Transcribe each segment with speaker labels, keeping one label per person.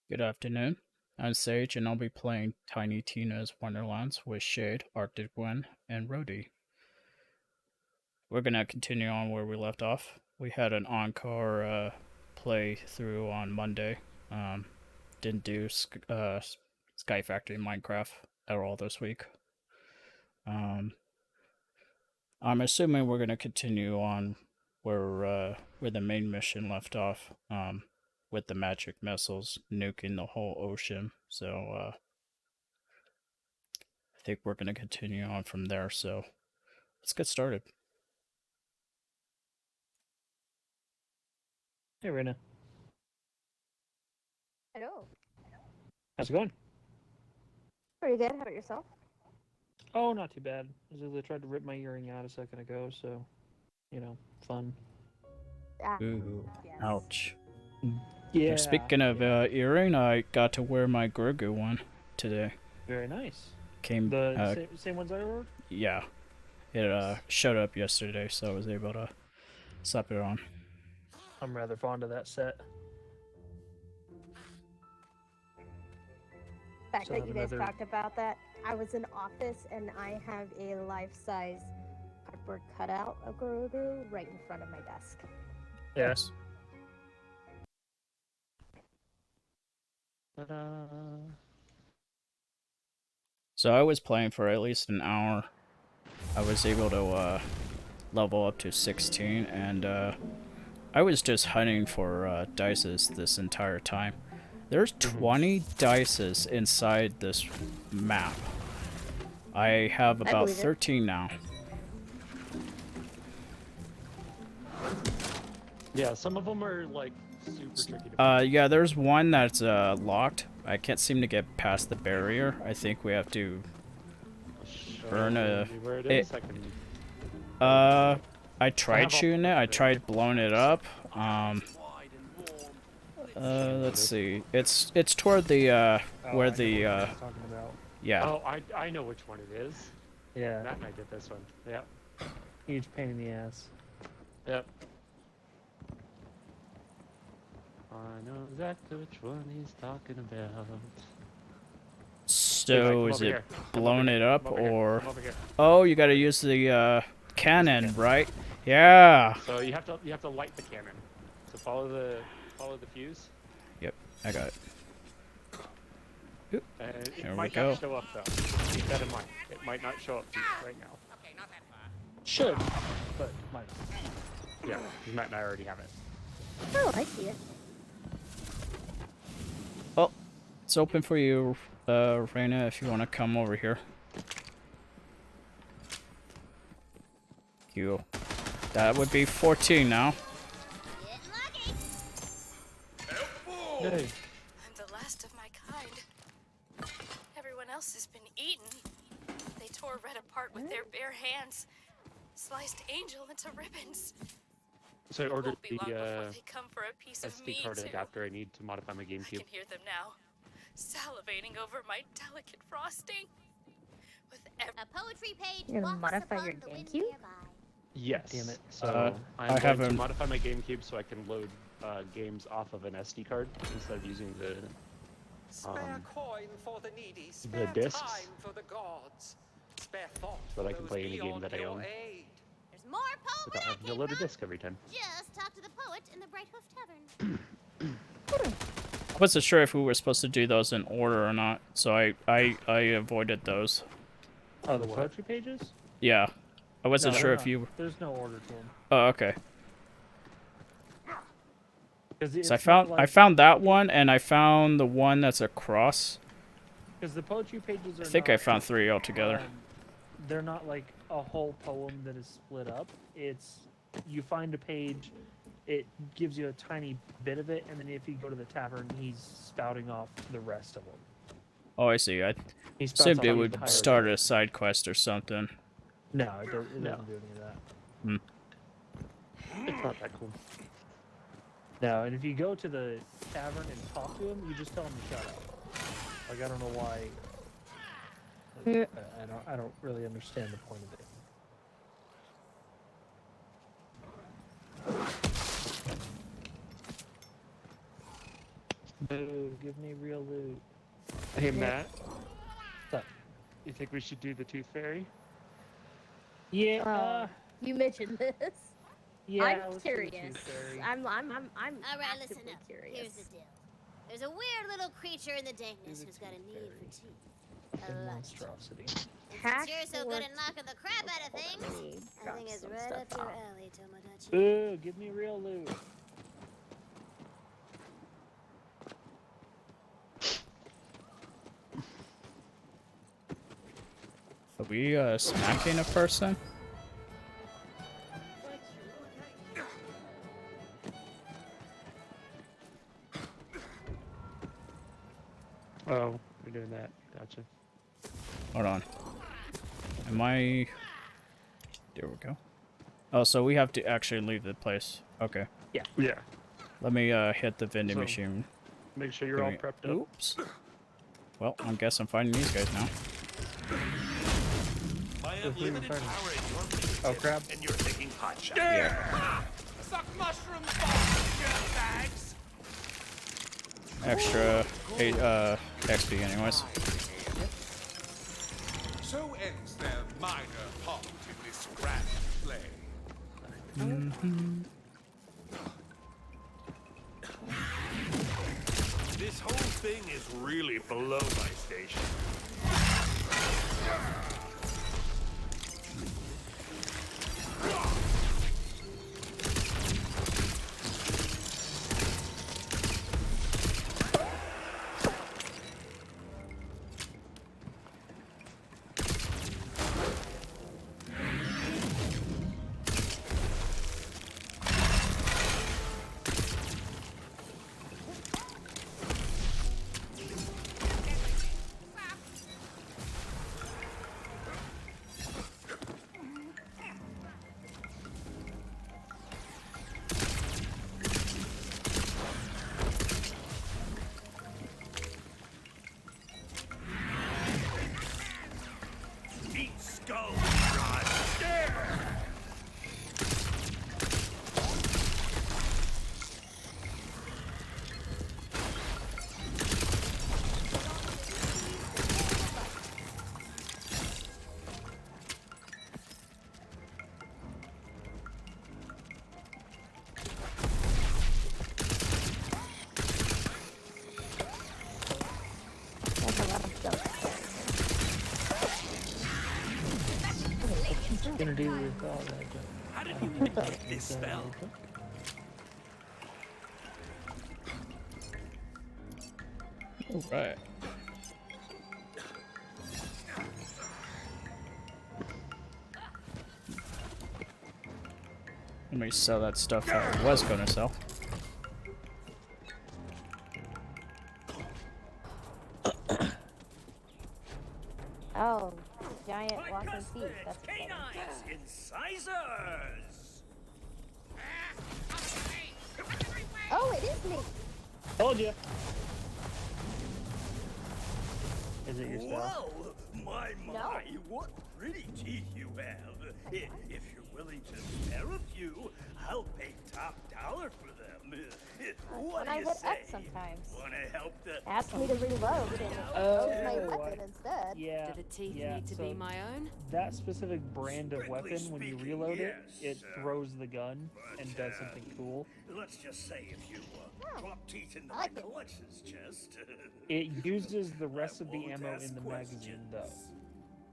Speaker 1: Good afternoon. I'm Sage, and I'll be playing Tiny Tina's Wonderlands with Shade, Arctic Gwen, and Rhodey. We're gonna continue on where we left off. We had an encore playthrough on Monday. Um, didn't do Sky Factory Minecraft at all this week. Um, I'm assuming we're gonna continue on where the main mission left off. With the magic missiles nuking the whole ocean. So I think we're going to continue on from there. So let's get started.
Speaker 2: Hey, Rena.
Speaker 3: Hello.
Speaker 2: How's it going?
Speaker 3: Pretty good. How about yourself?
Speaker 2: Oh, not too bad. I tried to rip my earring out a second ago, so, fun.
Speaker 3: Ah,
Speaker 1: Ooh,
Speaker 3: yes.
Speaker 1: ouch.
Speaker 2: Yeah.
Speaker 1: Speaking of earring, I got to wear my Grogu one today.
Speaker 2: Very nice.
Speaker 1: Came,
Speaker 2: The same ones I ordered?
Speaker 1: yeah, it showed up yesterday, so I was able to slap it on.
Speaker 2: I'm rather fond of that set.
Speaker 3: The fact
Speaker 2: So
Speaker 3: that you guys
Speaker 2: another-
Speaker 3: talked about that, I was in office and I have a life-size cardboard cutout of Grogu right in front of my desk.
Speaker 2: Yes.
Speaker 1: So I was playing for at least an hour. I was able to level up to 16, and I was just hunting for dices this entire time. There's 20 dices inside this map. I have about 13 now.
Speaker 4: Yeah, some of them are like super tricky to
Speaker 1: Yeah, there's one that's locked. I can't seem to get past the barrier. I think we have to burn a...
Speaker 4: Where it is, I can...
Speaker 1: I tried shooting it. I tried blowing it up. Let's see. It's toward the where the
Speaker 2: talking about.
Speaker 1: yeah.
Speaker 4: Oh, I know which one it is.
Speaker 2: Yeah.
Speaker 4: Matt and I did this one. Yep.
Speaker 2: Huge pain in the ass.
Speaker 4: Yep. I know exactly which one he's talking about.
Speaker 1: So is it blowing it up or?
Speaker 4: Come over here.
Speaker 1: Oh, you got to use the cannon, right? Yeah.
Speaker 4: So you have to light the cannon. So follow the fuse.
Speaker 1: Yep, I got it. Oop.
Speaker 4: It
Speaker 1: Here we
Speaker 4: might
Speaker 1: go.
Speaker 4: not show up though. Keep that in mind. It might not show up right now.
Speaker 2: Should, but might.
Speaker 4: Yeah, 'cause Matt and I already have it.
Speaker 3: Oh, I see it.
Speaker 1: Well, it's open for you, Reina, if you want to come over here. You. That would be 14 now.
Speaker 2: Hey.
Speaker 5: I'm the last of my kind. Everyone else has been eaten. They tore Red apart with their bare hands, sliced Angel into ribbons.
Speaker 4: So I
Speaker 5: It
Speaker 4: ordered
Speaker 5: won't be long before they come for a piece of me
Speaker 4: SD card
Speaker 5: too.
Speaker 4: adapter I need to modify my
Speaker 5: I
Speaker 4: GameCube.
Speaker 5: can hear them now, salivating over my delicate frosting. With
Speaker 6: A poetry page.
Speaker 3: You're gonna
Speaker 6: walks
Speaker 3: modify
Speaker 6: upon
Speaker 3: your
Speaker 6: the wind
Speaker 3: GameCube?
Speaker 6: nearby.
Speaker 4: Yes.
Speaker 2: Damn it.
Speaker 4: So
Speaker 1: I
Speaker 4: I'm going to
Speaker 1: haven't-
Speaker 4: modify my GameCube so I can load games off of an SD card instead of using the
Speaker 7: Spare coin for the needy.
Speaker 4: the
Speaker 7: Spare
Speaker 4: discs.
Speaker 7: time for the gods. Spare thought
Speaker 4: So that I
Speaker 7: for
Speaker 4: can
Speaker 7: those
Speaker 4: play any game
Speaker 7: beyond
Speaker 4: that I
Speaker 7: your
Speaker 4: own.
Speaker 7: aid.
Speaker 6: There's more poet
Speaker 4: without
Speaker 6: where I
Speaker 4: having to
Speaker 6: came
Speaker 4: load a
Speaker 6: from.
Speaker 4: disc every time.
Speaker 6: Just talk to the poet in the Bright Hoof Tavern.
Speaker 1: I wasn't sure if we were supposed to do those in order or not, so I avoided those.
Speaker 2: Oh, the poetry pages?
Speaker 1: Yeah. I wasn't
Speaker 2: No,
Speaker 1: sure
Speaker 2: they're
Speaker 1: if
Speaker 2: not.
Speaker 1: you...
Speaker 2: There's no order to them.
Speaker 1: Oh, okay.
Speaker 2: 'Cause
Speaker 1: So
Speaker 2: it's
Speaker 1: I
Speaker 2: not
Speaker 1: found
Speaker 2: like,
Speaker 1: I found that one, and I found the one that's across.
Speaker 2: Because the poetry pages are
Speaker 1: I think
Speaker 2: not,
Speaker 1: I found 3 altogether.
Speaker 2: they're not like a whole poem that is split up. It's you find a page, it gives you a tiny bit of it, and then if you go to the tavern, he's spouting off the rest of them.
Speaker 1: Oh, I see. I
Speaker 2: He spouts
Speaker 1: assumed
Speaker 2: off
Speaker 1: it
Speaker 2: the
Speaker 1: would
Speaker 2: entire
Speaker 1: start
Speaker 2: thing.
Speaker 1: a side quest or something.
Speaker 2: No, it doesn't
Speaker 4: No.
Speaker 2: do any of that.
Speaker 4: It's not that cool.
Speaker 2: No, and if you go to the tavern and talk to him, you just tell him to shut up. Like I don't know why. Like, I don't really understand the point of it. Boo, give me real loot.
Speaker 4: Hey Matt,
Speaker 2: What's up?
Speaker 4: you think we should do the Tooth Fairy?
Speaker 2: Yeah,
Speaker 3: You mentioned this.
Speaker 2: yeah.
Speaker 3: I'm
Speaker 2: let's do the Tooth
Speaker 3: curious.
Speaker 2: Fairy.
Speaker 3: I'm
Speaker 6: All right, listen
Speaker 3: actively
Speaker 6: up.
Speaker 3: curious.
Speaker 6: Here's the deal. There's a weird little creature in the dankness
Speaker 2: the
Speaker 6: who's got a
Speaker 2: Tooth
Speaker 6: need
Speaker 2: Fairy.
Speaker 6: for teeth.
Speaker 2: The
Speaker 6: A lot.
Speaker 2: monstrosity.
Speaker 6: And since you're so good at
Speaker 3: Passport.
Speaker 6: knocking the crap out of
Speaker 3: Hold on, let me
Speaker 6: things, I
Speaker 3: drop
Speaker 6: think it's
Speaker 3: some
Speaker 6: right
Speaker 3: stuff
Speaker 6: up your
Speaker 3: off.
Speaker 6: alley, Tomodachi.
Speaker 2: Boo, give me real loot.
Speaker 1: Are we smacking a person?
Speaker 4: Oh, we're doing that. Gotcha.
Speaker 1: Hold on. Am I... There we go. Oh, so we have to actually leave the place. Okay.
Speaker 4: Yeah.
Speaker 1: Let me hit the vending
Speaker 4: So-
Speaker 1: machine.
Speaker 4: Make sure you're
Speaker 1: Give
Speaker 4: all
Speaker 1: me-
Speaker 4: prepped up.
Speaker 1: Oops. Well, I guess I'm finding these guys now.
Speaker 8: I
Speaker 2: Who
Speaker 8: have
Speaker 2: are you
Speaker 8: limited
Speaker 2: fighting?
Speaker 8: power at your fingertips,
Speaker 2: Oh, crap.
Speaker 8: and you're taking hot shots.
Speaker 1: Yeah.
Speaker 8: Suck mushrooms, bags.
Speaker 1: Extra 8 XP anyways.
Speaker 9: So ends their minor part in this grand play.
Speaker 8: This whole thing is really below my station. Eat skull, Rod.
Speaker 3: There's a lot of stuff.
Speaker 2: What you gonna do with all that?
Speaker 8: How did you even get this spell?
Speaker 1: Alright. Let me sell that stuff I was gonna sell.
Speaker 3: Oh, giant walking teeth. That's exciting.
Speaker 8: Incisors.
Speaker 3: Oh, it is me.
Speaker 2: Told you. Is it your spell?
Speaker 8: Whoa, my, what pretty teeth you have. If you're willing to spare a few, I'll pay top dollar for them. What
Speaker 3: When
Speaker 8: do
Speaker 3: I
Speaker 8: you
Speaker 3: hit
Speaker 8: say?
Speaker 3: X sometimes.
Speaker 8: Wanna help the...
Speaker 3: Ask me to reload and it
Speaker 2: Oh,
Speaker 3: throws my
Speaker 2: I-
Speaker 3: weapon instead.
Speaker 2: Yeah.
Speaker 10: Do the teeth
Speaker 2: yeah,
Speaker 10: need to
Speaker 2: so
Speaker 10: be my own?
Speaker 2: that specific brand of
Speaker 8: Strictly
Speaker 2: weapon, when you
Speaker 8: speaking,
Speaker 2: reload it,
Speaker 8: yes,
Speaker 2: it throws the gun and does something cool.
Speaker 8: Let's just say if you drop teeth into
Speaker 3: I
Speaker 8: my
Speaker 3: like it.
Speaker 8: collections chest...
Speaker 2: It uses the rest of the
Speaker 8: won't
Speaker 2: ammo in
Speaker 8: ask
Speaker 2: the magazine, though.
Speaker 10: questions.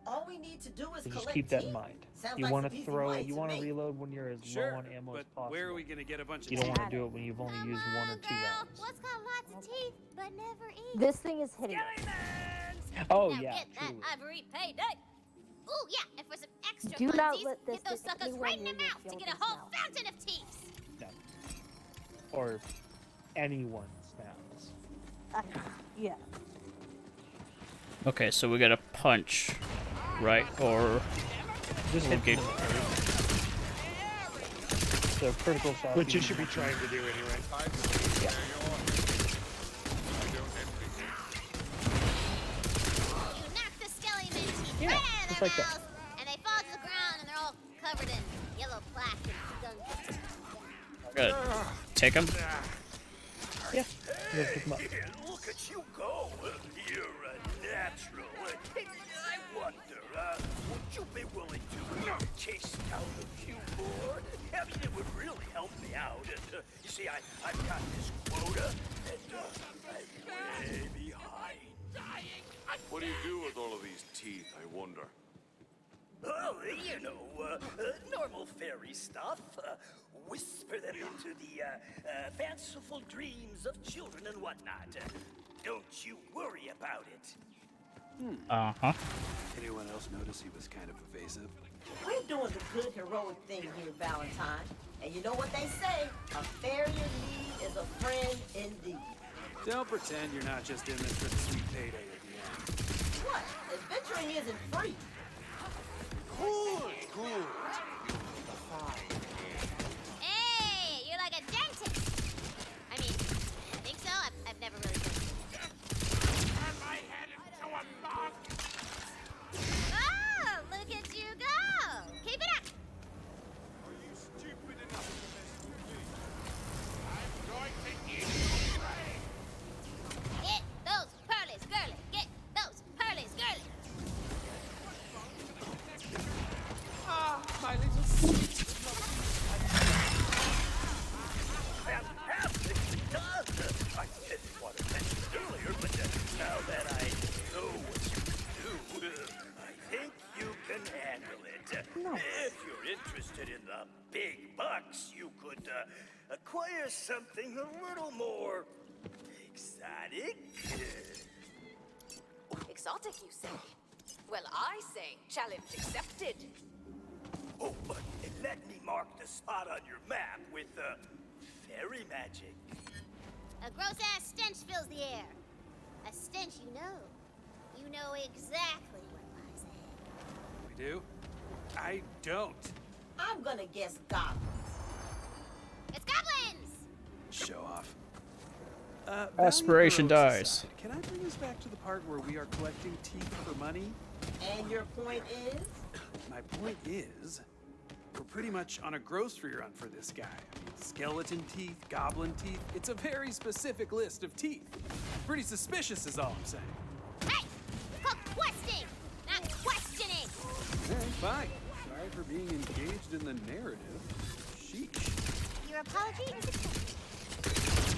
Speaker 10: All we need to do is
Speaker 2: So just
Speaker 10: collect
Speaker 2: keep that in
Speaker 10: teeth.
Speaker 2: mind.
Speaker 10: Sounds
Speaker 2: You
Speaker 10: like
Speaker 2: want
Speaker 10: some
Speaker 2: to
Speaker 10: easy
Speaker 2: throw
Speaker 10: way
Speaker 2: it. You
Speaker 10: to
Speaker 2: want to
Speaker 10: me.
Speaker 2: reload when you're as low on ammo as possible.
Speaker 8: where are we gonna get a bunch of
Speaker 2: You don't
Speaker 3: teeth?
Speaker 2: want to do it when you've only
Speaker 6: Come
Speaker 2: used one or
Speaker 6: on,
Speaker 2: two
Speaker 6: girl.
Speaker 2: rounds.
Speaker 6: What's got lots of teeth but never eats?
Speaker 3: This thing is hideous.
Speaker 2: Oh
Speaker 6: now
Speaker 2: yeah,
Speaker 6: get that
Speaker 2: truly.
Speaker 6: ivory payday. Ooh yeah, and for some extra
Speaker 3: Do not
Speaker 6: funsies,
Speaker 3: let this
Speaker 6: hit those
Speaker 3: get
Speaker 6: suckers
Speaker 3: anywhere
Speaker 6: right in the
Speaker 3: near your
Speaker 6: mouth to get a
Speaker 3: children's
Speaker 6: whole
Speaker 3: mouth.
Speaker 6: fountain of teeth.
Speaker 2: Or anyone's mouths.
Speaker 3: Yeah.
Speaker 1: Okay, so we gotta punch, right? Or
Speaker 2: Just hit
Speaker 1: Okay.
Speaker 2: them in the face. So critical shot.
Speaker 4: Which you should be trying to do anyway.
Speaker 9: I see there you are. I don't envy you.
Speaker 6: You knock the skeleton teeth
Speaker 2: Yeah,
Speaker 6: right out of
Speaker 2: just
Speaker 6: their
Speaker 2: like that.
Speaker 6: mouths, and they fall to the ground, and they're all covered in yellow plaque and gunk.
Speaker 1: good. Take him.
Speaker 2: Yeah. Let's pick 'em up.
Speaker 8: Look at you go. You're a natural. Hey, I wonder, would you be willing to chase down a few more? I mean, it would really help me out. And, you see, I've got this quota, and I'm way behind.
Speaker 9: What do you do with all of these teeth, I wonder?
Speaker 8: Oh, you know, normal fairy stuff. Whisper them into the fanciful dreams of children and whatnot. Don't you worry about it.
Speaker 1: Uh-huh.
Speaker 11: Anyone else notice he was kind of evasive?
Speaker 10: We're doing the good heroic thing here, Valentine. And you know what they say? A fairy in need is a friend indeed.
Speaker 11: Don't pretend you're not just in this for the sweet payday at the end.
Speaker 10: What? Adventuring isn't free.
Speaker 9: Good, good.
Speaker 6: Hey, you're like a dentist. I mean, I think so. I've never really been.
Speaker 9: Am I headed to a moth?
Speaker 6: Oh, look at you go. Keep it up.
Speaker 9: Are you stupid enough to mess with me? I'm going to eat your brain.
Speaker 6: Get those pearlies, girly. Get those pearlies, girly.
Speaker 11: My little sweet.
Speaker 8: Fantastic! I didn't want to mention it earlier, but now that I know what you do, I think you can handle it. If you're interested in the big bucks, you could acquire something a little more exotic.
Speaker 5: Exotic, you say? Well, I say challenge accepted.
Speaker 8: Oh, but let me mark the spot on your map with fairy magic.
Speaker 6: A gross-ass stench fills the air. A stench you know. You know exactly what lies ahead.
Speaker 11: We do? I don't.
Speaker 10: I'm gonna guess goblins.
Speaker 6: It's goblins!
Speaker 11: Show off.
Speaker 1: Aspiration
Speaker 11: Value Heroic
Speaker 1: dies.
Speaker 11: Society. Can I bring us back to the part where we are collecting teeth for money?
Speaker 10: And your point is?
Speaker 11: My point is, we're pretty much on a grocery run for this guy. I mean, skeleton teeth, goblin teeth. It's a very specific list of teeth. Pretty suspicious is all I'm saying.
Speaker 6: Hey! Called questing, not questioning!
Speaker 11: Fine. Sorry for being engaged in the narrative. Sheesh.
Speaker 6: Your apology is accepted.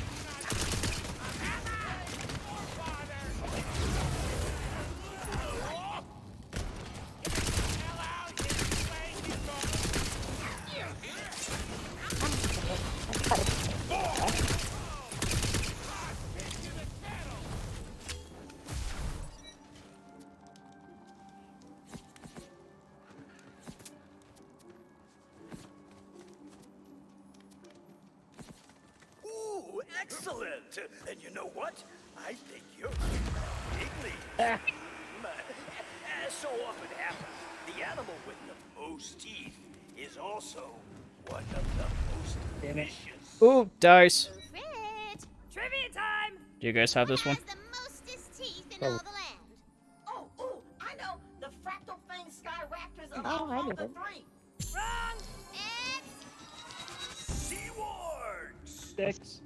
Speaker 8: Ooh, excellent! And you know what? I think you're big league. As so often happens, the animal with the most teeth is also one of the most
Speaker 2: Damn it.
Speaker 8: vicious.
Speaker 1: Ooh, dice.
Speaker 6: Frit!
Speaker 5: Trivia time!
Speaker 1: Do you guys have this
Speaker 6: Who
Speaker 1: one?
Speaker 6: has the mostest teeth in all the land?
Speaker 10: Oh, I know. The fractal fang sky raptors of
Speaker 3: Oh, I
Speaker 10: all
Speaker 3: knew
Speaker 10: the
Speaker 3: it.
Speaker 10: three.
Speaker 5: Wrong!
Speaker 6: It's
Speaker 8: Seawards!
Speaker 2: Six.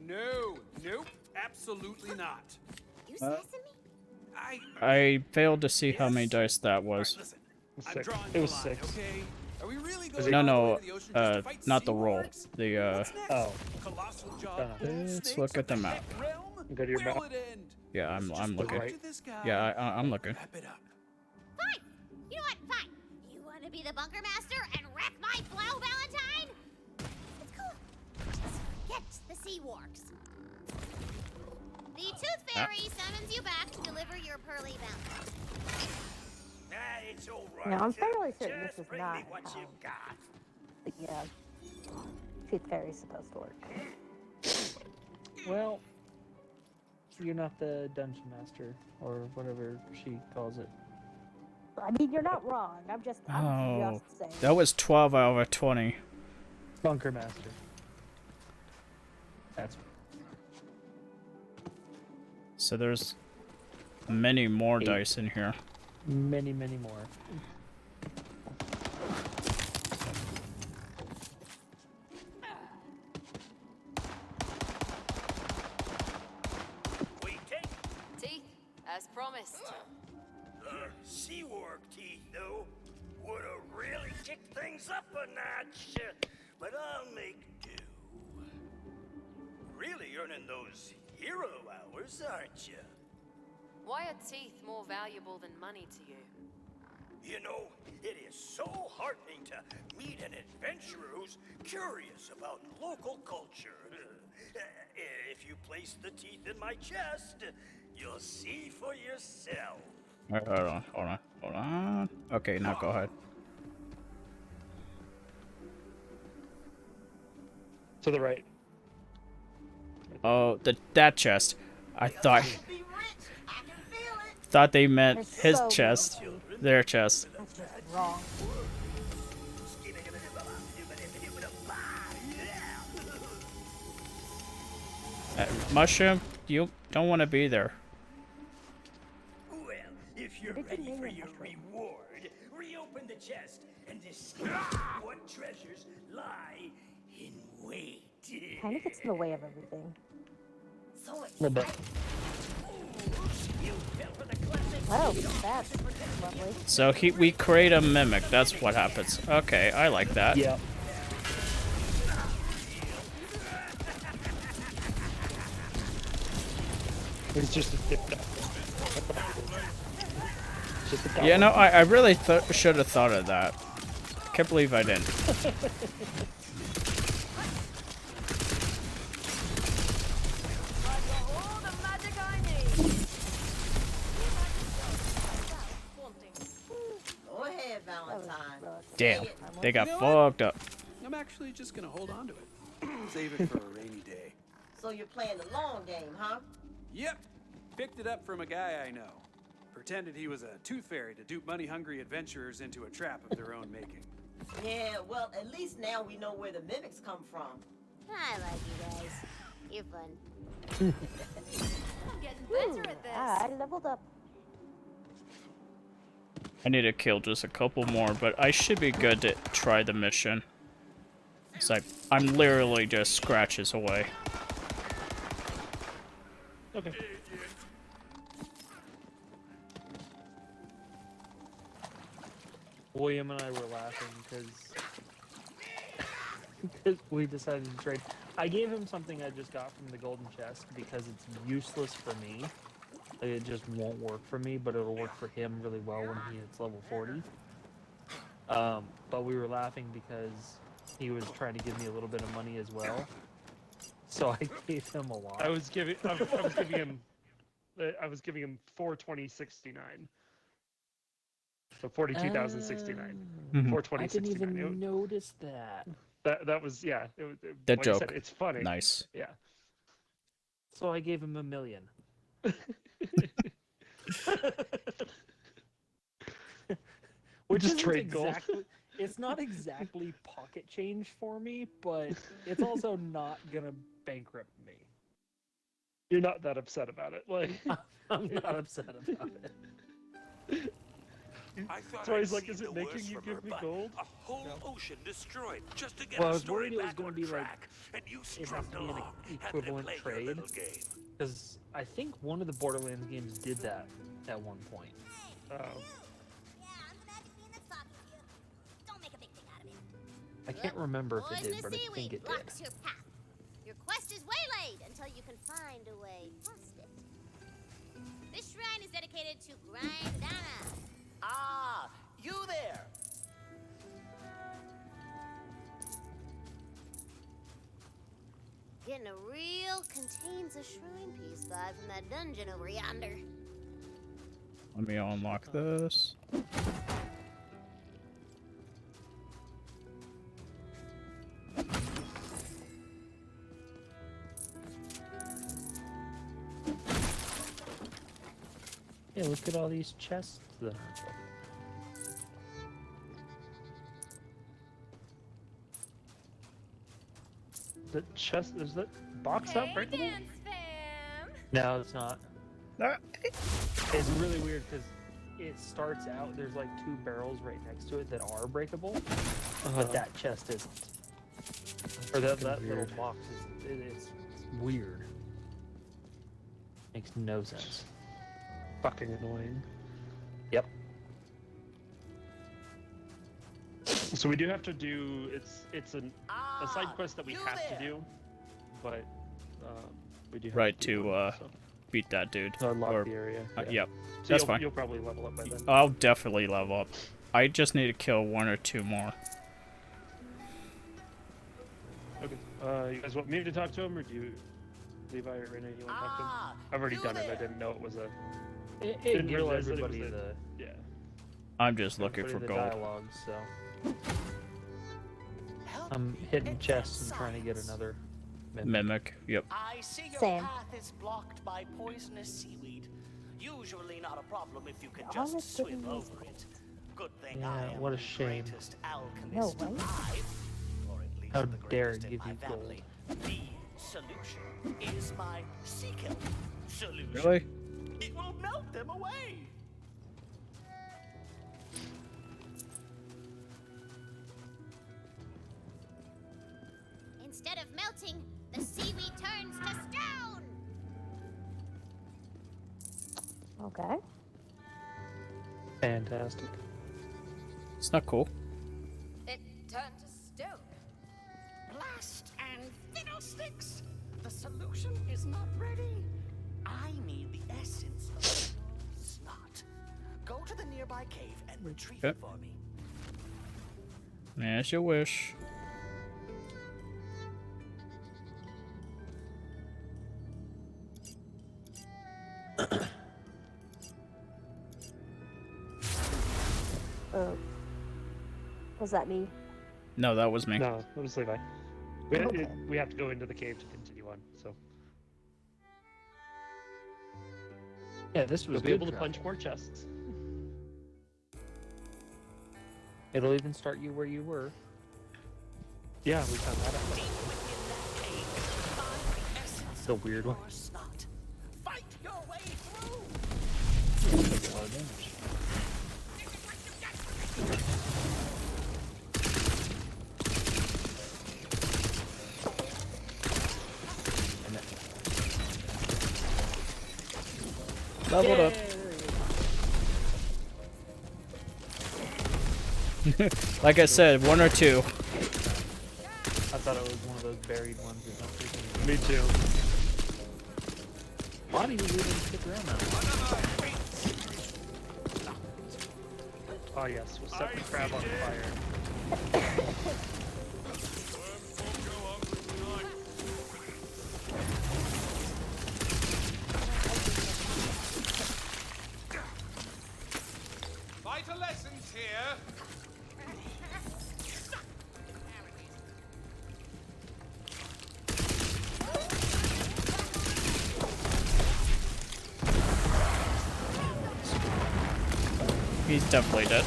Speaker 11: No, nope, absolutely not.
Speaker 6: you sesame?
Speaker 1: I failed to see how many dice that was.
Speaker 11: Listen,
Speaker 2: It's
Speaker 11: I'm
Speaker 2: six.
Speaker 11: drawing
Speaker 2: It
Speaker 11: the
Speaker 2: was
Speaker 11: line,
Speaker 2: 6.
Speaker 11: okay? Are we really
Speaker 2: Was
Speaker 11: going
Speaker 2: it-
Speaker 11: all the
Speaker 1: No,
Speaker 11: way to the ocean just to fight
Speaker 1: not the roll.
Speaker 11: seawards?
Speaker 1: The
Speaker 11: What's next?
Speaker 2: Oh.
Speaker 11: Colossal jaw
Speaker 2: Done.
Speaker 11: bull
Speaker 1: Let's
Speaker 11: snakes
Speaker 1: look at
Speaker 11: of
Speaker 1: the
Speaker 11: the
Speaker 1: map.
Speaker 11: heck realm?
Speaker 2: Go to your
Speaker 11: Where'll
Speaker 2: map.
Speaker 11: it end?
Speaker 1: Yeah,
Speaker 11: Let's just
Speaker 1: I'm
Speaker 11: go
Speaker 1: looking.
Speaker 11: back to this guy.
Speaker 1: Yeah, I'm looking.
Speaker 11: Wrap it up.
Speaker 6: Fine! You know what? Fine. You want to be the bunker master and wreck my flow, Valentine? It's cool. Just forget the sea wargs. The Tooth Fairy summons you back to deliver your pearly bounty.
Speaker 8: Nah, it's all right.
Speaker 3: No, I'm fairly certain
Speaker 8: Just
Speaker 3: this is
Speaker 8: bring
Speaker 3: not
Speaker 8: me what
Speaker 3: how
Speaker 8: you've got.
Speaker 3: the Tooth Fairy's supposed to work.
Speaker 2: Well, you're not the dungeon master or whatever she calls it.
Speaker 3: I mean, you're not wrong. I'm just
Speaker 1: Oh,
Speaker 3: saying.
Speaker 1: that was 12 out of 20.
Speaker 2: Bunker master. That's
Speaker 1: So there's many more
Speaker 2: 8.
Speaker 1: dice in here.
Speaker 2: many, many more.
Speaker 8: those hero hours, aren't you?
Speaker 12: Why are teeth more valuable than money to you?
Speaker 8: You know, it is so heartening to meet an adventurer who's curious about local culture. If you place the teeth in my chest, you'll see for yourself.
Speaker 1: Hold on. Okay, now go ahead.
Speaker 2: To the right.
Speaker 1: Oh, that chest. I thought they meant
Speaker 3: It's
Speaker 1: his
Speaker 3: so
Speaker 1: chest,
Speaker 3: good.
Speaker 1: their chest.
Speaker 3: That's just wrong.
Speaker 1: Mushroom, you don't want to be there.
Speaker 8: Well, if you're
Speaker 3: Did you
Speaker 8: ready
Speaker 3: name
Speaker 8: for
Speaker 3: it
Speaker 8: your
Speaker 3: mushroom?
Speaker 8: reward, reopen the chest and discover what treasures lie in wait.
Speaker 3: Kind of gets in the way of everything.
Speaker 10: So
Speaker 2: little bit.
Speaker 8: You fell for the classic.
Speaker 3: Oh, that's lovely.
Speaker 1: So we create a mimic. That's what happens. Okay, I like that.
Speaker 2: Yeah. It's just a tip
Speaker 1: Yeah, no, I really should have thought of that. Can't believe I didn't.
Speaker 10: Go ahead, Valentine.
Speaker 1: Damn, they got
Speaker 11: You know
Speaker 1: fucked up.
Speaker 11: I'm actually just gonna hold on to it. Save it for a rainy day.
Speaker 10: So you're playing the long game, huh?
Speaker 11: Yep. Picked it up from a guy I know. Pretended he was a tooth fairy to dupe money-hungry adventurers into a trap of their own making.
Speaker 10: Yeah, well, at least now we know where the mimics come from.
Speaker 6: I like you guys. You're fun.
Speaker 5: I'm getting better at this.
Speaker 3: I leveled up.
Speaker 1: I need to kill just a couple more, but I should be good to try the mission. It's like, I'm literally just scratches away.
Speaker 2: Okay. William and I were laughing because we decided to trade. I gave him something I just got from the golden chest because it's useless for me. Like, it just won't work for me, but it'll work for him really well when he hits level 40. But we were laughing because he was trying to give me a little bit of money as well. So I gave him a lot.
Speaker 4: I was giving him 420.69. So 42,069.
Speaker 1: Mhm.
Speaker 4: 420.69.
Speaker 2: I didn't even notice that.
Speaker 4: That was yeah.
Speaker 1: That
Speaker 4: like I
Speaker 1: joke.
Speaker 4: said, it's funny.
Speaker 1: Nice.
Speaker 4: Yeah.
Speaker 2: So I gave him $1 million. Which
Speaker 4: just
Speaker 2: is
Speaker 4: trade gold.
Speaker 2: exactly. It's not exactly pocket change for me, but it's also not gonna bankrupt me.
Speaker 4: You're not that upset about it. Like
Speaker 2: I'm not upset about it.
Speaker 9: I thought
Speaker 4: so he's
Speaker 9: I'd
Speaker 4: like,
Speaker 9: seen
Speaker 4: is it
Speaker 9: the
Speaker 4: making
Speaker 9: worst
Speaker 4: you
Speaker 9: from her,
Speaker 4: give me
Speaker 9: but
Speaker 4: gold?
Speaker 9: A whole ocean destroyed just to get
Speaker 2: Well, I
Speaker 9: a
Speaker 2: was
Speaker 9: story
Speaker 2: worried it was
Speaker 9: back
Speaker 2: gonna
Speaker 9: on
Speaker 2: be like
Speaker 9: track, and you
Speaker 2: it has
Speaker 9: strummed
Speaker 2: to be an
Speaker 9: along, having to
Speaker 2: equivalent
Speaker 9: play your
Speaker 2: trade.
Speaker 9: little game.
Speaker 2: Because I think one of the Borderlands games did that at one point.
Speaker 6: Yeah, I'm the magic bean that's talking to you. Don't make a big thing out of it.
Speaker 2: I can't remember if it did,
Speaker 6: Poisonous
Speaker 2: but I think
Speaker 6: seaweed
Speaker 2: it did.
Speaker 6: blocks your path. Your quest is waylaid until you can find a way past it. This shrine is dedicated to Grindana.
Speaker 10: Ah, you there.
Speaker 6: Getting a real contains a shrine piece vibe from that dungeon over yonder.
Speaker 1: Let me unlock this.
Speaker 2: Yeah, look at all these chests there.
Speaker 4: The chest is that box not breakable?
Speaker 5: Dance fam.
Speaker 2: No, it's not. It's really weird because it starts out, there's like 2 barrels right next to it that are breakable, but that chest isn't. Or that little box is, it's weird. Makes no sense.
Speaker 4: Fucking annoying.
Speaker 2: Yep.
Speaker 4: So we do have to do it's a side quest that we
Speaker 10: you
Speaker 4: have
Speaker 10: there.
Speaker 4: to do, but We do have
Speaker 1: right
Speaker 4: do
Speaker 1: to
Speaker 4: one, so.
Speaker 1: beat that dude.
Speaker 4: Unlock
Speaker 1: Or-
Speaker 4: the area.
Speaker 1: Yep,
Speaker 4: So
Speaker 1: that's
Speaker 4: you'll,
Speaker 1: fine.
Speaker 4: You'll probably level up by then.
Speaker 1: I'll definitely level up. I just need to kill 1 or 2 more.
Speaker 4: Okay. You guys want me to talk to him, or do you, Levi or Renee, you want to talk to him? I've already done it. I didn't know it was a.
Speaker 2: It
Speaker 4: Didn't
Speaker 2: gives
Speaker 4: realize that it
Speaker 2: everybody
Speaker 4: was a-
Speaker 2: the
Speaker 4: Yeah.
Speaker 1: I'm just looking for
Speaker 2: the
Speaker 1: gold.
Speaker 2: dialogue, so I'm hitting chests and trying to get another
Speaker 1: Mimic. Yep.
Speaker 13: I see your
Speaker 3: Same.
Speaker 13: path is blocked by poisonous seaweed. Usually not a problem if you can
Speaker 3: All
Speaker 13: just
Speaker 3: it's
Speaker 13: swim
Speaker 3: getting is-
Speaker 13: over it. Good thing
Speaker 2: Yeah,
Speaker 13: I am
Speaker 2: what a
Speaker 13: the
Speaker 2: shame.
Speaker 13: greatest
Speaker 3: No
Speaker 13: alchemist
Speaker 3: way.
Speaker 13: alive. Or at least
Speaker 2: How
Speaker 13: the
Speaker 2: dare it
Speaker 13: greatest in
Speaker 2: give
Speaker 13: my
Speaker 2: you gold.
Speaker 13: family. The solution is my sea kelp solution.
Speaker 1: Really?
Speaker 13: It will melt them away.
Speaker 6: Instead of melting, the seaweed turns to stone.
Speaker 3: Okay.
Speaker 2: fantastic.
Speaker 1: It's not cool.
Speaker 12: It turned to stone.
Speaker 13: Blast and fiddlesticks! The solution is not ready. I need the essence of your snot. Go to the nearby cave and retrieve it for me.
Speaker 1: As you wish.
Speaker 3: Was that me?
Speaker 1: No, that was me.
Speaker 4: No, it was Levi. We have to go into the cave to continue on, so.
Speaker 2: Yeah, this was
Speaker 4: You'll be
Speaker 2: good
Speaker 4: able to
Speaker 2: travel.
Speaker 4: punch more chests.
Speaker 2: It'll even start you where you were.
Speaker 4: Yeah, we found that out.
Speaker 2: The weird one.
Speaker 13: Fight your way through!
Speaker 2: Took a lot of damage.
Speaker 1: Leveled up. Like I said, 1 or 2.
Speaker 2: I thought it was one of those buried ones or something.
Speaker 4: Me too.
Speaker 2: Why do you even stick around that long?
Speaker 4: Oh yes, we'll set the crab on fire.
Speaker 9: Vital lessons here.
Speaker 1: He's definitely dead.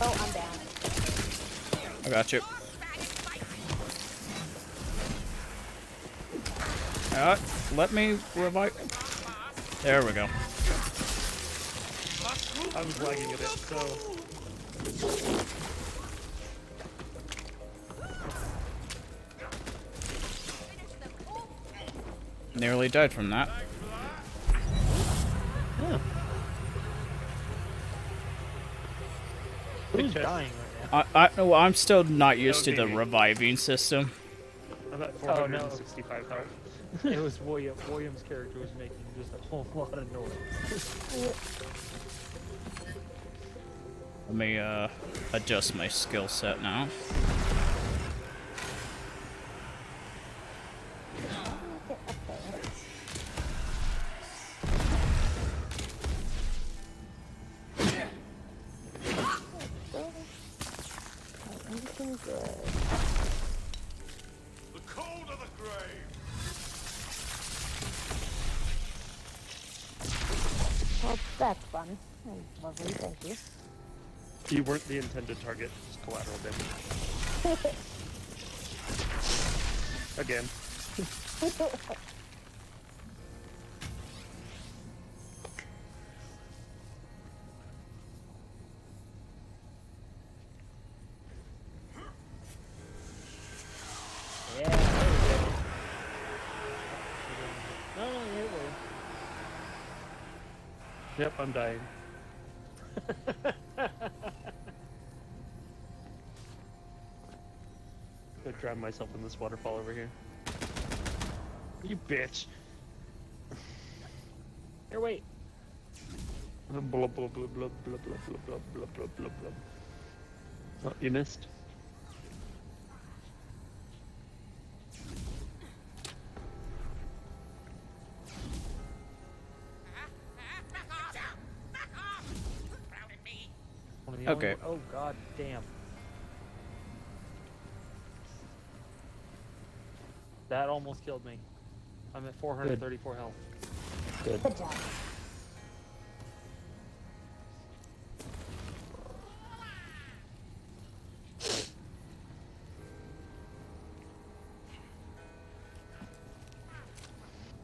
Speaker 3: Oh, I'm down.
Speaker 1: I got you. Let me revive. There we go.
Speaker 4: I was lagging a bit, so.
Speaker 1: Nearly died from that.
Speaker 2: Who's dying right now?
Speaker 1: Well, I'm still not used to
Speaker 4: would
Speaker 1: the
Speaker 4: be me.
Speaker 1: reviving system.
Speaker 4: I'm at
Speaker 2: Oh, no.
Speaker 4: 465 health.
Speaker 2: It was William. William's character was making just a whole lot of noise.
Speaker 1: Let me adjust my skill set now.
Speaker 3: Everything good.
Speaker 9: The cold of the grave.
Speaker 3: Well, that's fun. And lovely, thank you.
Speaker 4: You weren't the intended target, just collateral damage. Again.
Speaker 2: Yeah, there we go. No, there we go.
Speaker 4: Yep, I'm dying. go drown myself in this waterfall over here. You bitch.
Speaker 2: Here, wait.
Speaker 4: Blub, blub, blub, blub, blub, blub, blub, blub, blub, blub, blub, blub. Oh, you missed.
Speaker 2: One of the
Speaker 1: Okay.
Speaker 2: Oh god damn. That almost killed me. I'm at 434 health.
Speaker 4: Good.
Speaker 3: Good job.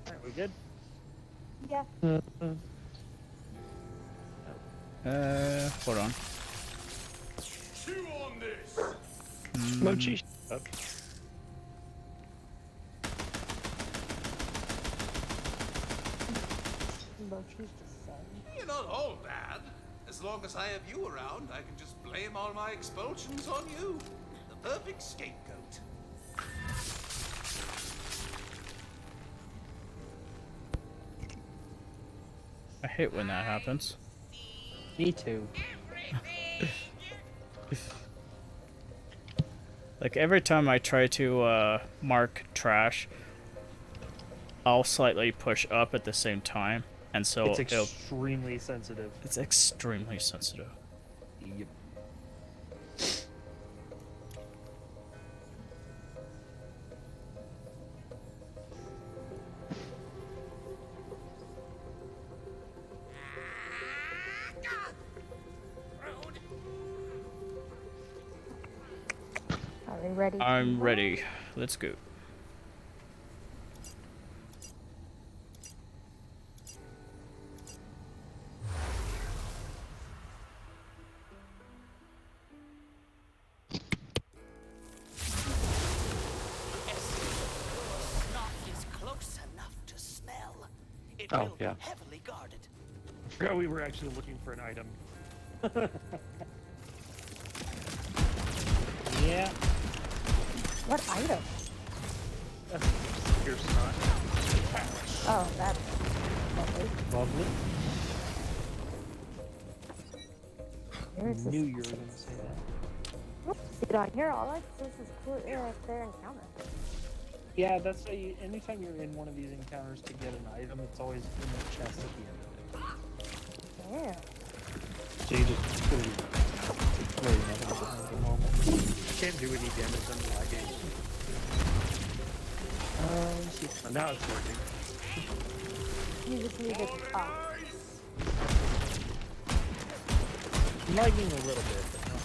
Speaker 2: Alright, we good?
Speaker 3: Yeah.
Speaker 1: Hold on.
Speaker 9: Chew on this.
Speaker 4: Mochi. Up.
Speaker 3: Mochi's just saying.
Speaker 9: You're not all bad. As long as I have you around, I can just blame all my expulsions on you. The perfect scapegoat.
Speaker 1: I hate when that happens.
Speaker 2: Me too.
Speaker 1: Like every time I try to mark trash, I'll slightly push up at the same time, and so
Speaker 2: It's extremely sensitive.
Speaker 1: it's extremely sensitive.
Speaker 2: Yep.
Speaker 3: Are we ready?
Speaker 1: I'm ready. Let's go.
Speaker 13: Snot is close enough to smell. It
Speaker 4: Oh,
Speaker 13: will
Speaker 4: yeah.
Speaker 13: be heavily guarded.
Speaker 4: I forgot we were actually looking for an item.
Speaker 2: Yeah.
Speaker 3: What item?
Speaker 4: Your snot.
Speaker 3: Oh, that's lovely.
Speaker 2: Lovely.
Speaker 3: Where's
Speaker 2: Knew
Speaker 3: this?
Speaker 2: you were gonna say that.
Speaker 3: Oops, see it on here. All I see is clear clear encounter.
Speaker 2: Yeah, that's how you, anytime you're in one of these encounters to get an item, it's always in the chest at the end of it.
Speaker 3: Yeah.
Speaker 2: So you just really nothing but the normal.
Speaker 4: Can't do any damage on the lagging. Oh, now it's working.
Speaker 3: You just need to talk.
Speaker 2: Lagging a little bit, but not.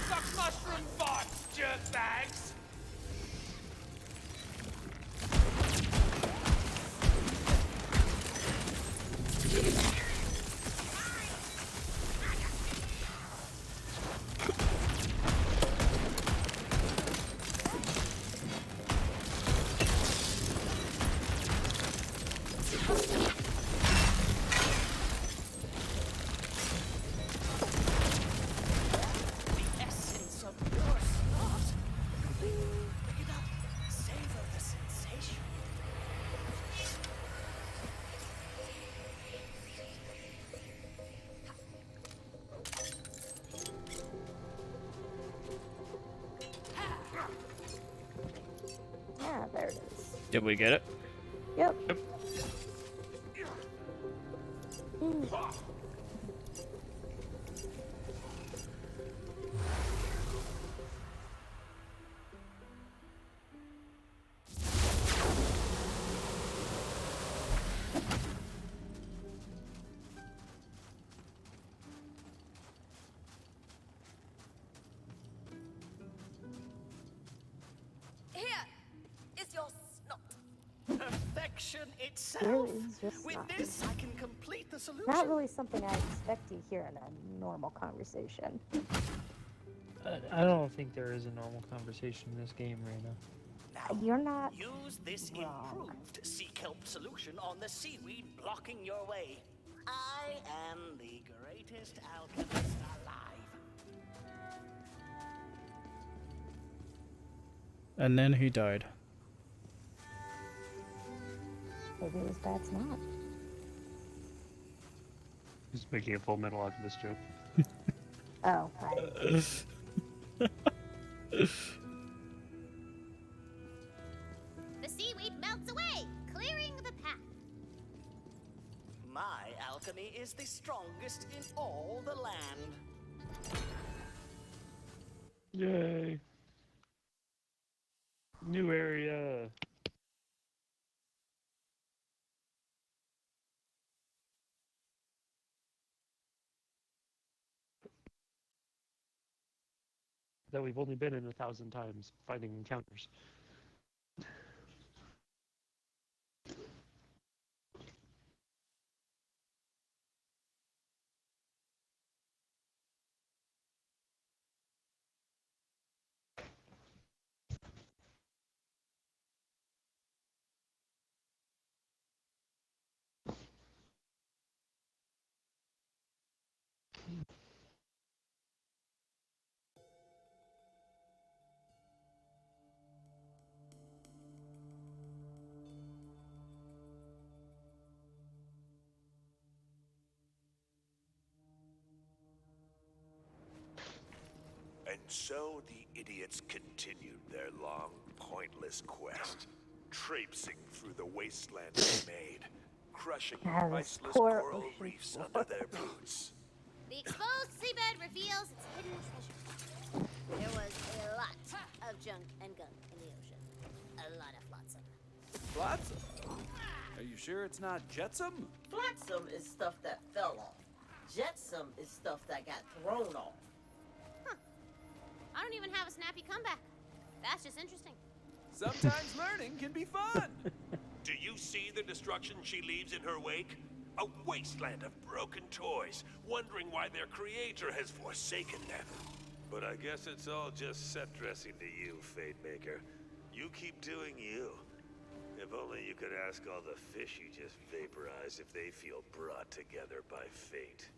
Speaker 9: Suck mushroom farts, jerkbags.
Speaker 13: The essence of your snot. Pick it up. Savor the sensation.
Speaker 3: Yeah, there it is.
Speaker 1: Did we get it?
Speaker 3: Yep.
Speaker 4: Yep.
Speaker 5: Here is your snot.
Speaker 13: Perfection itself.
Speaker 3: Here is just
Speaker 13: With
Speaker 3: not.
Speaker 13: this, I can complete the solution.
Speaker 3: Not really something I expect to hear in a normal conversation.
Speaker 2: I don't think there is a normal conversation in this game, Raina.
Speaker 13: Now,
Speaker 3: You're not
Speaker 13: use this
Speaker 3: wrong.
Speaker 13: improved sea kelp solution on the seaweed blocking your way. I am the greatest alchemist alive.
Speaker 1: And then he died.
Speaker 3: Maybe it was bad snot.
Speaker 4: Just making a Full Metal Alchemist joke.
Speaker 3: Oh, right.
Speaker 6: The seaweed melts away, clearing the path.
Speaker 13: My alchemy is the strongest in all the land.
Speaker 4: Yay. New area. That we've only been in 1,000 times, finding encounters.
Speaker 8: And so the idiots continued their long, pointless quest, traipsing through the wasteland they made, crushing priceless coral reefs under their boots.
Speaker 6: The exposed seabed reveals its hidden treasure. There was a lot of junk and gunk in the ocean. A lot of flotsam.
Speaker 11: Flotsam? Are you sure it's not jetsam?
Speaker 10: Flotsam is stuff that fell off. Jetsam is stuff that got thrown off.
Speaker 6: I don't even have a snappy comeback. That's just interesting.
Speaker 11: Sometimes learning can be fun.
Speaker 8: Do you see the destruction she leaves in her wake? A wasteland of broken toys, wondering why their creator has forsaken them. But I guess it's all just set dressing to you, Fate Maker. You keep doing you. If only you could ask all the fish you just vaporized if they feel brought together by fate.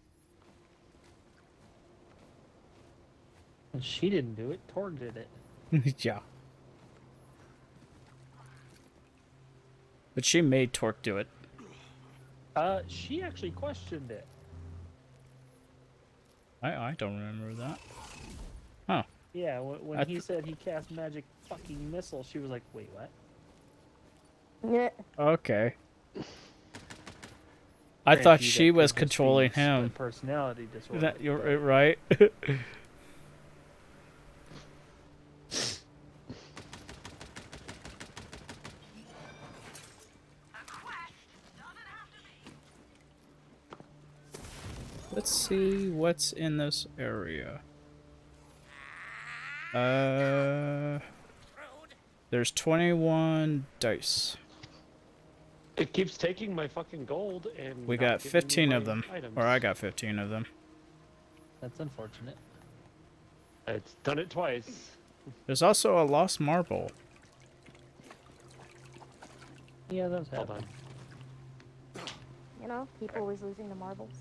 Speaker 2: She didn't do it. Torg did it.
Speaker 1: Yeah. But she made Torque do it.
Speaker 2: She actually questioned it.
Speaker 1: I don't remember that. Huh.
Speaker 2: Yeah, when he said he cast magic fucking missile, she was like, wait, what?
Speaker 3: Yeah.
Speaker 1: Okay. I thought she was controlling him.
Speaker 2: Personality disorder.
Speaker 1: You're right. Let's see what's in this area. There's 21 dice.
Speaker 4: It keeps taking my fucking gold and
Speaker 1: We
Speaker 4: not
Speaker 1: got
Speaker 4: giving me
Speaker 1: 15
Speaker 4: my
Speaker 1: of them.
Speaker 4: items.
Speaker 1: Or I got 15 of them.
Speaker 2: That's unfortunate.
Speaker 4: It's done it twice.
Speaker 1: There's also a lost marble.
Speaker 2: Yeah, those
Speaker 4: Hold
Speaker 2: happen.
Speaker 4: on.
Speaker 3: You know, people always losing the marbles.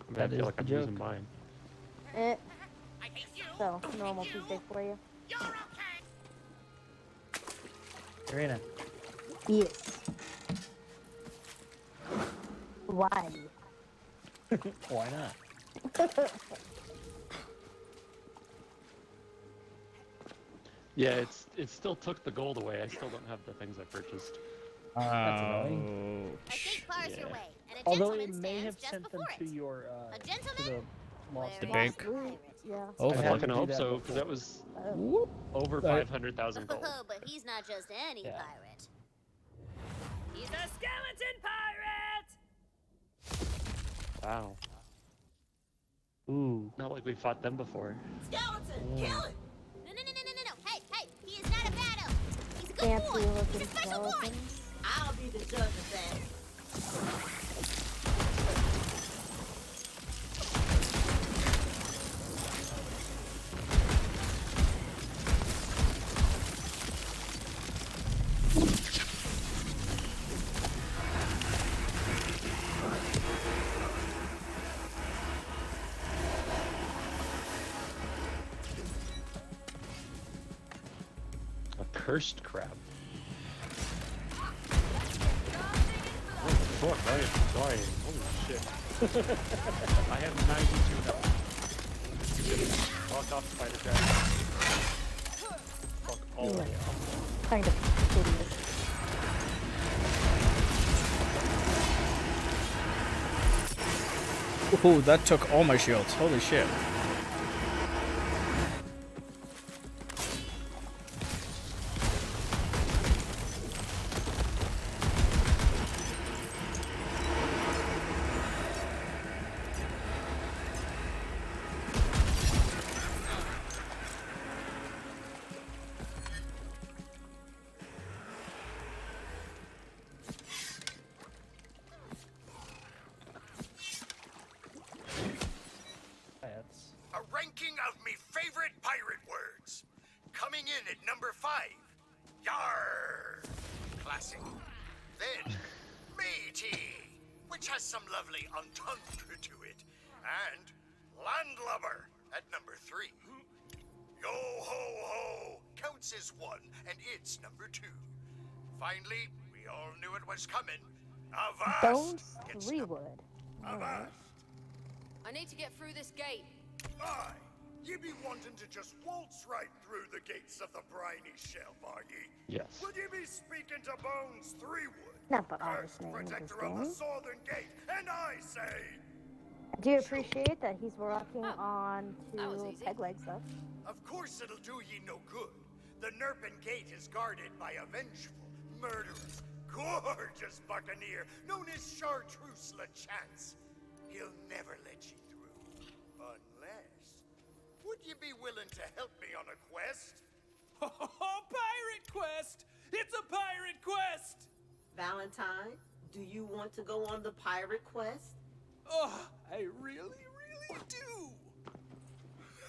Speaker 4: I
Speaker 2: That
Speaker 4: feel
Speaker 2: is
Speaker 4: like
Speaker 2: the
Speaker 4: I'm
Speaker 2: joke.
Speaker 4: losing mine.
Speaker 3: So, normal Tuesday for you.
Speaker 2: Karina.
Speaker 3: Yes. Why?
Speaker 2: Why not?
Speaker 4: Yeah, it still took the gold away. I still don't have the things I purchased.
Speaker 2: That's annoying.
Speaker 6: I think bars your way, and a
Speaker 2: Although it
Speaker 6: gentleman
Speaker 2: may have
Speaker 6: stands just
Speaker 2: sent them
Speaker 6: before
Speaker 2: to
Speaker 6: it.
Speaker 2: your
Speaker 6: A
Speaker 2: to
Speaker 6: gentleman?
Speaker 2: the lost
Speaker 1: The
Speaker 6: Wearing
Speaker 1: bank.
Speaker 6: a pirate.
Speaker 3: Yeah.
Speaker 1: Oh,
Speaker 4: I
Speaker 2: had
Speaker 4: fucking
Speaker 2: to do
Speaker 4: hope
Speaker 2: that
Speaker 4: so, because
Speaker 2: before.
Speaker 4: that was
Speaker 1: Whoop.
Speaker 4: over 500,000 gold.
Speaker 6: Oh, but he's not just any
Speaker 2: Yeah.
Speaker 6: pirate. He's a skeleton pirate!
Speaker 4: Wow.
Speaker 2: Ooh.
Speaker 4: Not like we fought them before.
Speaker 10: Skeleton, kill it!
Speaker 6: No. Hey, he is not a bad elf. He's a good
Speaker 3: Fancy
Speaker 6: boy.
Speaker 3: looking
Speaker 6: He's a special boy.
Speaker 3: skeleton.
Speaker 10: I'll be the judge of that.
Speaker 4: cursed crab. What the fuck? I am dying. Holy shit. I have 92 health. Fuck off, spider dragon. Fuck all the way off.
Speaker 3: Kind of hideous.
Speaker 1: Ooh, that took all my shields. Holy shit.
Speaker 8: A ranking of me favorite pirate words. Coming in at number 5. Yar. Classic. Then, matey, which has some lovely entendre to it. And landlubber at number 3. Yo ho ho counts as 1, and it's number 2. Finally, we all knew it was coming. Avast!
Speaker 3: Bones
Speaker 8: gets
Speaker 3: 3
Speaker 8: number-
Speaker 3: wood.
Speaker 8: Avast!
Speaker 12: I need to get through this gate.
Speaker 8: Aye, ye be wanting to just waltz right through the gates of the briny shelf, are ye?
Speaker 4: Yes.
Speaker 8: Would ye be speaking to Bones 3 wood?
Speaker 3: Not the
Speaker 8: First
Speaker 3: oddest name in this
Speaker 8: protector of the
Speaker 3: game.
Speaker 8: southern gate, and I say...
Speaker 3: Do you appreciate that he's walking on
Speaker 12: that was
Speaker 3: 2
Speaker 12: easy.
Speaker 3: peg legs, though?
Speaker 8: Of course it'll do ye no good. The Nerpen gate is guarded by a vengeful, murderous, gorgeous buccaneer known as Chartreuse LeChance. He'll never let ye through. Unless... Would ye be willing to help me on a quest?
Speaker 11: Oh, pirate quest! It's a pirate quest!
Speaker 10: Valentine, do you want to go on the pirate quest?
Speaker 11: Oh, I really, really do!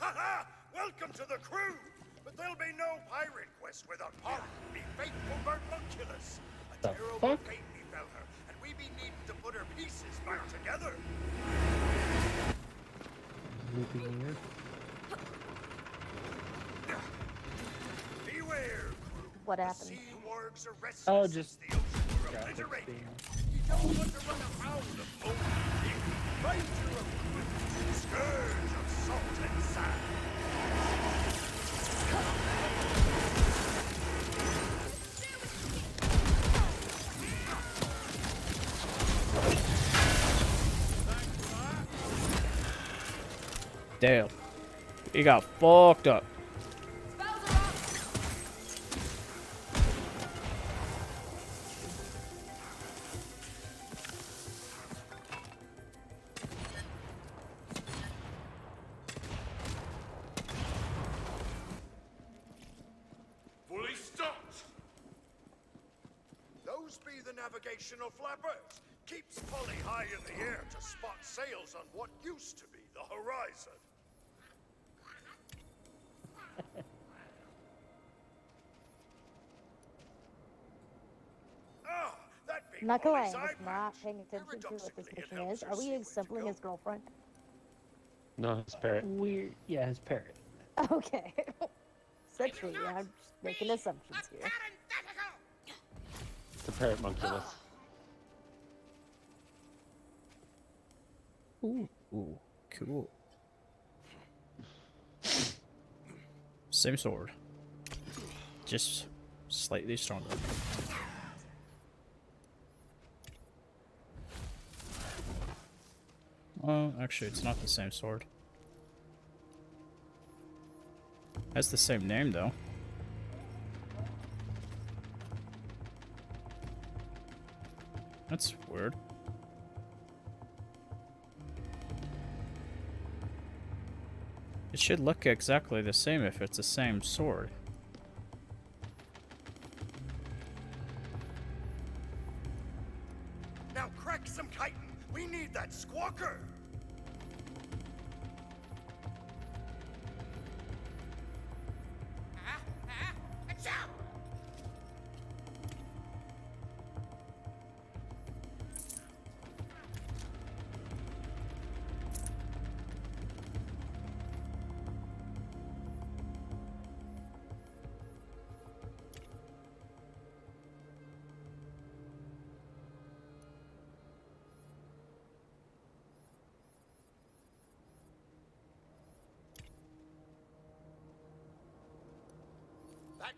Speaker 8: Haha! Welcome to the crew! But there'll be no pirate quest without Polly, me faithful Bermunculus. A
Speaker 4: The
Speaker 8: terrible
Speaker 4: fuck?
Speaker 8: fate befell her, and we be needing to put her pieces back together. Beware, crew.
Speaker 3: What
Speaker 8: The
Speaker 3: happened?
Speaker 8: sea wargs are restless
Speaker 2: Oh, just
Speaker 8: as the ocean were
Speaker 2: graphics
Speaker 8: obliterated.
Speaker 2: being-
Speaker 8: You don't want to run afoul of Moby Dick, Ranger of Quill, Scourge of Salt and Sand.
Speaker 1: Damn. He got fucked up.
Speaker 8: Fully stocked. Those be the navigational flappers. Keeps Polly high in the air to spot sails on what used to be the horizon. Ah, that be
Speaker 3: I'm not gonna lie,
Speaker 8: Polly's
Speaker 3: I was
Speaker 8: eye
Speaker 3: not
Speaker 8: patch.
Speaker 3: paying attention to what this
Speaker 8: Paradoxically, it
Speaker 3: mission
Speaker 8: helps
Speaker 3: is.
Speaker 8: her
Speaker 3: Are
Speaker 8: see
Speaker 3: we
Speaker 8: when to
Speaker 3: assembling
Speaker 8: go.
Speaker 3: his girlfriend?
Speaker 4: No, it's parrot.
Speaker 2: Weird. Yeah, his parrot.
Speaker 3: Okay. Essentially, I'm just making assumptions here.
Speaker 4: It's a parrot monculus.
Speaker 1: Ooh, cool. Same sword. Just slightly stronger. Oh, actually, it's not the same sword. Has the same name, though. That's weird. It should look exactly the same if it's the same sword.
Speaker 8: Now crack some chitin. We need that squawker.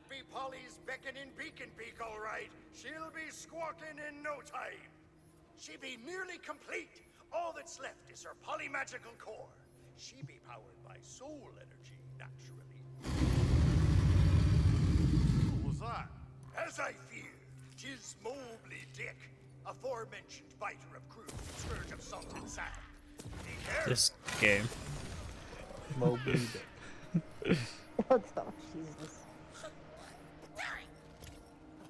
Speaker 8: be Polly's beckoning beacon beak, all right. She'll be squawking in no time. She be nearly complete. All that's left is her polymagical core. She be powered by soul energy, naturally. Who was that? As I feared, 'tis Mobley Dick, aforementioned biter of crude, scourge of salt and sand.
Speaker 1: This game.
Speaker 2: Mobley Dick.
Speaker 3: Oh, Jesus.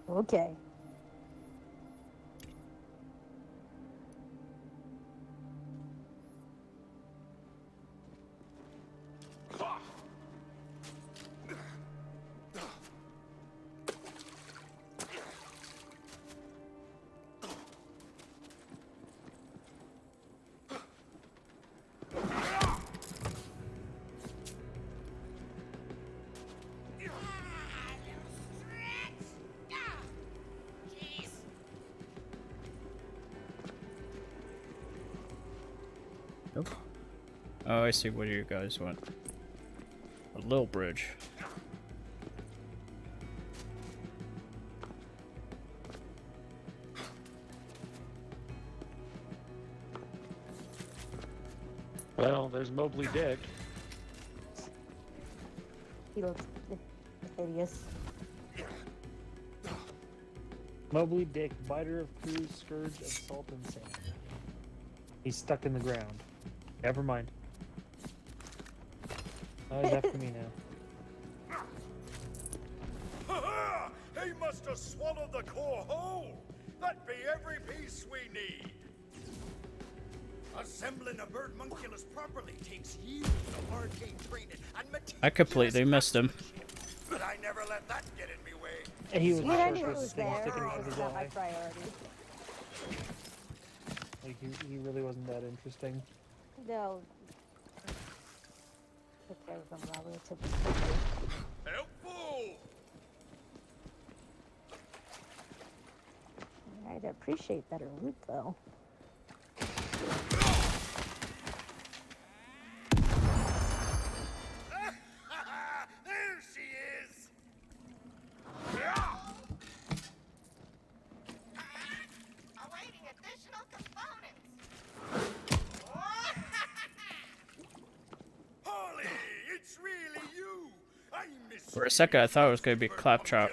Speaker 3: Okay.
Speaker 1: Nope. Oh, I see what you guys want. A little bridge.
Speaker 4: Well, there's Mobley Dick.
Speaker 3: He looks hideous.
Speaker 2: Mobley Dick, biter of crews, scourge of salt and sand. He's stuck in the ground. Never mind. Oh, he's after me now.
Speaker 8: Ha-ha! He must have swallowed the core whole. That be every piece we need. Assembling a birdmunculus properly takes years of arcane training and meticulous
Speaker 1: I completely missed him.
Speaker 8: but I never let that get in me way.
Speaker 2: And he was
Speaker 3: When I knew
Speaker 2: short
Speaker 3: it
Speaker 2: with
Speaker 3: was
Speaker 2: the thing
Speaker 3: there,
Speaker 2: sticking
Speaker 3: it
Speaker 2: out of
Speaker 3: was
Speaker 2: his
Speaker 3: not my
Speaker 2: eye.
Speaker 3: priority.
Speaker 2: Like, he really wasn't that interesting.
Speaker 3: No. Took care of them relatively quickly.
Speaker 8: Helpful!
Speaker 3: I'd appreciate better loot, though.
Speaker 8: There she is!
Speaker 6: Awaiting additional components.
Speaker 8: Holly, it's really you! I miss
Speaker 1: For a second, I thought it was going to be Claptrap.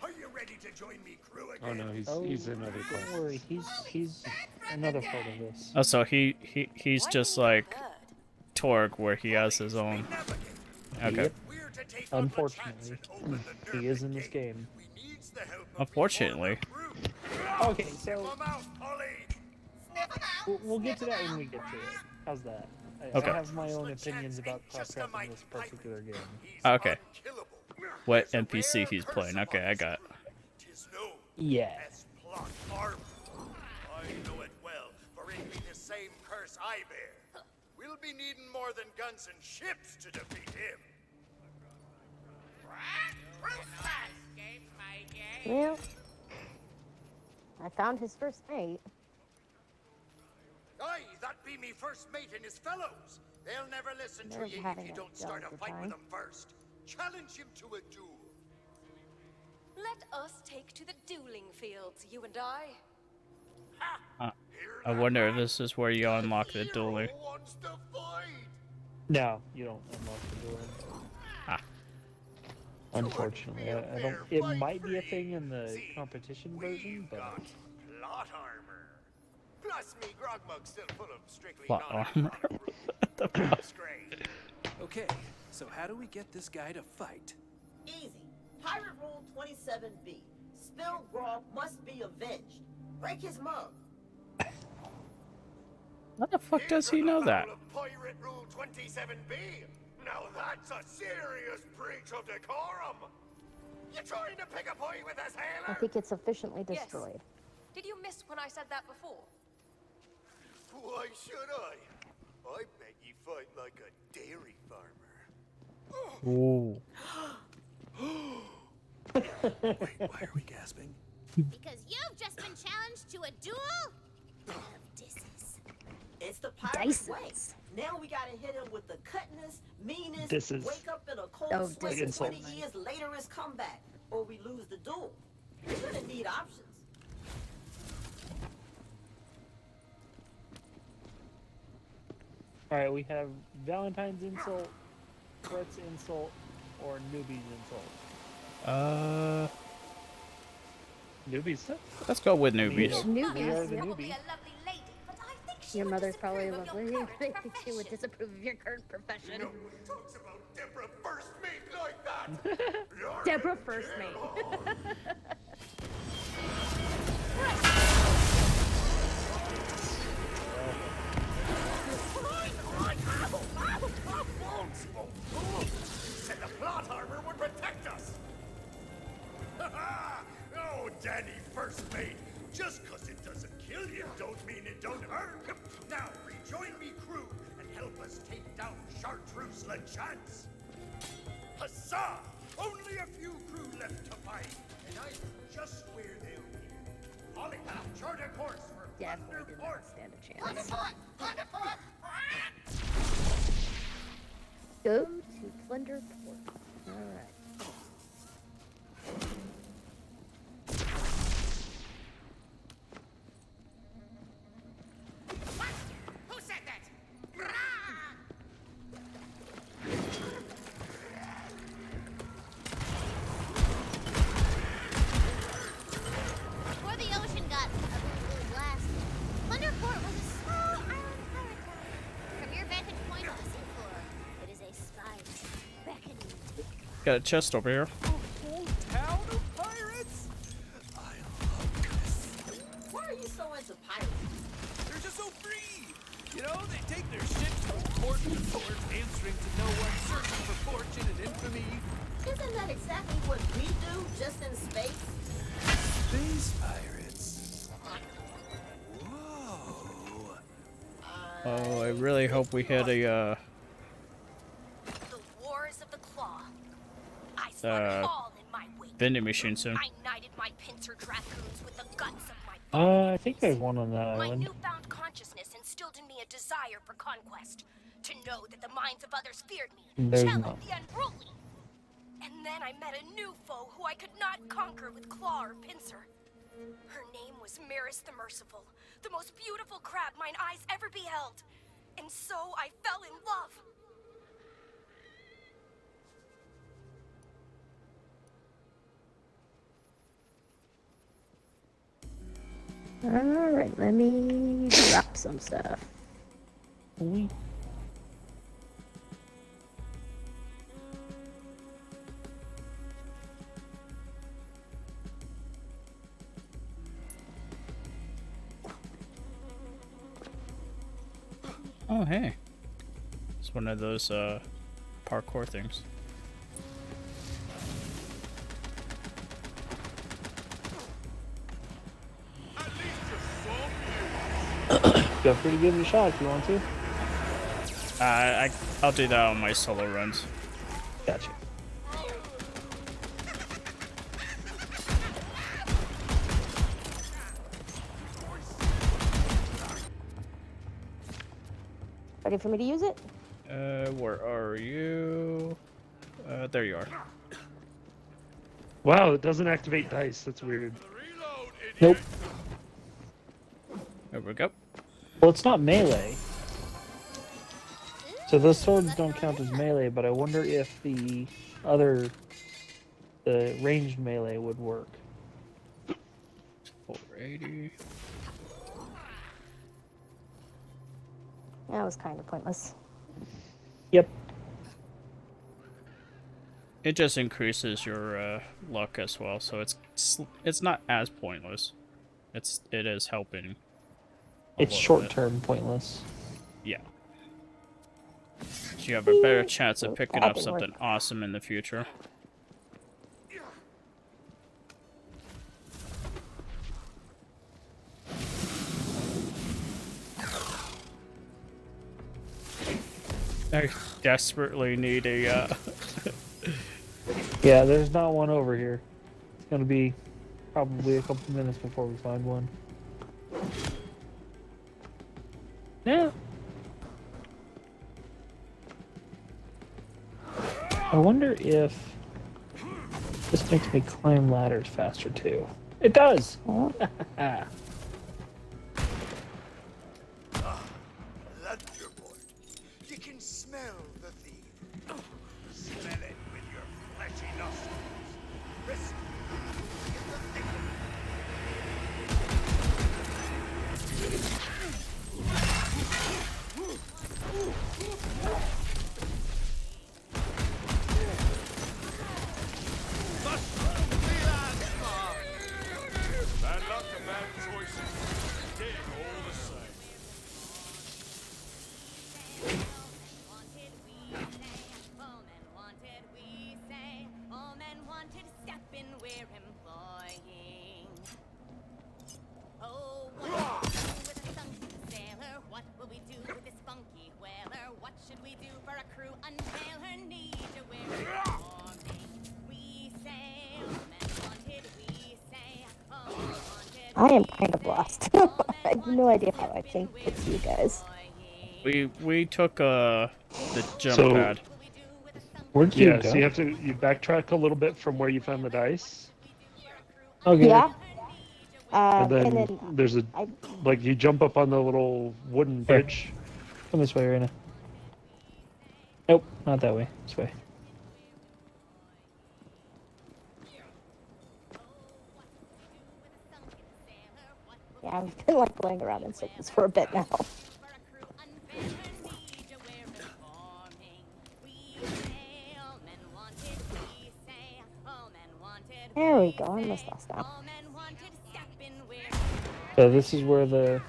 Speaker 8: Are you ready to join me crew again?
Speaker 4: Oh no, he's in other class.
Speaker 2: Don't worry, he's another part of this.
Speaker 1: Oh, so he's just like Torg, where he has his own. Okay.
Speaker 2: Yep. Unfortunately, he is in this game.
Speaker 1: Unfortunately.
Speaker 2: Okay, so we'll get to that when we get to it. How's that?
Speaker 1: Okay.
Speaker 2: I have my own opinions about Claptrap in this particular game.
Speaker 1: Okay. What NPC he's playing? Okay, I got it.
Speaker 2: Yeah.
Speaker 8: Plot armor. I know it well, for it be the same curse I bear. We'll be needing more than guns and ships to defeat him.
Speaker 3: Well, I found his first mate.
Speaker 8: Aye, that be me first mate and his fellows. They'll never listen to
Speaker 3: They're
Speaker 8: you if
Speaker 3: having
Speaker 8: you
Speaker 3: a
Speaker 8: don't start a
Speaker 3: delicate
Speaker 8: fight with
Speaker 3: time.
Speaker 8: them first. Challenge him to a duel.
Speaker 12: Let us take to the dueling fields, you and I.
Speaker 1: I wonder if this is where you unlock the dueling.
Speaker 8: Wants to fight.
Speaker 2: No, you don't unlock the door.
Speaker 1: Ah.
Speaker 2: Unfortunately, I don't. It might be a thing in the competition version, but
Speaker 8: Plot armor. Plus me grog mug still full of strictly
Speaker 1: Plot armor.
Speaker 11: Okay, so how do we get this guy to fight?
Speaker 10: Easy. Pirate Rule 27B. Spilled grog must be avenged. Break his mug.
Speaker 1: How the fuck does he know that?
Speaker 8: Pirate Rule 27B. Now that's a serious breach of decorum. You trying to pick a fight with us,
Speaker 3: I
Speaker 8: Sailor?
Speaker 3: think it's sufficiently
Speaker 12: Yes.
Speaker 3: destroyed.
Speaker 12: Did you miss when I said that before?
Speaker 8: Why should I? I bet you fight like a dairy farmer.
Speaker 1: Ooh.
Speaker 11: Wait, why are we gasping?
Speaker 6: Because you've just been challenged to a duel of disses.
Speaker 10: It's the pirate way. Now we gotta hit him with the cutness, meanness,
Speaker 2: This is-
Speaker 10: wake up in a cold
Speaker 3: Oh,
Speaker 10: sweat,
Speaker 3: this is
Speaker 10: 20
Speaker 3: so
Speaker 10: years later his comeback. or we lose the duel. You're gonna need options.
Speaker 2: Alright, we have Valentine's insult, Fret's insult, or Newbie's insult. Newbies.
Speaker 1: Let's go with
Speaker 2: We
Speaker 1: newbies.
Speaker 2: are
Speaker 3: Newbies.
Speaker 2: the
Speaker 3: Yeah.
Speaker 2: newbie.
Speaker 3: Your mother's probably lovely. They think she would disapprove of your current profession.
Speaker 8: No one talks about Deborah first mate like that.
Speaker 3: Deborah first mate.
Speaker 8: Said the plot armor would protect us. Oh, Danny first mate. Just 'cause it doesn't kill you don't mean it don't hurt. Now rejoin me crew and help us take down Chartreuse LeChance. Huzzah! Only a few crew left to fight, and I'm just where they'll be. Polypath, chart a course for
Speaker 3: Definitely did not stand a chance. Go to Plunder Port. Alright.
Speaker 6: Who said that? Before the ocean got blasted, Thunderport was a small island pirate town. From your vantage point on the seafloor, it is a spider beckoning to you.
Speaker 1: Got a chest over here.
Speaker 11: A whole town of pirates? I love this.
Speaker 10: Why are you so into pirates?
Speaker 11: They're just so free. You know, they take their ships from port to port, answering to no one, searching for fortune and infamy.
Speaker 10: Isn't that exactly what we do, just in space?
Speaker 11: Space pirates. Whoa.
Speaker 1: Oh, I really hope we hit a
Speaker 5: The Wars of the Claw. I slung all in my wake.
Speaker 1: vending machine soon.
Speaker 5: I knighted my pincer dragoons with the guts of my
Speaker 2: I think there's one on that
Speaker 5: My
Speaker 2: island.
Speaker 5: newfound consciousness instilled in me a desire for conquest, to know that the minds of others feared me,
Speaker 2: There's
Speaker 5: challenged
Speaker 2: not.
Speaker 5: the unruly. And then I met a new foe who I could not conquer with claw or pincer. Her name was Maris the Merciful, the most beautiful crab mine eyes ever beheld. And so I fell in love.
Speaker 3: Alright, let me drop some stuff.
Speaker 2: We
Speaker 1: Oh, hey. It's one of those parkour things.
Speaker 2: feel free to give it a shot if you want to.
Speaker 1: I'll do that on my solo runs.
Speaker 2: Gotcha.
Speaker 3: Ready for me to use it?
Speaker 1: Where are you? There you are.
Speaker 2: Wow, it doesn't activate dice. That's weird.
Speaker 8: Nope.
Speaker 1: There we go.
Speaker 2: Well, it's not melee. So those swords don't count as melee, but I wonder if the ranged melee would work.
Speaker 1: 480.
Speaker 3: That was kind of pointless.
Speaker 2: Yep.
Speaker 1: It just increases your luck as well, so it's not as pointless. It is helping.
Speaker 2: It's short term pointless.
Speaker 1: Yeah. So you have a better chance of picking up something awesome in the future. I desperately need a
Speaker 2: Yeah, there's not one over here. It's gonna be probably a couple minutes before we find one. Yeah. I wonder if This makes me climb ladders faster too. It does!
Speaker 8: Thunderbolt. You can smell the thief. Smell it with your fleshy nostrils. Rest in the thick of
Speaker 14: Bad luck and bad choices. Dead all the same.
Speaker 6: All men wanted, step in, we're employing. Oh, what will we do with a sunken sailor? What will we do with this funky whaler? What should we do for a crew until her need to wear warming? We say, all men wanted, we say, all men wanted.
Speaker 3: I am kind of lost. I have no idea how I can fix you guys.
Speaker 1: We took the jump
Speaker 2: So-
Speaker 1: pad.
Speaker 2: Where'd you
Speaker 4: Yeah,
Speaker 2: go?
Speaker 4: so you have to backtrack a little bit from where you found the dice.
Speaker 2: Okay.
Speaker 3: Yeah.
Speaker 4: And then,
Speaker 3: and then
Speaker 4: there's a
Speaker 3: I
Speaker 4: like you jump up on the little wooden bridge.
Speaker 2: Come this way, Raina. Nope, not that way. This way.
Speaker 3: yeah, I've been like going around in circles for a bit now. There we go. I'm almost lost now.
Speaker 2: So this is where the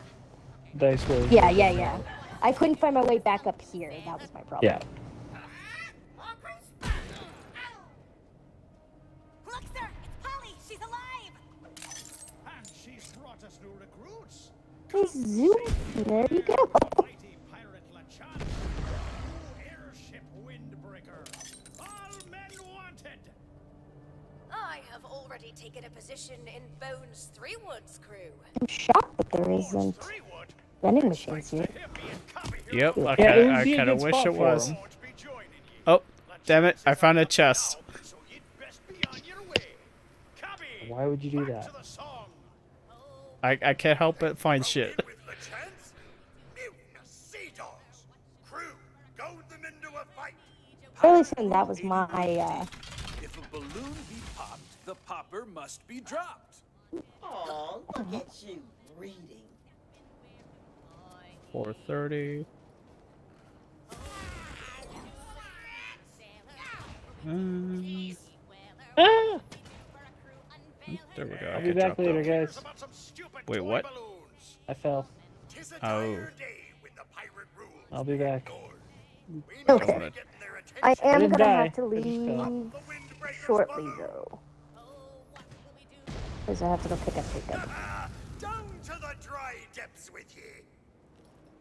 Speaker 2: dice was.
Speaker 3: Yeah. I couldn't find my way back up here. That was my problem.
Speaker 2: Yeah.
Speaker 6: Look, sir, it's Polly. She's alive.
Speaker 8: And she's brought us new recruits.
Speaker 3: Hey, zoom. There you go.
Speaker 8: Mighty pirate Lachan. Airship Windbreaker. All men wanted.
Speaker 5: I have already taken a position in Bones Three Woods' crew.
Speaker 3: I'm shocked that there isn't vending machines here.
Speaker 1: Yep,
Speaker 2: Yeah,
Speaker 1: I
Speaker 2: it
Speaker 1: kind
Speaker 2: would
Speaker 1: of
Speaker 2: be a good
Speaker 1: wish
Speaker 2: spot
Speaker 1: it
Speaker 2: for
Speaker 1: was.
Speaker 2: 'em.
Speaker 1: Oh, damn it! I found a chest.
Speaker 8: So you'd best be on your way. Cabby,
Speaker 2: Why would you do
Speaker 8: back
Speaker 2: that?
Speaker 8: to the song.
Speaker 1: I can't help but find shit.
Speaker 8: With Lachance, mutinous sea dogs. Crew, goad them into a fight.
Speaker 3: Really saying that was my
Speaker 11: If a balloon be popped, the popper must be dropped.
Speaker 10: Aw, look at you reading.
Speaker 1: 4:30.
Speaker 2: Ah!
Speaker 1: There we go. I
Speaker 2: I'll be
Speaker 1: can
Speaker 2: back
Speaker 1: jump
Speaker 2: later,
Speaker 1: up.
Speaker 2: guys.
Speaker 8: About some stupid
Speaker 1: Wait,
Speaker 8: toy
Speaker 1: what?
Speaker 8: balloons.
Speaker 2: I fell.
Speaker 8: Tis a
Speaker 1: Oh.
Speaker 8: dire day when the pirate rules.
Speaker 2: I'll be back.
Speaker 8: We know
Speaker 3: Okay.
Speaker 8: we're getting their attention.
Speaker 3: I am
Speaker 2: didn't
Speaker 3: gonna
Speaker 2: die.
Speaker 3: have to
Speaker 2: I just fell.
Speaker 3: leave
Speaker 8: The Windbreaker's
Speaker 3: shortly
Speaker 8: balloon.
Speaker 3: though. Because I have to go pick up pickup.
Speaker 8: Down to the dry depths with ye.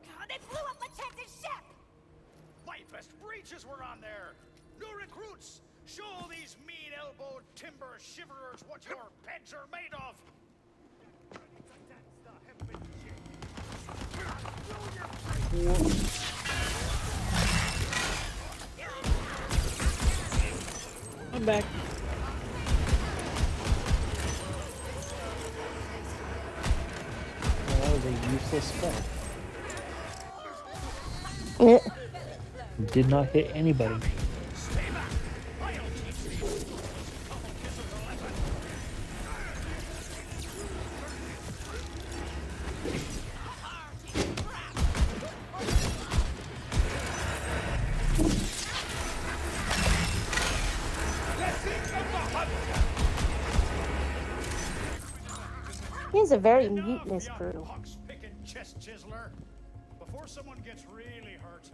Speaker 6: Oh, they blew up Lachance's ship.
Speaker 8: My best breeches were on there. New recruits, show these mean-elbowed timber shiverers what your beds are made of.
Speaker 2: I'm back. Well, that was a useless spell. Did not hit anybody.
Speaker 3: He's a very mutinous crew.
Speaker 8: Pox-picking chest chiseler. Before someone gets really hurt,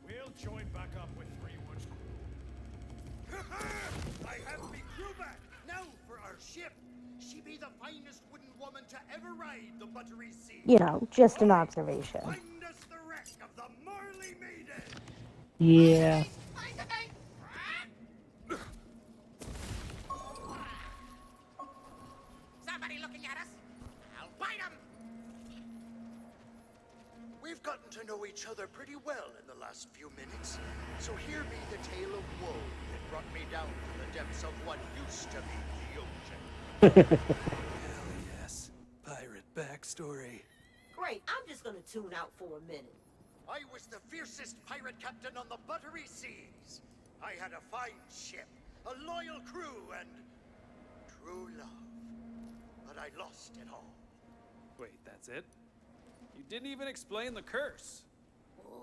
Speaker 8: we'll join back up with Three Woods. I have me crew back. Now for our ship. She be the finest wooden woman to ever ride the buttery sea.
Speaker 3: You know, just an observation.
Speaker 8: Find us the wreck of the Marley Maiden.
Speaker 2: Yeah.
Speaker 13: Somebody looking at us? I'll bite him.
Speaker 8: We've gotten to know each other pretty well in the last few minutes, so here be the tale of woe that brought me down to the depths of what used to be the ocean.
Speaker 11: Hell yes. Pirate backstory.
Speaker 10: Great, I'm just gonna tune out for a minute.
Speaker 8: I was the fiercest pirate captain on the buttery seas. I had a fine ship, a loyal crew, and true love. But I lost it all.
Speaker 11: Wait, that's it? You didn't even explain the curse.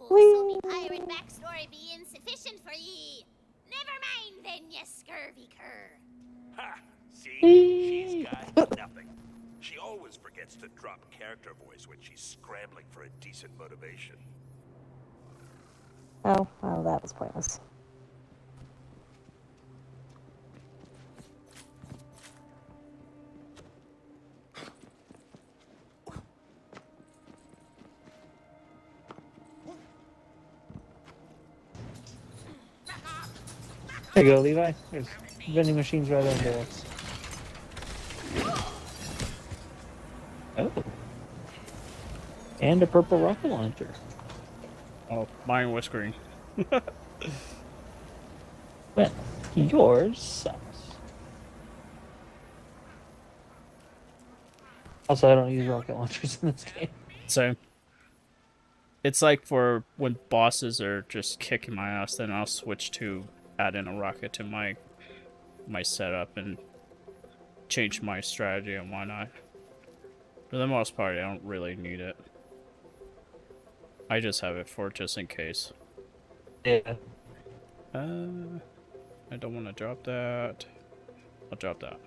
Speaker 6: So me pirate backstory be insufficient for ye. Never mind then, ye scurvy cur.
Speaker 8: Ha! See? She's got nothing.
Speaker 14: She always forgets to drop character voice when she's scrambling for a decent motivation.
Speaker 3: Oh, well, that was pointless.
Speaker 2: There you go, Levi. There's vending machines right under us. Oh. And a purple rocket launcher.
Speaker 1: Oh, mine was green.
Speaker 2: Well, yours sucks. Also, I don't use rocket launchers in this game.
Speaker 1: So, it's like for when bosses are just kicking my ass, then I'll switch to add in a rocket to my setup and change my strategy and whatnot. For the most part, I don't really need it. I just have it for just in case.
Speaker 2: Yeah.
Speaker 1: I don't want to drop that. I'll drop that.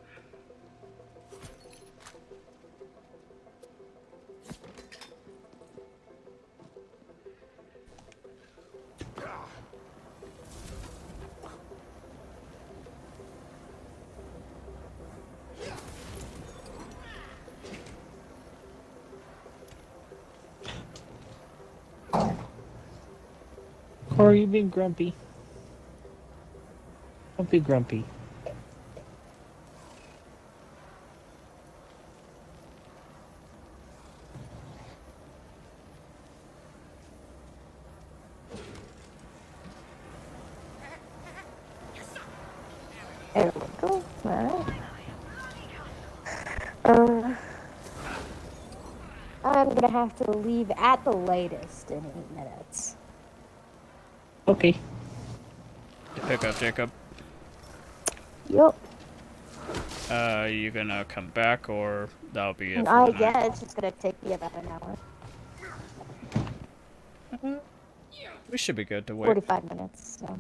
Speaker 2: Or are you being grumpy? Don't be grumpy.
Speaker 3: There we go. Alright. I'm gonna have to leave at the latest in 8 minutes.
Speaker 2: Okay.
Speaker 1: Pick up, Jacob.
Speaker 3: Yup.
Speaker 1: You gonna come back, or that'll be it for
Speaker 3: I
Speaker 1: tonight?
Speaker 3: guess it's gonna take me about an hour.
Speaker 1: We should be good to wait.
Speaker 3: 45 minutes, so.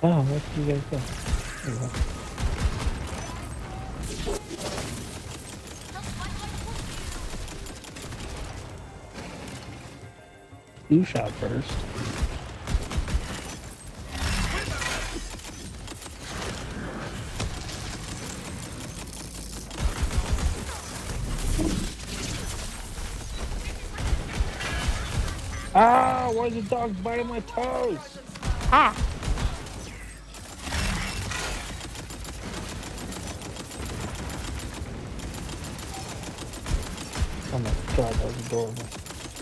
Speaker 2: Oh, where did you guys go? There you go. You shot first. Ah, why is the dog biting my toes?
Speaker 3: Ah!
Speaker 2: Oh my god, that was adorable.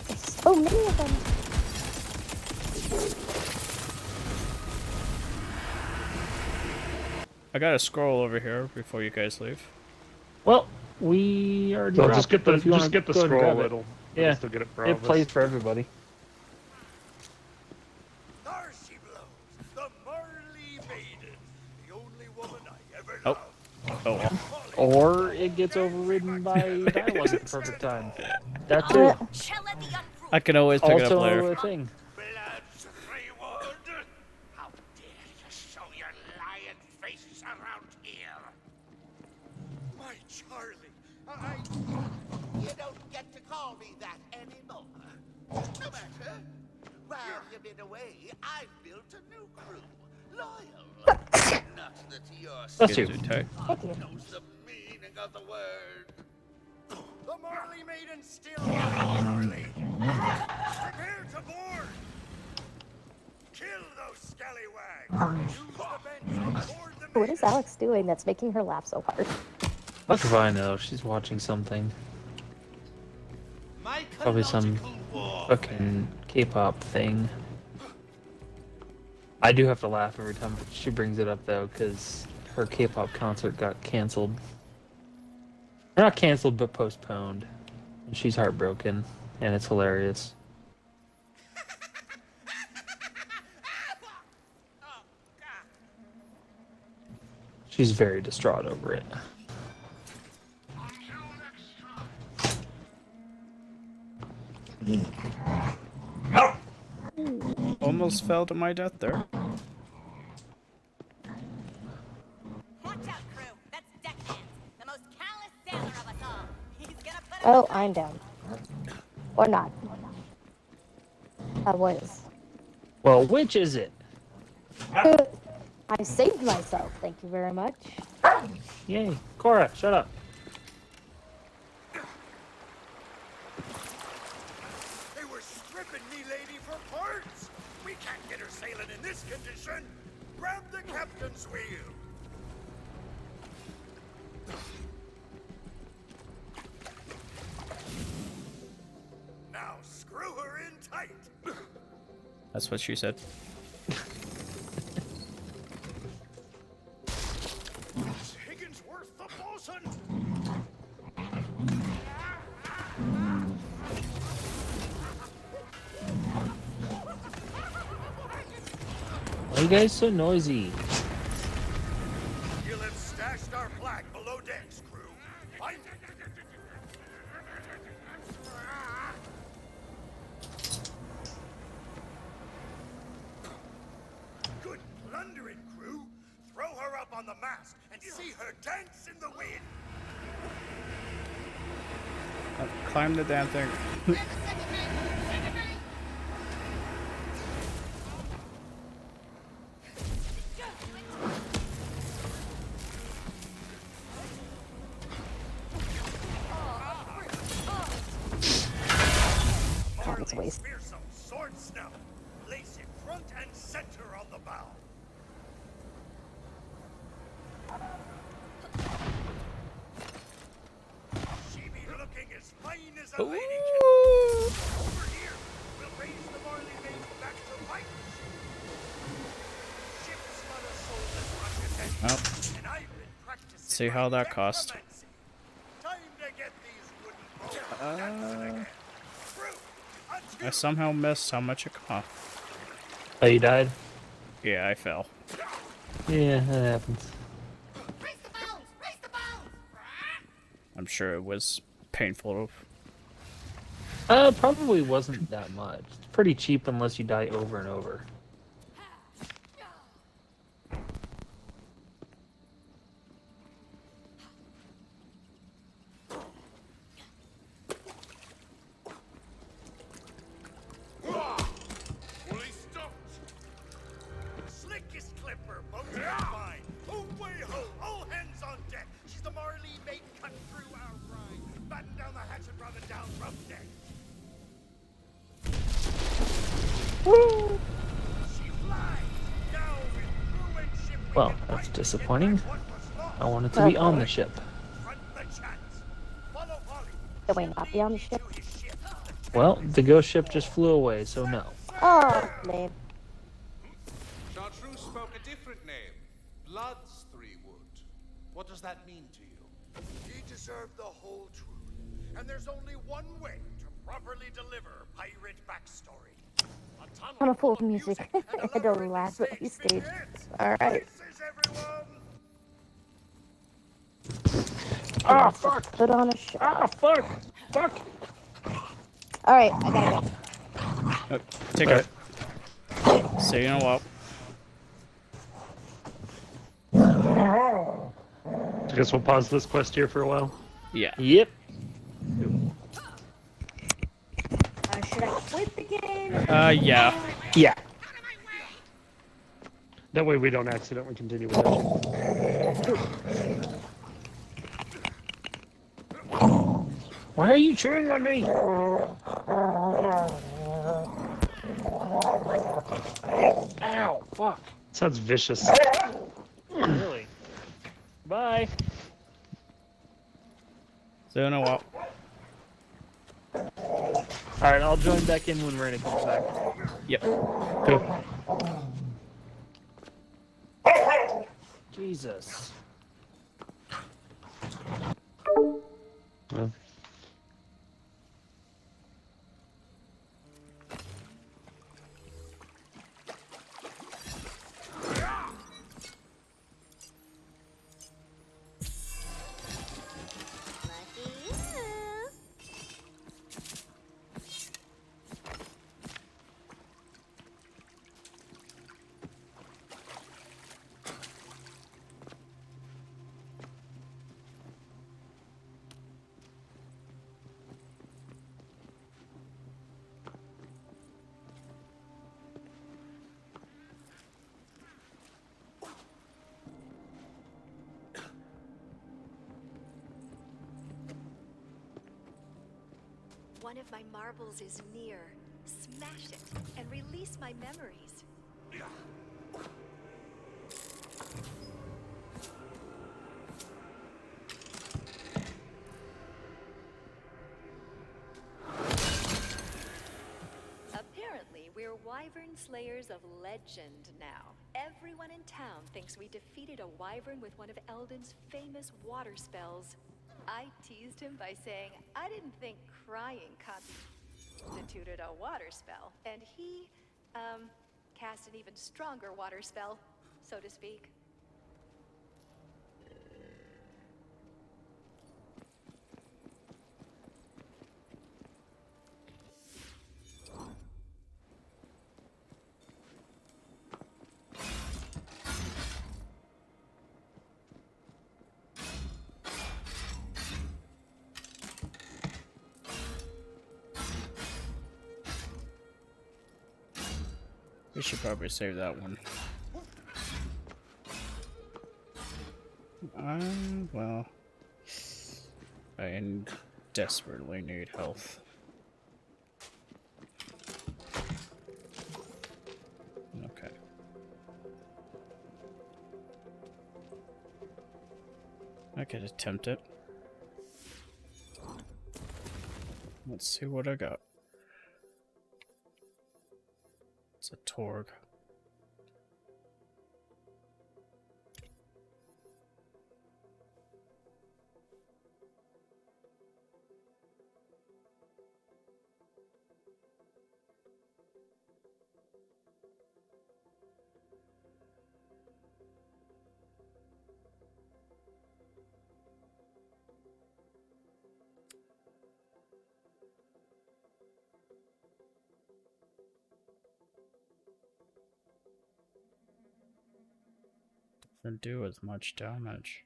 Speaker 3: There's so many of them.
Speaker 1: I got a scroll over here before you guys leave.
Speaker 2: Well, we already
Speaker 4: So
Speaker 2: dropped
Speaker 4: just get
Speaker 2: it, but
Speaker 4: the
Speaker 2: if you
Speaker 4: just
Speaker 2: wanna
Speaker 4: get the
Speaker 2: go ahead and
Speaker 4: scroll.
Speaker 2: grab
Speaker 4: It'll
Speaker 2: Yeah,
Speaker 4: still get it for all
Speaker 2: it
Speaker 4: of us.
Speaker 2: plays for everybody.
Speaker 8: There she blows, the Marley Maiden, the only woman I ever
Speaker 1: Oh.
Speaker 8: loved.
Speaker 1: Oh.
Speaker 2: Or it gets overridden by dialogue at the perfect time. That's it.
Speaker 1: I can always pick it up
Speaker 2: Also
Speaker 1: later.
Speaker 2: a thing.
Speaker 8: Blood's reward. How dare you show your lion face around here? My Charlie, you don't get to call me that anymore. No matter. While you've been away, I've built a new crew. Loyal. Not that you're
Speaker 2: That's you.
Speaker 8: knows the meaning of the word. The Marley Maiden still Marley. Prepare to board. Kill those scallywags. Use the bench and board the
Speaker 3: What is Alex doing that's making her laugh so hard?
Speaker 2: Fuck if I know. She's watching something.
Speaker 9: My
Speaker 15: Probably some fucking K-pop thing. I do have to laugh every time she brings it up though, because her K-pop concert got canceled. Not canceled, but postponed. And she's heartbroken, and it's hilarious. She's very distraught over it.
Speaker 1: Almost fell to my death there.
Speaker 6: Watch out, crew. That's Deckhand, the most callous sailor of us all. He's gonna put
Speaker 3: Oh, I'm down. Or not. I was.
Speaker 15: Well, which is it?
Speaker 3: I saved myself, thank you very much.
Speaker 15: Yay. Cora, shut up.
Speaker 8: They were stripping me lady for parts. We can't get her sailing in this condition. Grab the captain's wheel. Now screw her in tight.
Speaker 1: That's what she said.
Speaker 8: Is Higgins worth the bosun?
Speaker 15: Why are you guys so noisy?
Speaker 8: You'll have stashed our flag below decks, crew. Find it. Good plundering, crew. Throw her up on the mast and see her dance in the wind.
Speaker 1: Climb the damn thing.
Speaker 3: That was a waste.
Speaker 8: Spear some sword snout. Place it front and center on the bow. She be looking as fine as a lady can. Over here, we'll raise the Marley maid back to life. Ship's mother sold as much as
Speaker 1: Oh.
Speaker 8: and I've been practicing
Speaker 1: See how that cost.
Speaker 8: necromancy. Time to get these wooden bones dancing again. Crew,
Speaker 1: I somehow missed how much it cost.
Speaker 15: Oh, you died?
Speaker 1: Yeah, I fell.
Speaker 15: Yeah, that happens.
Speaker 1: I'm sure it was painful.
Speaker 15: Probably wasn't that much. It's pretty cheap unless you die over and over.
Speaker 8: Fully stopped. Slickest clipper, boats are fine. Oh, way ho! All hands on deck. She's the Marley maid cut through our brine. Batten down the hatch and run it down rough deck. She flies. Now with crew and ship we
Speaker 15: Well,
Speaker 8: can
Speaker 15: that's
Speaker 8: fight
Speaker 15: disappointing.
Speaker 8: get back what was lost.
Speaker 15: I wanted to be on the ship.
Speaker 8: Front the chance. Follow Polly.
Speaker 3: Can we not be on the ship?
Speaker 15: Well, the ghost ship just flew away, so no.
Speaker 3: Oh, lame.
Speaker 9: Chartreuse spoke a different name. Blood's three wood. What does that mean to you?
Speaker 8: He deserved the whole truth, and there's only one way to properly deliver pirate backstory. A tunnel
Speaker 3: I'm a fool of
Speaker 8: full of
Speaker 3: music.
Speaker 8: and
Speaker 3: I
Speaker 8: a
Speaker 3: don't
Speaker 8: lever
Speaker 3: laugh
Speaker 8: in
Speaker 3: at these
Speaker 8: stage
Speaker 3: stage.
Speaker 8: hits.
Speaker 3: Alright.
Speaker 8: Places, everyone.
Speaker 15: Ah, fuck!
Speaker 3: Put on a show.
Speaker 15: Ah, fuck! Fuck!
Speaker 3: Alright, I gotta
Speaker 1: Oh, take it. See you in a while.
Speaker 4: I guess we'll pause this quest here for a while.
Speaker 1: Yeah.
Speaker 15: Yep.
Speaker 3: Should I quit the game?
Speaker 1: Yeah.
Speaker 15: Yeah.
Speaker 4: That way we don't accidentally continue with it.
Speaker 15: Why are you chewing on me? Ow, fuck.
Speaker 4: Sounds vicious.
Speaker 15: Really? Bye.
Speaker 1: See you in a while.
Speaker 2: Alright, I'll join back in when Raina comes back.
Speaker 15: Yep. Cool.
Speaker 2: Jesus.
Speaker 15: Well.
Speaker 5: One of my marbles is near. Smash it and release my memories. Apparently, we're wyvern slayers of legend now. Everyone in town thinks we defeated a wyvern with one of Eldon's famous water spells. I teased him by saying I didn't think crying constituted a water spell, and he, cast an even stronger water spell, so to speak.
Speaker 1: We should probably save that one. Well, I desperately need health. Okay. I could attempt it. Let's see what I got. It's a Torg. Doesn't do as much damage.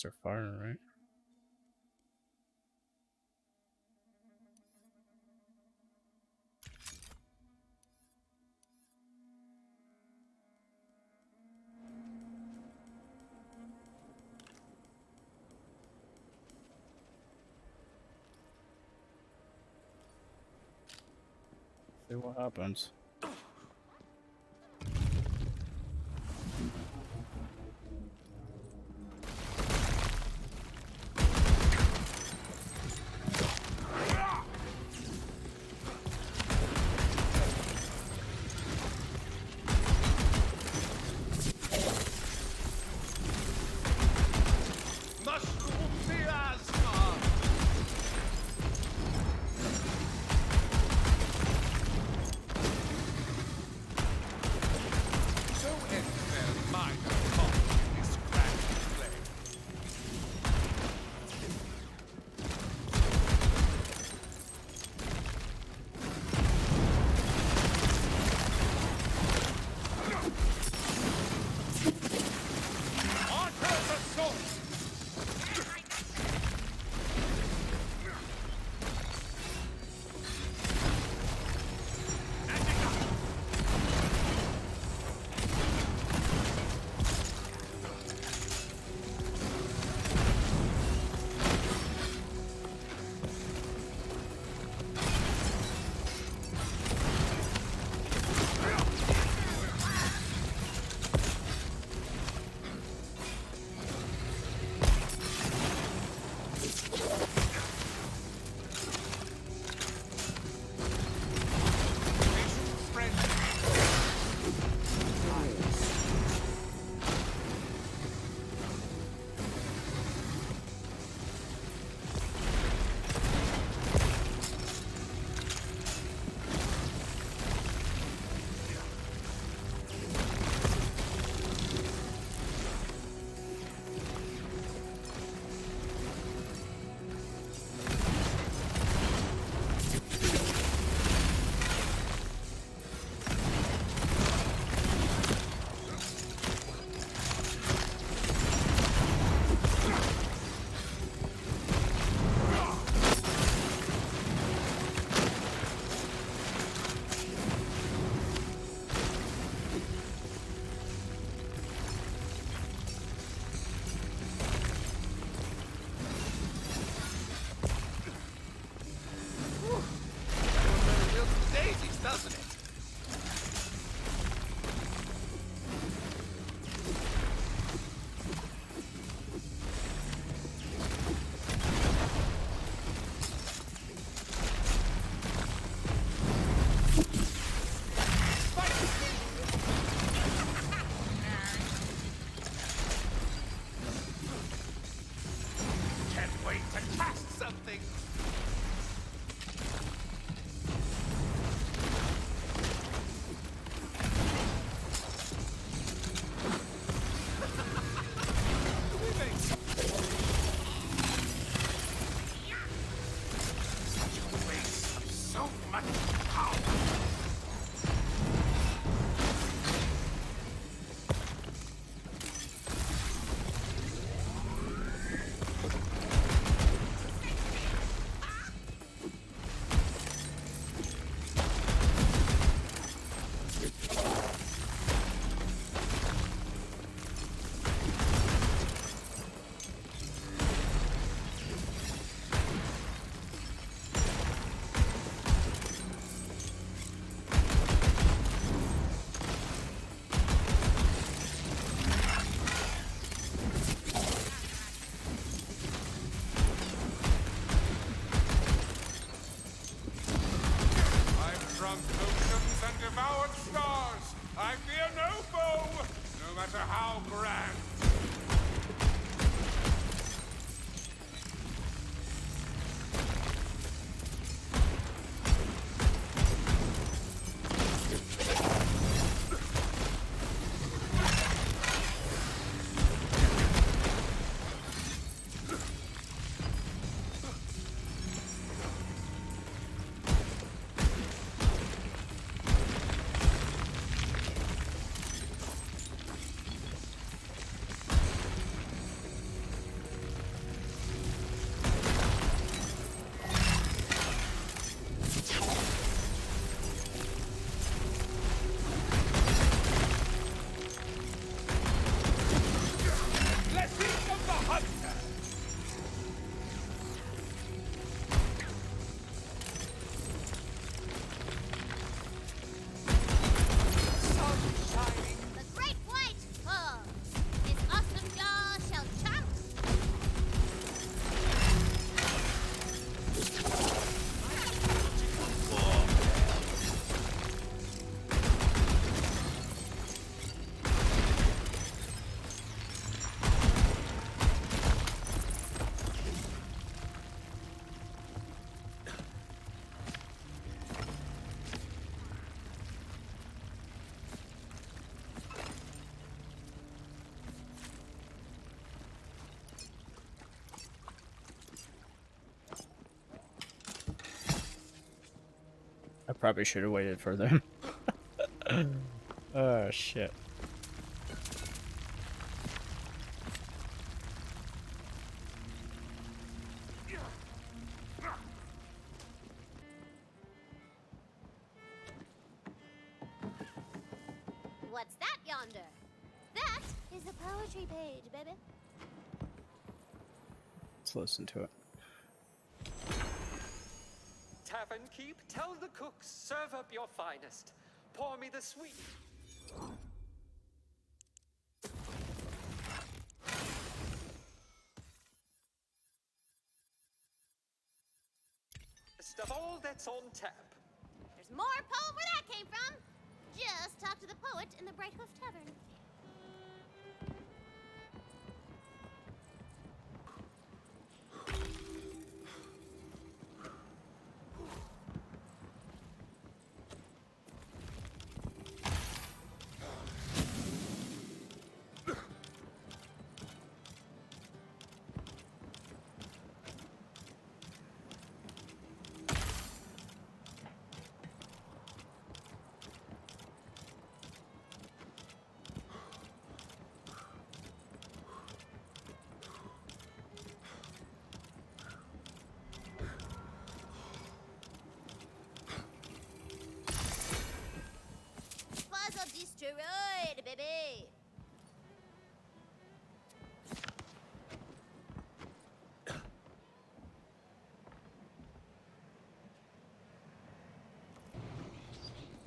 Speaker 1: They're firing, right? See what happens.
Speaker 14: how grand.
Speaker 6: The great white foe! His awesome jaw shall chomp!
Speaker 1: I probably should have waited for them. Oh shit.
Speaker 6: What's that yonder? That is a poetry page, baby.
Speaker 1: Let's listen to it.
Speaker 7: Tavern keep, tell the cooks, serve up your finest. Pour me the sweet. Best of all that's on tap.
Speaker 6: There's more poem where that came from. Just talk to the poet in the Bright Hoof Tavern. Puzzle destroyed, baby.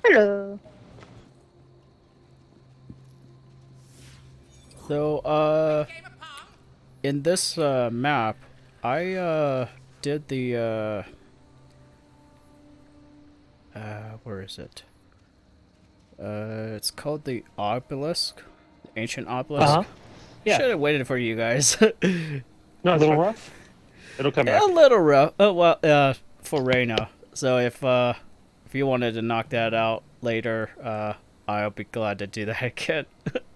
Speaker 3: Hello.
Speaker 1: So, in this map, I did the where is it? It's called the obelisk, ancient obelisk.
Speaker 4: Yeah.
Speaker 1: Should have waited for you guys.
Speaker 4: No, a little rough. It'll come back.
Speaker 1: A little rough. Oh well, for Reyna. So if you wanted to knock that out later, I'll be glad to do that again.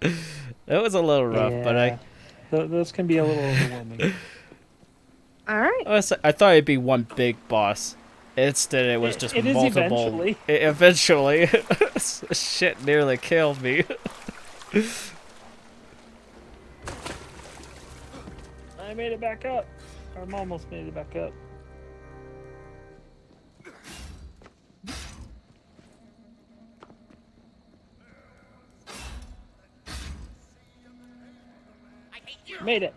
Speaker 1: It was a little rough, but
Speaker 2: those can be a little overwhelming.
Speaker 3: All right.
Speaker 1: I thought it'd be one big boss. Instead, it was just
Speaker 2: it is
Speaker 1: multiple.
Speaker 2: eventually.
Speaker 1: Eventually, shit nearly killed me.
Speaker 2: I made it back up. I'm almost made it back up. Made it.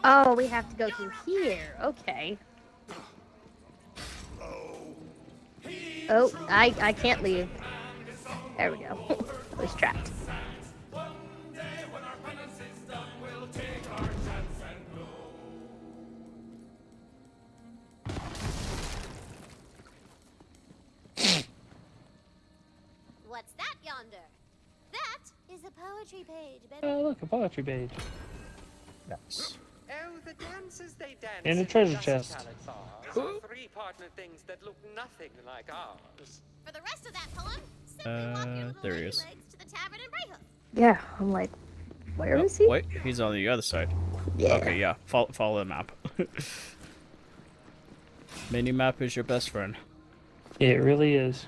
Speaker 3: Oh, we have to go through here. Okay. Oh, I can't leave. There we go. I was trapped.
Speaker 6: What's that yonder? That is a poetry page, baby.
Speaker 15: Oh, look, a poetry page.
Speaker 1: Nice.
Speaker 7: Oh, the dances they dance
Speaker 15: And a
Speaker 7: in the
Speaker 15: treasure
Speaker 7: dust
Speaker 15: chest.
Speaker 7: palette bars are three partner things that look nothing like ours.
Speaker 6: For the rest of that poem, simply walk your little
Speaker 1: There he
Speaker 6: lady
Speaker 1: is.
Speaker 6: legs to the tavern in Brighthoof.
Speaker 3: Yeah, I'm like, where is he?
Speaker 1: Wait, he's on the other side.
Speaker 3: Yeah.
Speaker 1: Okay, yeah. Follow the map. Mini map is your best friend.
Speaker 15: It really is.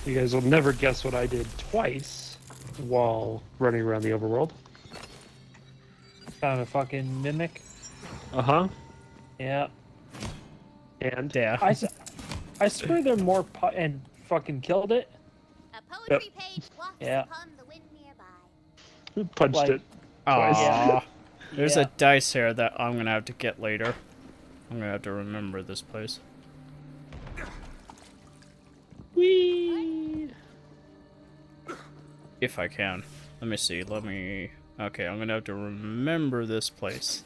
Speaker 4: You guys will never guess what I did twice while running around the overworld.
Speaker 15: Found a fucking mimic.
Speaker 4: Uh-huh.
Speaker 15: Yeah.
Speaker 4: And?
Speaker 1: Yeah.
Speaker 15: I swear they're more and fucking killed it.
Speaker 6: A poetry page walks
Speaker 15: Yeah.
Speaker 6: upon the wind nearby.
Speaker 4: Punched
Speaker 15: Like-
Speaker 4: it twice.
Speaker 1: Aww. There's
Speaker 15: Yeah.
Speaker 1: a dice here that I'm gonna have to get later. I'm gonna have to remember this place.
Speaker 15: Whee!
Speaker 1: If I can. Let me see. Okay, I'm gonna have to remember this place.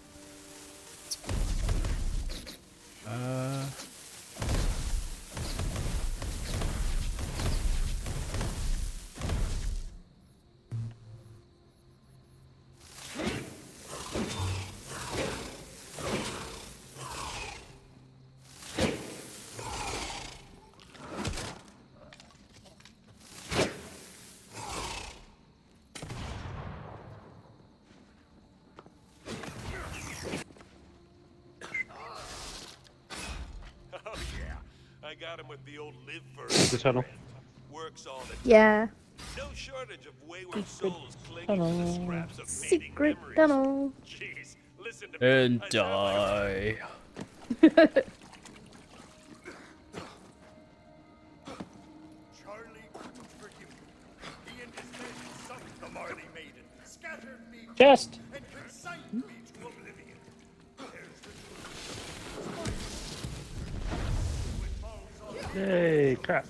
Speaker 8: Oh yeah, I got him with the old live first.
Speaker 4: The tunnel.
Speaker 8: Works all the time.
Speaker 3: Yeah.
Speaker 8: No shortage of wayward souls clinging to the scraps of fading
Speaker 3: Secret
Speaker 8: memories.
Speaker 3: tunnel.
Speaker 8: Jeez, listen to me.
Speaker 1: And
Speaker 8: I sound like
Speaker 1: die.
Speaker 8: Charlie couldn't forgive me. He and his men sunk the Marley Maiden, scattered me
Speaker 15: Chest.
Speaker 8: and consigned me to oblivion.
Speaker 4: Hey, crap.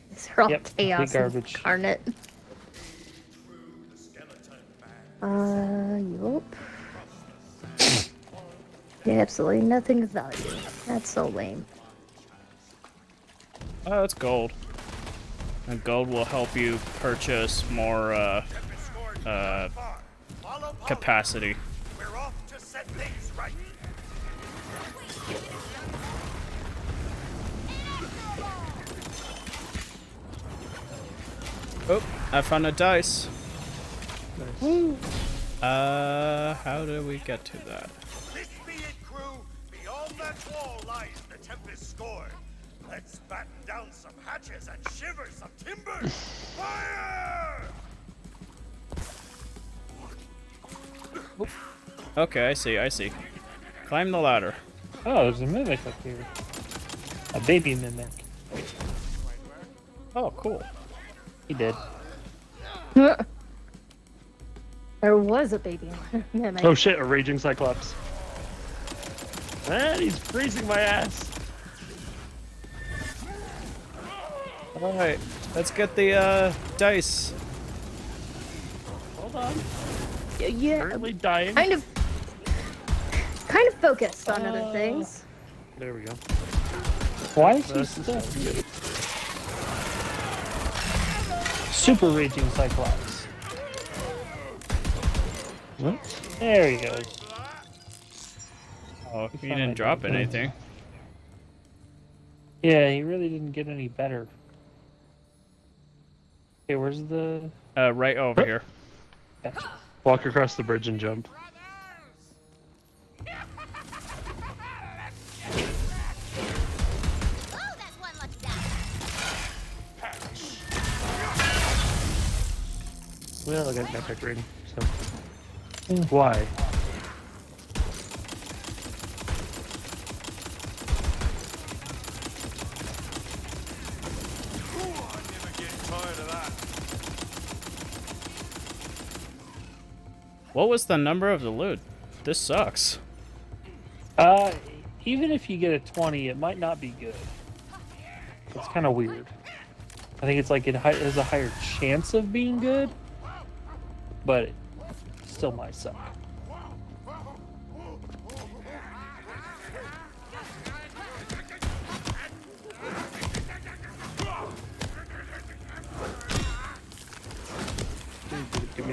Speaker 3: These are all
Speaker 15: Yep,
Speaker 3: chaos
Speaker 15: garbage.
Speaker 3: incarnate. Yup. Yeah, absolutely nothing of value. That's so lame.
Speaker 1: Oh, that's gold. And gold will help you purchase more, capacity.
Speaker 8: We're off to set things right.
Speaker 1: Oh, I found a dice. How do we get to that?
Speaker 8: This be it, crew. Beyond that wall lies the Tempest score. Let's batten down some hatches and shiver some timbers. Fire!
Speaker 1: Okay, I see. Climb the ladder.
Speaker 15: Oh, there's a mimic up here. A baby mimic.
Speaker 1: Oh, cool.
Speaker 15: He did.
Speaker 3: There was a baby mimic.
Speaker 4: Oh shit, a raging cyclops. And he's freezing my ass.
Speaker 1: Alright, let's get the, dice.
Speaker 15: Hold on.
Speaker 3: Yeah,
Speaker 4: Currently dying.
Speaker 3: kind of focused on other things.
Speaker 4: There we go.
Speaker 15: Why is he stuck? Super raging cyclops.
Speaker 4: What?
Speaker 15: There he goes.
Speaker 1: Oh, he didn't drop anything.
Speaker 15: Yeah, he really didn't get any better. Okay, where's the...
Speaker 1: Right over here.
Speaker 15: Gotcha.
Speaker 4: Walk across the bridge and jump.
Speaker 6: Oh, that's one lucky die.
Speaker 4: Well, I got an epic ring, so. Why?
Speaker 1: What was the number of the loot? This sucks.
Speaker 15: Even if you get a 20, it might not be good. It's kind of weird. I think it's like it has a higher chance of being good, but it still might suck.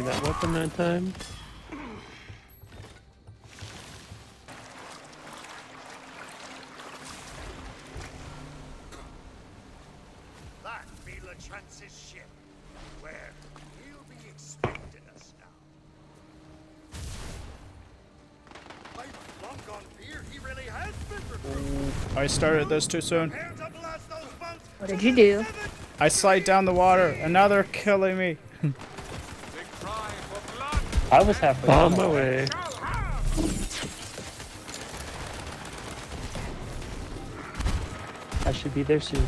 Speaker 15: me that weapon that time.
Speaker 8: That be LeChance's ship. Where he'll be expecting us now. I've long gone fear he really has been recruited.
Speaker 1: I started this too soon.
Speaker 3: What did you do?
Speaker 1: I slide down the water, and now they're killing me.
Speaker 15: I was halfway on my way. I should be there soon.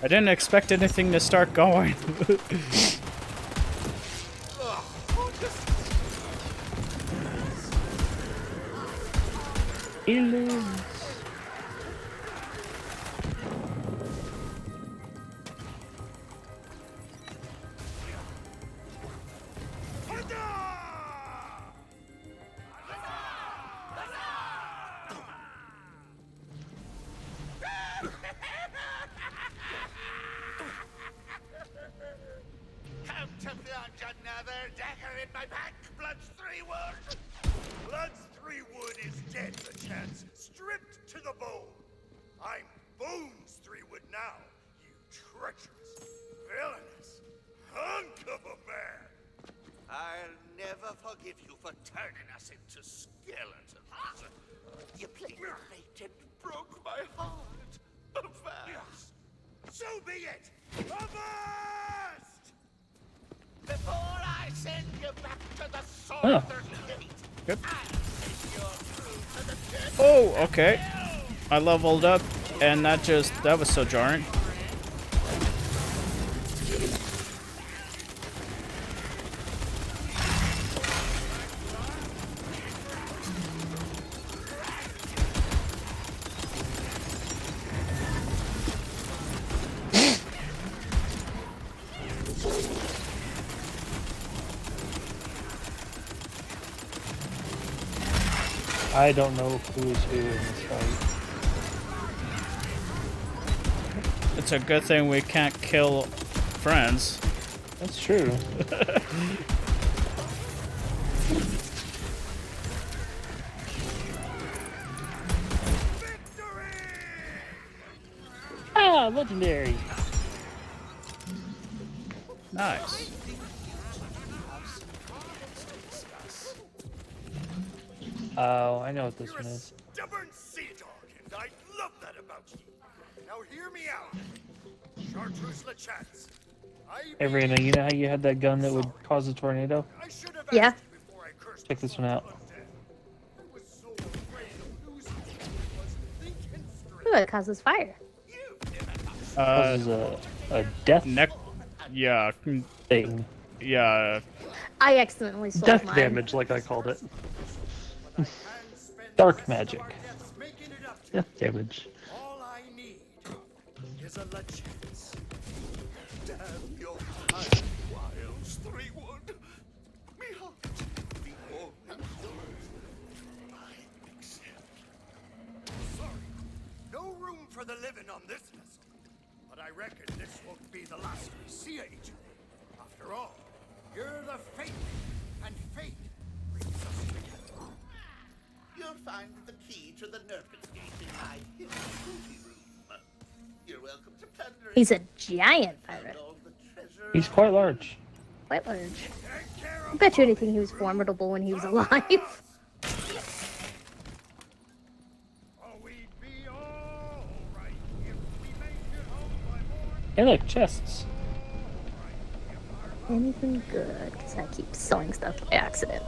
Speaker 1: I didn't expect anything to start going.
Speaker 8: Come to plunge another dagger in my back, Blood's 3 wood! Blood's 3 wood is dead, LeChance, stripped to the bone. I'm Bones 3 wood now, you treacherous, villainous hunk of a bear. I'll never forgive you for turning us into skeletons. You played with fate and broke my heart. Avast! So be it! Avast! Before I send you back to the sword gate,
Speaker 1: Good.
Speaker 8: I'll take your crew to the death.
Speaker 1: Oh, okay. I leveled up, and that was so jarring.
Speaker 15: I don't know who is who in this fight.
Speaker 1: It's a good thing we can't kill friends.
Speaker 15: That's true. Ah, legendary.
Speaker 1: Nice.
Speaker 15: Oh, I know what this one is.
Speaker 8: Stubborn sea dog, and I love that about you. Now hear me out. Chartreuse LeChance.
Speaker 15: Hey, Raina, you know how you had that gun that would cause a tornado?
Speaker 3: Yeah.
Speaker 15: Check this one out.
Speaker 3: Ooh, it causes fire.
Speaker 15: Causes a death
Speaker 1: yeah.
Speaker 15: thing.
Speaker 1: Yeah.
Speaker 3: I accidentally sold
Speaker 4: Death
Speaker 3: mine.
Speaker 4: damage, like I called it.
Speaker 15: Dark magic.
Speaker 4: Death damage.
Speaker 8: All I need is a LeChance. Damn your wiles, 3 wood. Me heart, me all I accept. Sorry, no room for the living on this vessel. But I reckon this won't be the last we see of each other. After all, you're the fate, and fate brings us together. You'll find the key to the Nuked Gate in my hidden booty room. You're welcome to plunder it.
Speaker 3: He's a giant pirate.
Speaker 15: He's quite large.
Speaker 3: Quite large. I bet you anything he was formidable when he was alive.
Speaker 15: Hey, look, chests.
Speaker 3: Anything good, because I keep selling stuff by accident.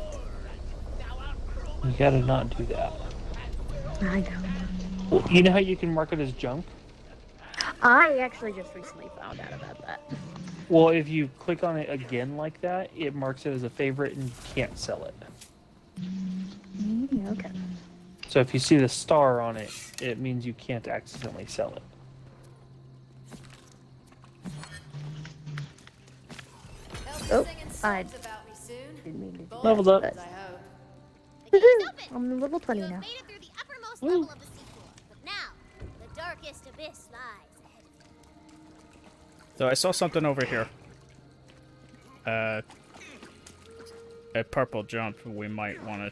Speaker 15: You gotta not do that.
Speaker 3: I know.
Speaker 15: Well, you know how you can mark it as junk?
Speaker 3: I actually just recently found out about that.
Speaker 15: Well, if you click on it again like that, it marks it as a favorite and you can't sell it.
Speaker 3: Okay.
Speaker 15: So if you see the star on it, it means you can't accidentally sell it.
Speaker 3: Oh, I didn't mean to do that,
Speaker 15: Leveled up.
Speaker 3: but- Woohoo! I'm level 20 now.
Speaker 6: Made it through the uppermost level of the seafloor, but now the darkest abyss lies ahead
Speaker 1: So I saw something over here. A purple jump we might want to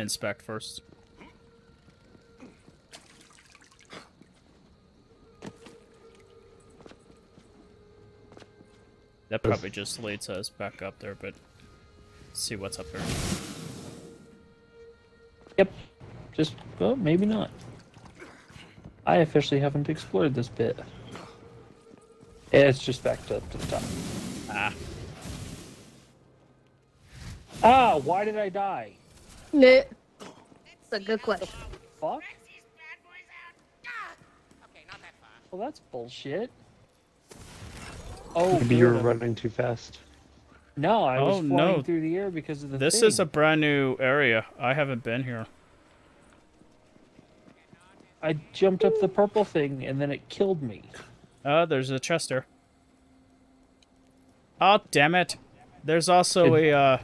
Speaker 1: inspect first. That probably just leads us back up there, but see what's up there.
Speaker 15: Yep. Just, well, maybe not. I officially haven't explored this bit. It's just backed up to the top.
Speaker 1: Ah.
Speaker 15: Ah, why did I die?
Speaker 3: It's a good question.
Speaker 15: Fuck? Well, that's bullshit. Oh,
Speaker 4: Maybe you were
Speaker 15: good.
Speaker 4: running too fast.
Speaker 15: No, I was
Speaker 1: Oh,
Speaker 15: flying
Speaker 1: no.
Speaker 15: through the air because of the
Speaker 1: This
Speaker 15: thing.
Speaker 1: is a brand new area. I haven't been here.
Speaker 15: I jumped up the purple thing and then it killed me.
Speaker 1: There's a chest there. Oh, damn it. There's also I'm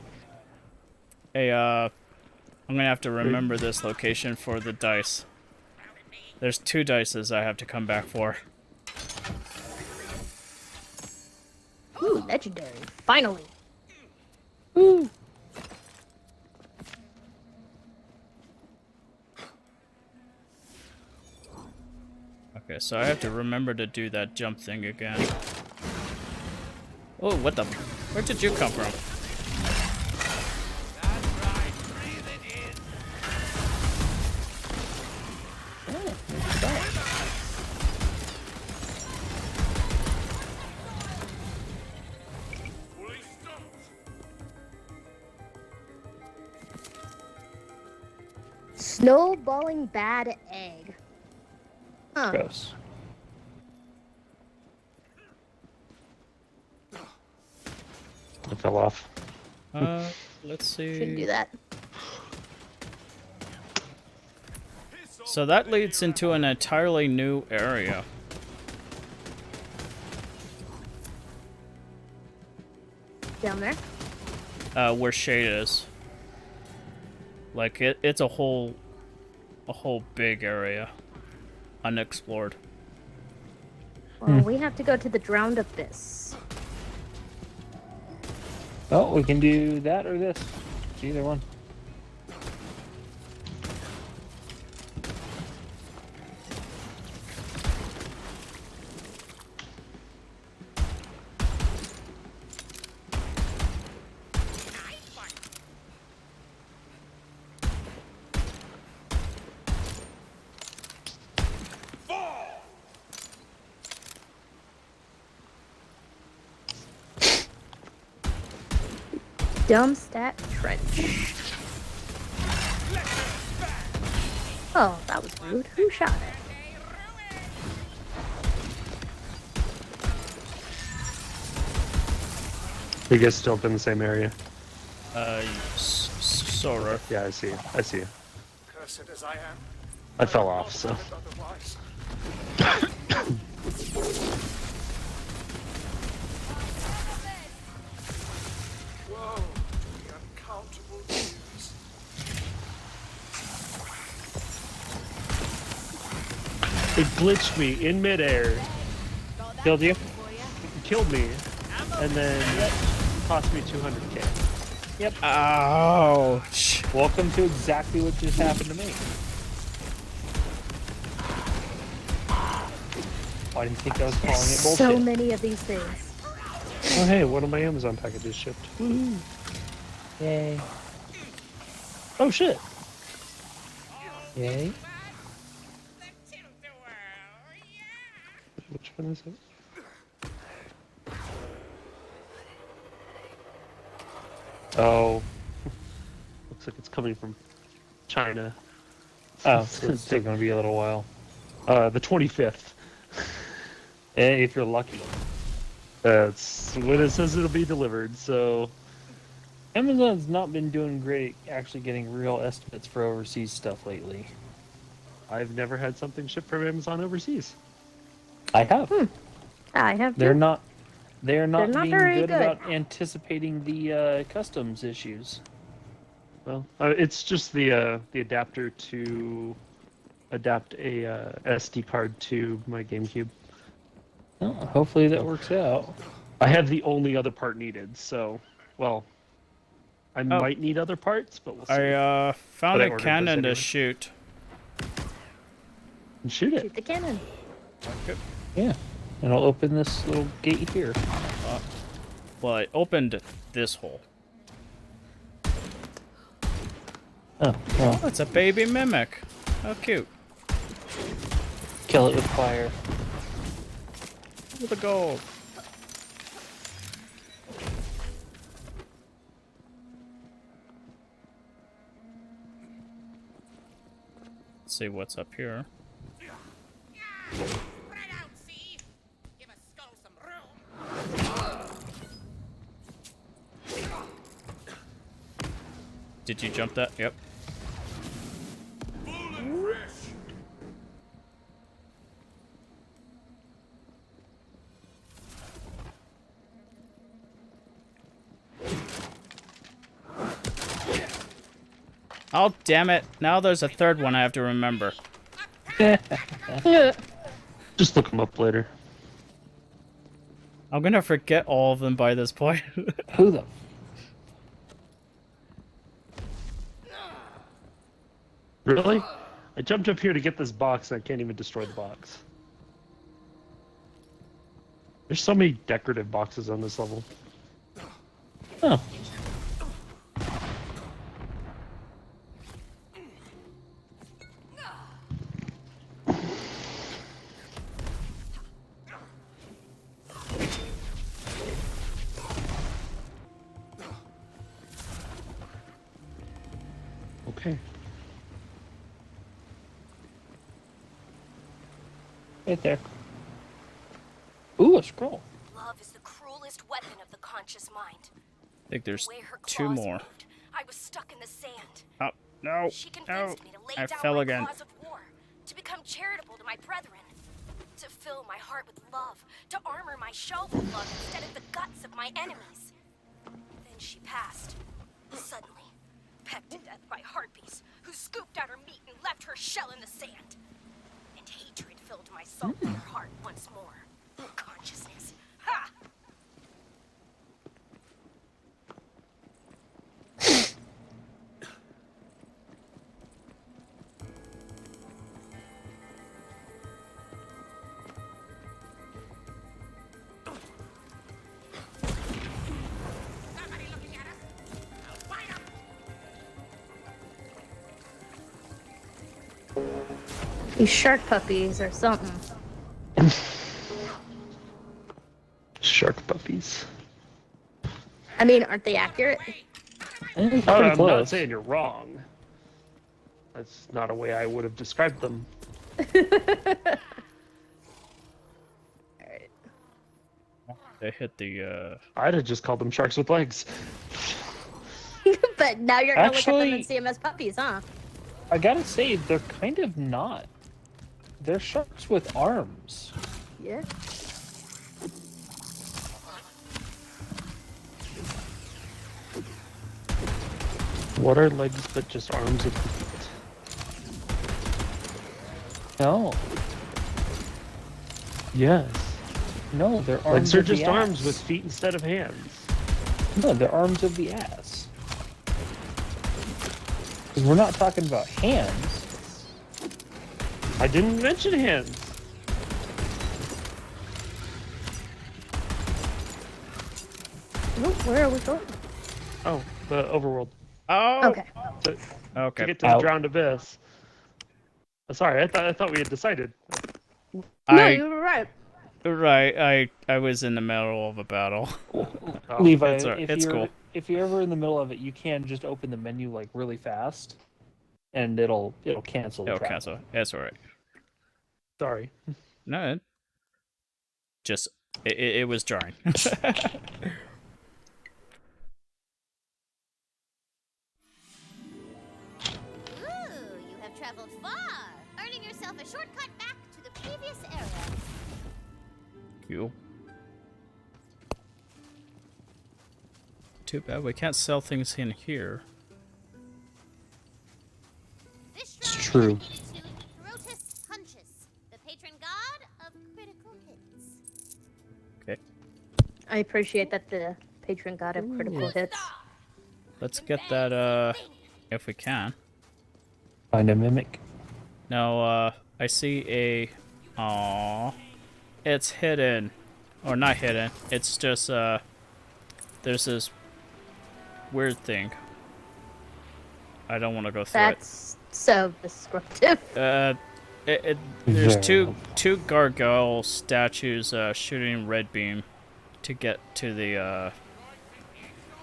Speaker 1: gonna have to remember this location for the dice. There's 2 dices I have to come back for.
Speaker 3: Ooh, legendary. Finally.
Speaker 15: Woo!
Speaker 1: Okay, so I have to remember to do that jump thing again. Oh, what the? Where did you come from?
Speaker 3: Snowballing bad egg. Huh.
Speaker 15: Gross.
Speaker 4: I fell off.
Speaker 1: Let's see.
Speaker 3: Shouldn't do that.
Speaker 1: So that leads into an entirely new area.
Speaker 3: Down there?
Speaker 1: Where Shade is. Like, it's a whole big area. Unexplored.
Speaker 3: Well, we have to go to the Drowned Abyss.
Speaker 15: Oh, we can do that or this. It's either one.
Speaker 3: Dumpstat Trench. Oh, that was rude. Who shot it?
Speaker 4: You guys still up in the same area?
Speaker 1: Sort of.
Speaker 4: Yeah, I see you. I see you.
Speaker 14: Cursed as I am,
Speaker 4: I fell off, so.
Speaker 14: otherwise. Whoa, the uncountable tears.
Speaker 4: It glitched me in midair.
Speaker 15: Killed you?
Speaker 4: Killed me. And then cost me 200k.
Speaker 15: Yep.
Speaker 1: Ouch.
Speaker 15: Welcome to exactly what just happened to me. Why didn't you think I was calling it bullshit?
Speaker 3: So many of these things.
Speaker 4: Oh hey, one of my Amazon packages shipped.
Speaker 15: Yay.
Speaker 4: Oh shit.
Speaker 15: Yay.
Speaker 4: Which one is it? Oh. Looks like it's coming from China.
Speaker 15: Oh, so it's still gonna be a little while.
Speaker 4: The 25th.
Speaker 15: If you're lucky.
Speaker 4: That's when it says it'll be delivered, so...
Speaker 15: Amazon's not been doing great actually getting real estimates for overseas stuff lately.
Speaker 4: I've never had something shipped from Amazon overseas.
Speaker 15: I have.
Speaker 3: I have.
Speaker 15: They're
Speaker 3: too.
Speaker 15: not being
Speaker 3: very
Speaker 15: good
Speaker 3: good.
Speaker 15: about anticipating the customs issues.
Speaker 4: Well, it's just the adapter to adapt a SD card to my GameCube.
Speaker 15: Well, hopefully that works out.
Speaker 4: I have the only other part needed, so, well, I might need other parts, but we'll see.
Speaker 1: I found
Speaker 4: But I
Speaker 1: a
Speaker 4: ordered this
Speaker 1: cannon to
Speaker 4: anyway.
Speaker 1: shoot.
Speaker 4: And shoot it.
Speaker 3: Shoot the cannon.
Speaker 1: Okay.
Speaker 15: Yeah. And I'll open this little gate here.
Speaker 1: Well, I opened this hole.
Speaker 15: Oh, well.
Speaker 1: Oh, it's a baby mimic. How cute.
Speaker 15: Kill it with fire.
Speaker 1: With the gold. Let's see what's up here. Did you jump that? Yep. Oh, damn it. Now there's a third one I have to remember.
Speaker 4: Just look them up later.
Speaker 1: I'm gonna forget all of them by this point.
Speaker 15: Who the?
Speaker 4: Really? I jumped up here to get this box and I can't even destroy the box. There's so many decorative boxes on this level.
Speaker 15: Oh.
Speaker 4: Okay.
Speaker 15: Right there. Ooh, a scroll.
Speaker 5: Love is the cruelest weapon of the conscious mind.
Speaker 1: I think there's
Speaker 5: The way her
Speaker 1: two
Speaker 5: claws
Speaker 1: more.
Speaker 5: moved, I was stuck in the sand.
Speaker 1: Oh, no.
Speaker 5: She
Speaker 1: No.
Speaker 5: convinced me to lay
Speaker 1: I
Speaker 5: down
Speaker 1: fell
Speaker 5: my
Speaker 1: again.
Speaker 5: cause of war, to become charitable to my brethren, to fill my heart with love, to armor my shell with love instead of the guts of my enemies. Then she passed, suddenly, pecked to death by harpies, who scooped out her meat and left her shell in the sand. And hatred filled my saltwater heart once more. Consciousness. Ha!
Speaker 3: These shark puppies or something.
Speaker 4: Shark puppies.
Speaker 3: I mean, aren't they accurate?
Speaker 15: Pretty
Speaker 4: Oh, I'm not
Speaker 15: close.
Speaker 4: saying you're wrong. That's not a way I would have described them.
Speaker 1: They hit the,
Speaker 4: I'd have just called them sharks with legs.
Speaker 3: But now you're gonna look at them
Speaker 15: Actually-
Speaker 3: and see them as puppies, huh?
Speaker 15: I gotta say, they're kind of not. They're sharks with arms.
Speaker 3: Yeah.
Speaker 4: What are legs but just arms and feet?
Speaker 15: No.
Speaker 4: Yes.
Speaker 15: No, they're arms
Speaker 4: Legs are
Speaker 15: of the
Speaker 4: just arms
Speaker 15: ass.
Speaker 4: with feet instead of hands.
Speaker 15: No, they're arms of the ass. 'Cause we're not talking about hands.
Speaker 4: I didn't mention hands.
Speaker 3: Where are we going?
Speaker 4: Oh, the overworld.
Speaker 1: Oh!
Speaker 3: Okay.
Speaker 4: To
Speaker 1: Okay.
Speaker 4: get to the drowned abyss. Sorry, I thought we had decided.
Speaker 3: No, you were right.
Speaker 1: Right, I was in the middle of a battle.
Speaker 15: Levi,
Speaker 1: it's alright,
Speaker 15: if
Speaker 1: it's
Speaker 15: you're
Speaker 1: cool.
Speaker 15: if you're ever in the middle of it, you can just open the menu like really fast, and it'll cancel. The
Speaker 1: It'll
Speaker 15: travel.
Speaker 1: cancel. That's alright.
Speaker 4: Sorry.
Speaker 1: No, just it was jarring.
Speaker 6: Ooh, you have traveled far, earning yourself a shortcut back to the previous era.
Speaker 1: You. Too bad we can't sell things in here.
Speaker 6: This
Speaker 15: It's
Speaker 6: shrine
Speaker 15: true.
Speaker 6: is dedicated to Crotus Hunchus, the patron god of critical hits.
Speaker 3: I appreciate that the patron got a critical hits.
Speaker 1: Let's get that, if we can.
Speaker 15: Find a mimic.
Speaker 1: No, I see a... Aww. It's hidden. Or not hidden. It's just, there's this weird thing. I don't want to go through
Speaker 3: That's so descriptive.
Speaker 1: it. There's two gargoyle statues shooting red beam to get to the.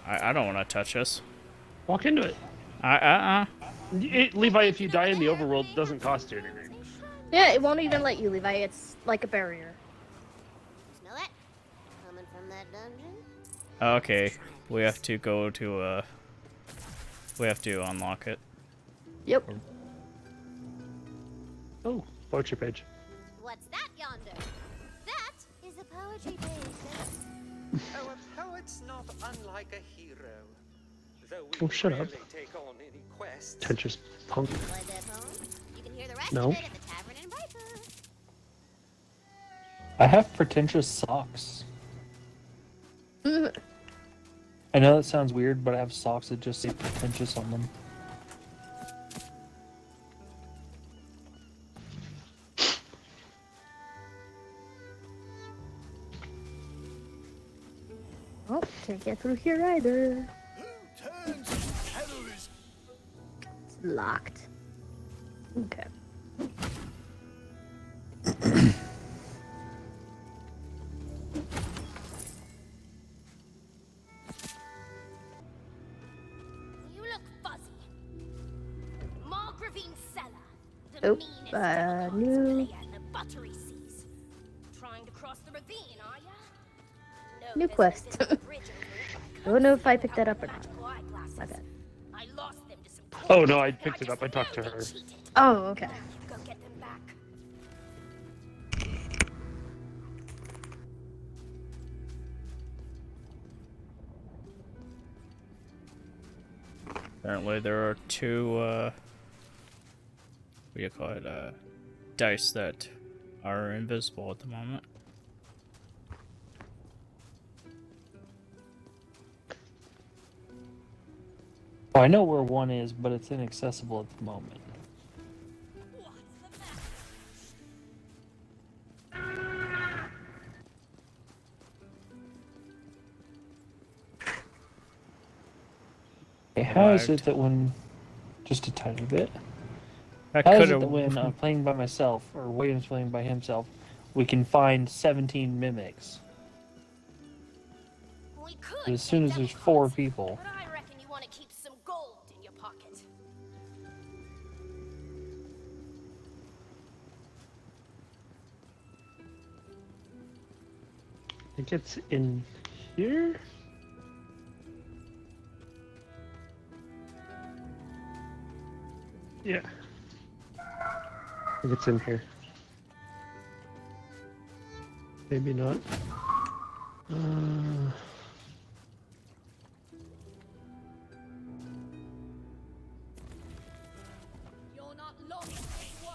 Speaker 1: I don't want to touch this.
Speaker 4: Walk into it. Levi, if you die in the overworld, it doesn't cost you anything.
Speaker 3: Yeah, it won't even let you, Levi. It's like a barrier.
Speaker 6: Smell it? Coming from that dungeon?
Speaker 1: Okay, we have to go to we have to unlock it.
Speaker 3: Yep.
Speaker 4: Oh, poetry page.
Speaker 6: What's that yonder? That is a poetry page.
Speaker 7: Oh, a poet's not unlike a hero. Though we
Speaker 4: Oh, shut up.
Speaker 7: rarely take on any quests.
Speaker 4: Pretentious punk.
Speaker 6: Like that poem? You can hear the rest
Speaker 4: No.
Speaker 6: of it at the tavern in Viper.
Speaker 15: I have pretentious socks. I know that sounds weird, but I have socks that just say pretentious on them.
Speaker 3: Oh, can't get through here either. It's locked. Okay.
Speaker 5: You look fuzzy. Margravine Cellar. The
Speaker 3: Oh,
Speaker 5: meanest
Speaker 3: new
Speaker 5: in the buttery seas. Trying to cross the ravine, are ya? No
Speaker 3: new
Speaker 5: business
Speaker 3: quest.
Speaker 5: in the bridge over it, but I
Speaker 3: Don't know if I picked that up or not.
Speaker 5: magical eyeglasses.
Speaker 3: My bad.
Speaker 5: I lost them to some
Speaker 4: Oh no, I picked it up. I talked to her.
Speaker 3: Oh, okay.
Speaker 5: Go get them back.
Speaker 1: Apparently there are two, what do you call it, dice that are invisible at the moment.
Speaker 15: Oh, I know where one is, but it's inaccessible at the moment. Okay, how is it that when... Just a tiny bit. How is it that when I'm playing by myself, or William's playing by himself, we can find 17 mimics?
Speaker 5: We could.
Speaker 15: As soon as there's 4 people.
Speaker 5: But I reckon you want to keep some gold in your pocket.
Speaker 4: I think it's in here. Yeah. I think it's in here. Maybe not.
Speaker 5: You're not lost, whoa.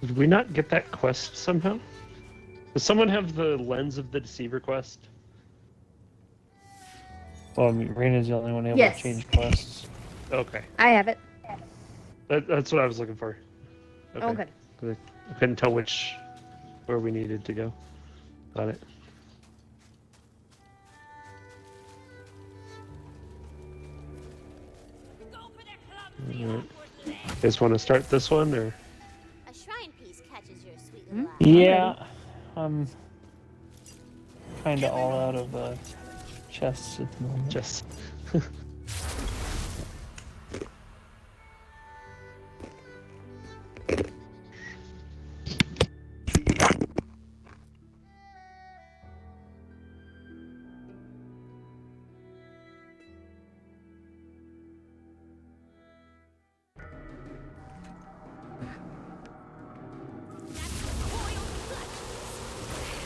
Speaker 4: Did we not get that quest somehow? Does someone have the Lens of the Deceiver quest?
Speaker 15: Well, I mean, Raina's the only one able
Speaker 3: Yes.
Speaker 15: to change quests.
Speaker 4: Okay.
Speaker 3: I have it.
Speaker 4: That's what I was looking for.
Speaker 3: Okay.
Speaker 4: I couldn't tell where we needed to go. Got it. Alright. You guys want to start this one, or?
Speaker 6: A shrine piece catches your sweet little eye.
Speaker 15: Yeah, I'm kind of all out of chests at the moment.
Speaker 4: Just.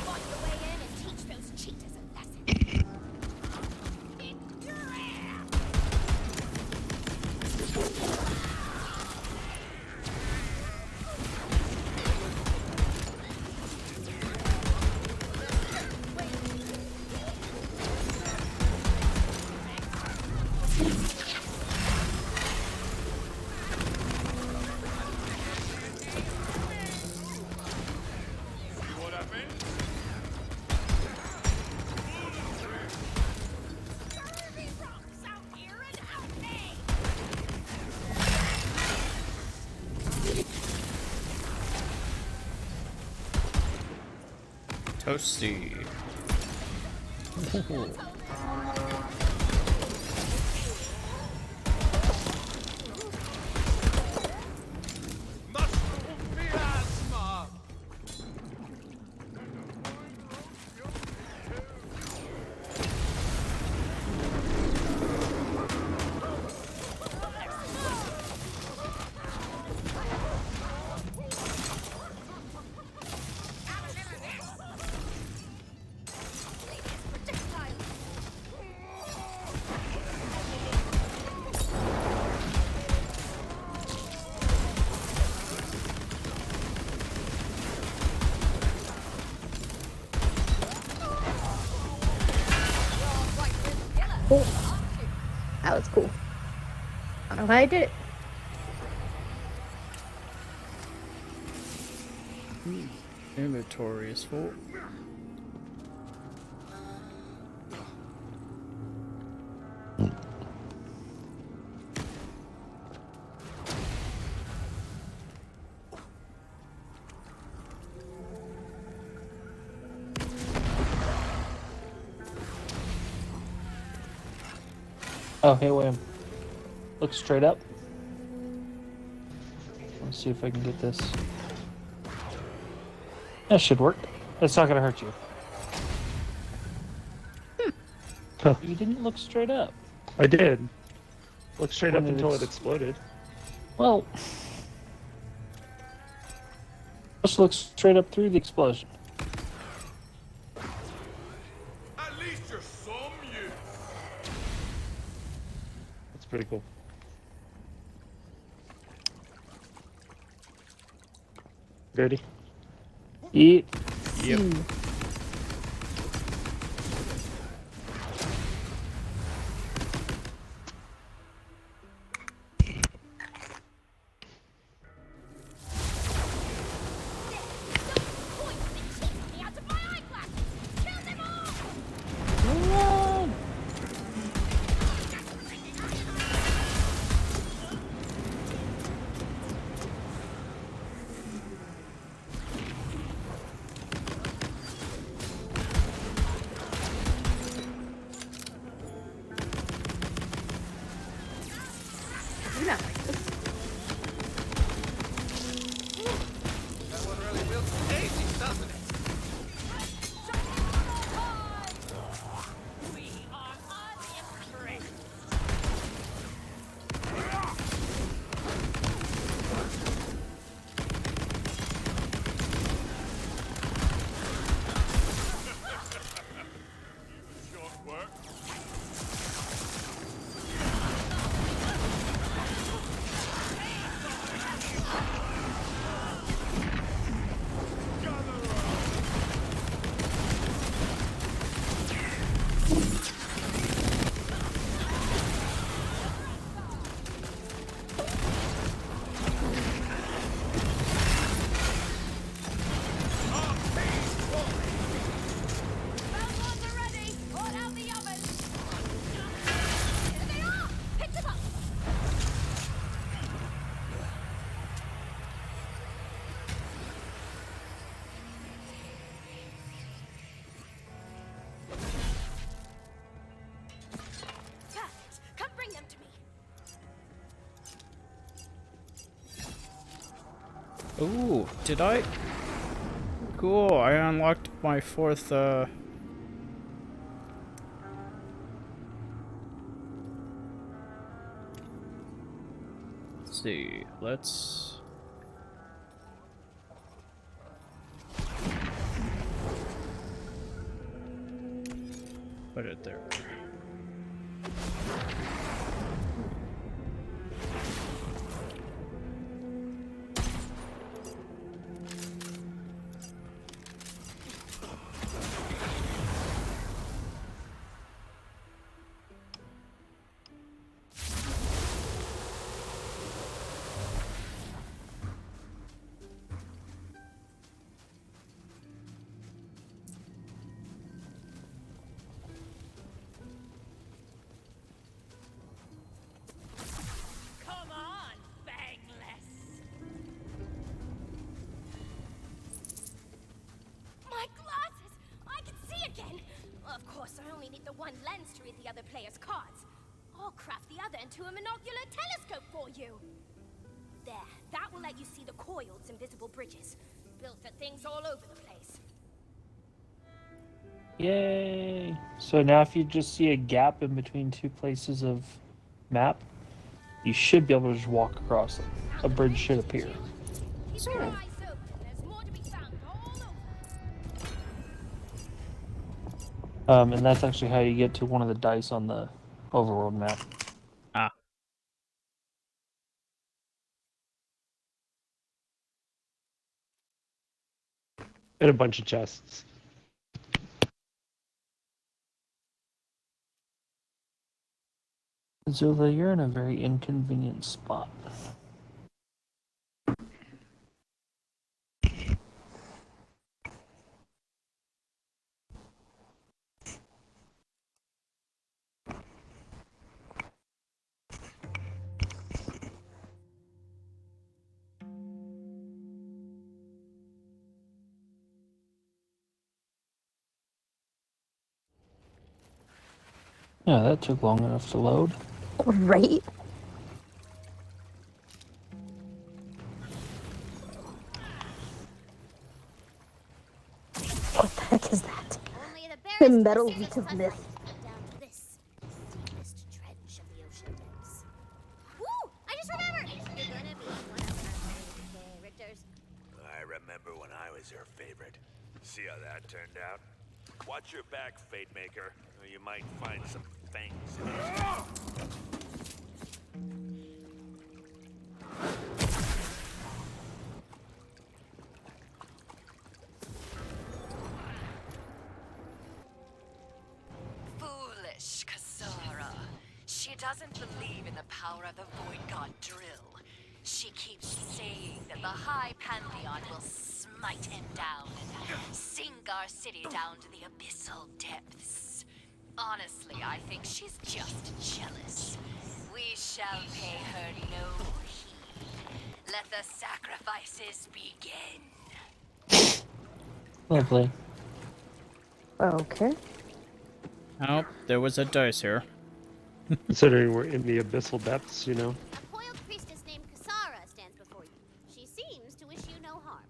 Speaker 5: Find your way in and teach those cheaters a lesson.
Speaker 1: Toasty.
Speaker 9: Mushroom miasma!
Speaker 3: Cool. That was cool. I don't know how I did it.
Speaker 1: Inventory is full.
Speaker 15: Oh, hey, William. Look straight up. Let's see if I can get this. That should work. It's not gonna hurt you.
Speaker 4: Huh.
Speaker 15: You didn't look straight up.
Speaker 4: I did. Look straight up
Speaker 15: When
Speaker 4: until it
Speaker 15: it's-
Speaker 4: exploded.
Speaker 15: Well, just look straight up through the explosion.
Speaker 14: At least you're some use.
Speaker 4: That's pretty cool. Ready?
Speaker 15: Eat.
Speaker 1: Yep.
Speaker 3: You're not like this.
Speaker 9: That one really builds stages, doesn't it?
Speaker 14: Short work.
Speaker 5: Perfect. Come bring them to me.
Speaker 1: Ooh, did I? Cool, I unlocked my fourth, Let's see, let's... put it there.
Speaker 5: one lens to read the other player's cards. I'll craft the other into a monocular telescope for you. There, that will let you see the coil's invisible bridges, built for things all over the place.
Speaker 15: Yay! So now if you just see a gap in between two places of map, you should be able to just walk across it. A bridge should appear.
Speaker 5: Keep your eyes open. There's more to be found all over.
Speaker 15: And that's actually how you get to one of the dice on the overworld map.
Speaker 1: Ah.
Speaker 4: And a bunch of chests.
Speaker 15: Zula, you're in a very inconvenient spot. Yeah, that took long enough to load.
Speaker 3: Right? What the heck is that?
Speaker 6: Only
Speaker 3: The metal leak of myth.
Speaker 6: down to this deepest trench of the ocean depths. Woo! I just remembered! You're gonna be one of our favorite characters.
Speaker 8: I remember when I was your favorite. See how that turned out? Watch your back, Fate Maker, or you might find some fangs in it.
Speaker 16: Foolish Kasara. She doesn't believe in the power of the Void God drill. She keeps saying that the High Pantheon will smite him down and sink our city down to the abyssal depths. Honestly, I think she's just jealous. We shall pay her no heed. Let the sacrifices begin.
Speaker 15: Lovely.
Speaker 3: Okay.
Speaker 1: Oh, there was a dice here.
Speaker 4: Considering we're in the abyssal depths, you know.
Speaker 6: A coiled priestess named Kasara stands before you. She seems to wish you no harm.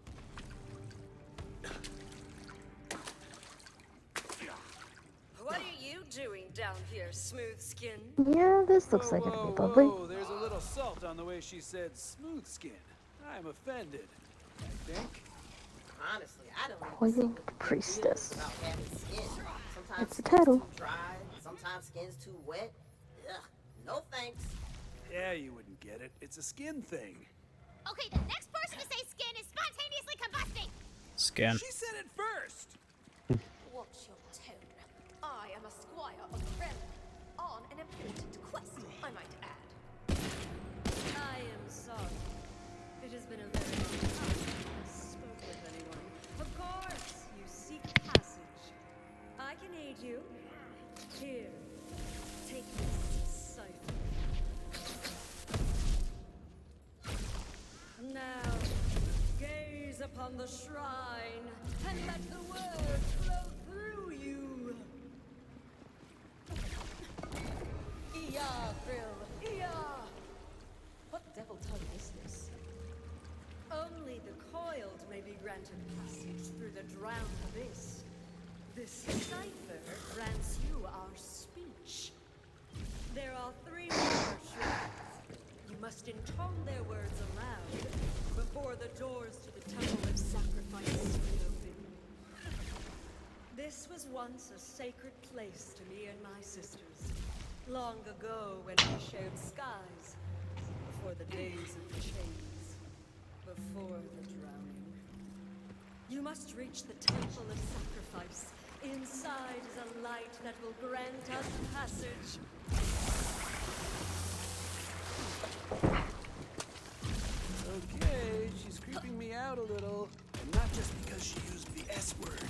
Speaker 12: What are you doing down here, smooth skin?
Speaker 3: Yeah, this looks like it'll be lovely.
Speaker 11: Whoa, there's a little salt on the way she said smooth skin. I'm offended. I think.
Speaker 10: Honestly, I don't even
Speaker 3: Coiled priestess.
Speaker 10: about having skin. Sometimes
Speaker 3: That's the
Speaker 10: skin's
Speaker 3: title.
Speaker 10: too dry, sometimes skin's too wet. Ugh, no thanks.
Speaker 11: Yeah, you wouldn't get it. It's a skin thing.
Speaker 6: Okay, the next person to say skin is spontaneously combusting.
Speaker 1: Scan.
Speaker 11: She said it first.
Speaker 12: Watch your tone. I am a squire of the realm, on an important quest, I might add. I am sorry. It has been a very long time since I spoke with anyone. Of course, you seek passage. I can aid you. Here, take this cipher. Now, gaze upon the shrine and let the words flow through you. Iya, Thrill, Iya! What devil tongue is this? Only the coiled may be granted passage through the drowned abyss. This cipher grants you our speech. There are 3 more shrines. You must intone their words aloud before the doors to the Temple of Sacrifice will open. This was once a sacred place to me and my sisters, long ago when we shared skies, before the days of chains, before the drowning. You must reach the Temple of Sacrifice. Inside is a light that will grant us passage.
Speaker 11: Okay, she's creeping me out a little. And not just because she used the S word.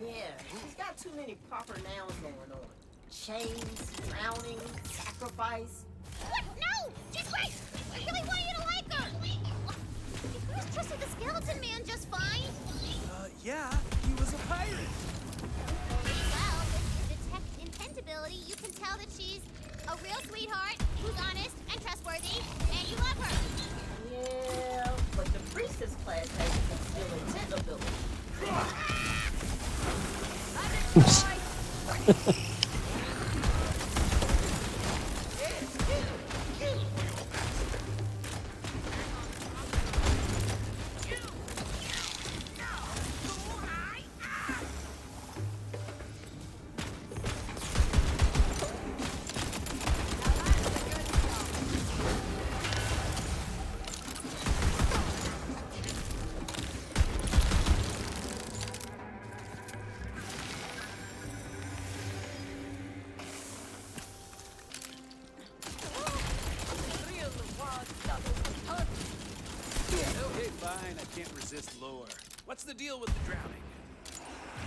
Speaker 10: Yeah, she's got too many proper nouns going on. Chains, drowning, sacrifice.
Speaker 6: What? No! She's great! I really want you to like her! You could have trusted the skeleton man just fine.
Speaker 11: Yeah, he was a pirate.
Speaker 6: Well, with the detect intent ability, A real sweetheart who's honest and trustworthy, and you love her.
Speaker 10: Yeah, but the priestess class has conceal intent ability.
Speaker 11: Okay, fine. I can't resist lore. What's the deal with the drowning?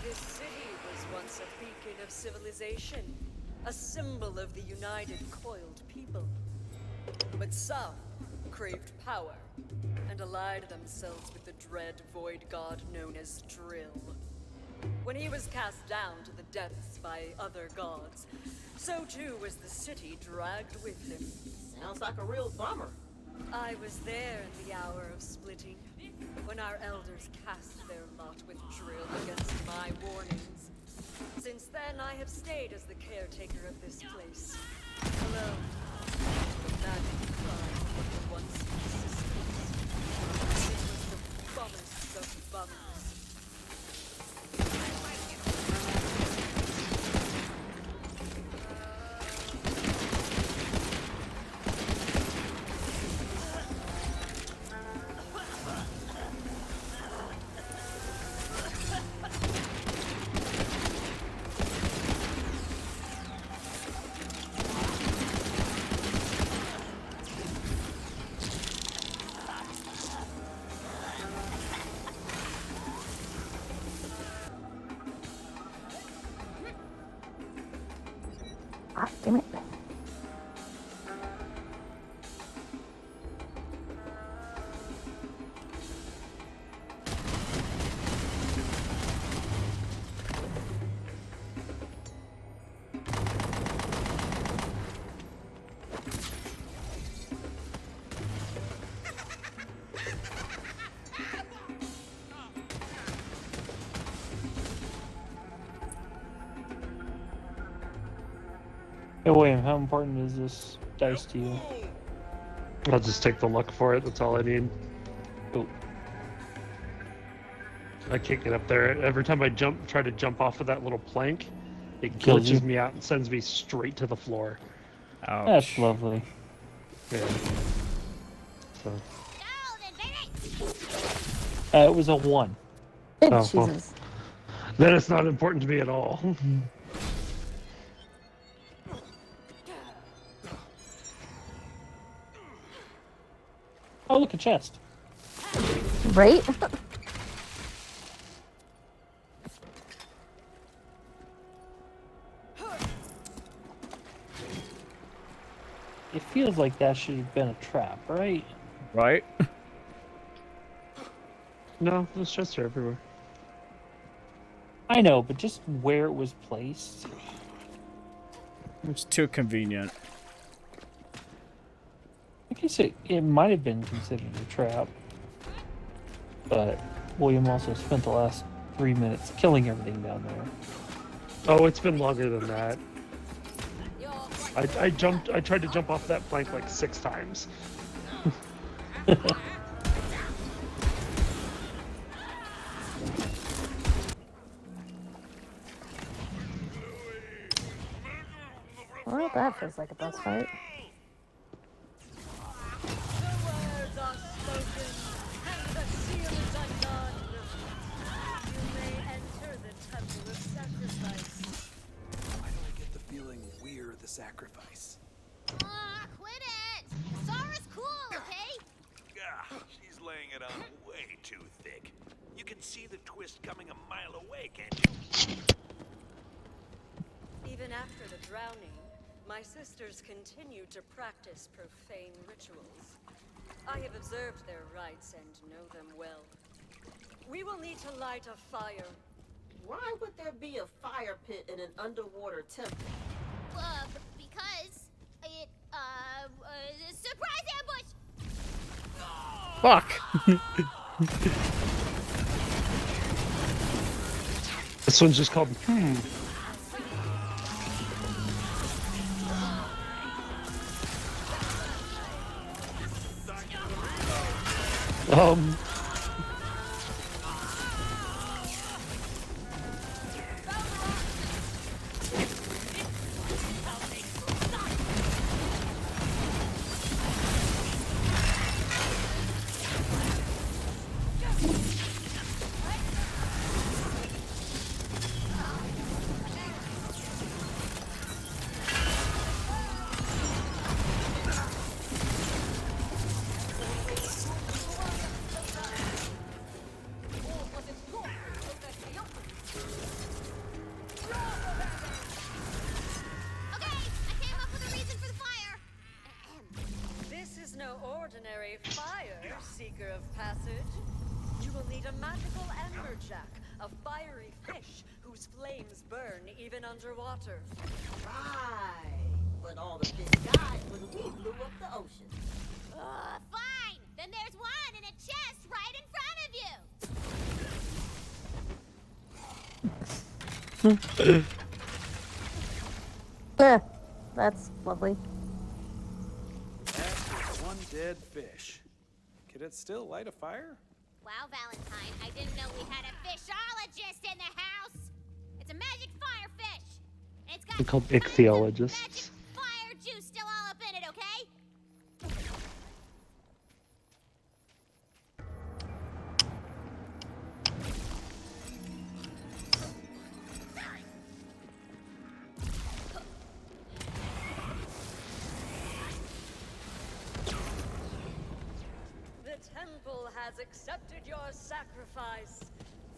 Speaker 12: This city was once a beacon of civilization, a symbol of the united, coiled people. But some craved power and allied themselves with the dread void god known as Drill. When he was cast down to the depths by other gods, so too was the city dragged with him.
Speaker 10: Sounds like a real bummer.
Speaker 12: I was there in the hour of splitting, when our elders cast their lot with Drill against my warnings. Since then, I have stayed as the caretaker of this place, alone, to the magic cries of the once sisters. It was the bummest of bummers.
Speaker 3: Ah, damn it.
Speaker 15: Hey William, how important is this dice to you?
Speaker 4: I'll just take the luck for it. That's all I need.
Speaker 15: Oh.
Speaker 4: I can't get up there. Every time I try to jump off of that little plank, it
Speaker 15: Kills you.
Speaker 4: glitches me out and sends me straight to the floor.
Speaker 1: Ouch.
Speaker 15: That's lovely.
Speaker 4: Yeah. So.
Speaker 15: It was a 1.
Speaker 3: Oh,
Speaker 4: Well,
Speaker 3: Jesus.
Speaker 4: then it's not important to me at all.
Speaker 15: Oh, look, a chest.
Speaker 3: Right?
Speaker 15: It feels like that should have been a trap, right?
Speaker 1: Right?
Speaker 4: No, those chests are everywhere.
Speaker 15: I know, but just where it was placed.
Speaker 1: It's too convenient.
Speaker 15: I guess it might have been considered a trap. But William also spent the last 3 minutes killing everything down there.
Speaker 4: Oh, it's been longer than that. I tried to jump off that plank like 6 times.
Speaker 3: Well, that feels like a boss fight.
Speaker 12: Words are spoken, and the seal is undone. You may enter the temple of sacrifice.
Speaker 11: Why do I get the feeling we're the sacrifice?
Speaker 6: Quit it! Sara's cool, okay?
Speaker 8: She's laying it on way too thick. You can see the twist coming a mile away, can't you?
Speaker 12: Even after the drowning, my sisters continue to practice profane rituals. I have observed their rites and know them well. We will need to light a fire.
Speaker 10: Why would there be a fire pit in an underwater temple?
Speaker 6: Because Surprise ambush!
Speaker 1: Fuck!
Speaker 4: This one's just called
Speaker 6: Okay, I came up with a reason for the fire.
Speaker 12: This is no ordinary fire, Seeker of Passage. You will need a magical amberjack, a fiery fish whose flames burn even underwater.
Speaker 10: Right. But all the fish died when we blew up the ocean.
Speaker 6: Fine. Then there's one in a chest right in front of you.
Speaker 3: Yeah, that's lovely.
Speaker 11: That's one dead fish. Could it still light a fire?
Speaker 6: Wow, Valentine, I didn't know we had a fishologist in the house. It's a magic fire fish. And it's got
Speaker 4: they're called
Speaker 6: tons of
Speaker 4: ichthyologists.
Speaker 6: magic fire juice still all up in it, okay?
Speaker 12: The temple has accepted your sacrifice.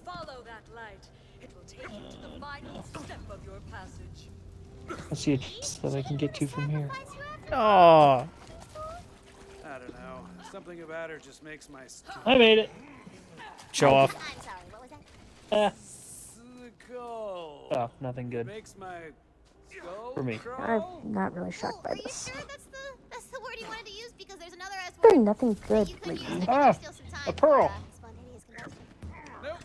Speaker 12: Follow that light. It will take you to the final step of your passage.
Speaker 15: I see a chest that I can get to from here.
Speaker 1: Oh,
Speaker 11: I don't know. Something about her just makes my
Speaker 15: I made it.
Speaker 1: show off.
Speaker 6: I'm sorry, what was that?
Speaker 11: skull.
Speaker 15: Oh, nothing good
Speaker 11: Makes my skull
Speaker 15: for me.
Speaker 11: crawl.
Speaker 3: I'm not really shocked by
Speaker 6: Are you
Speaker 3: this.
Speaker 6: sure that's the word you wanted to use? Because there's another S
Speaker 3: Doing
Speaker 6: word.
Speaker 3: nothing good
Speaker 6: You could use
Speaker 3: lately.
Speaker 6: it, but
Speaker 15: Ah,
Speaker 6: there's still some time
Speaker 15: a pearl.
Speaker 6: for, spontaneous combustion.
Speaker 11: Nope.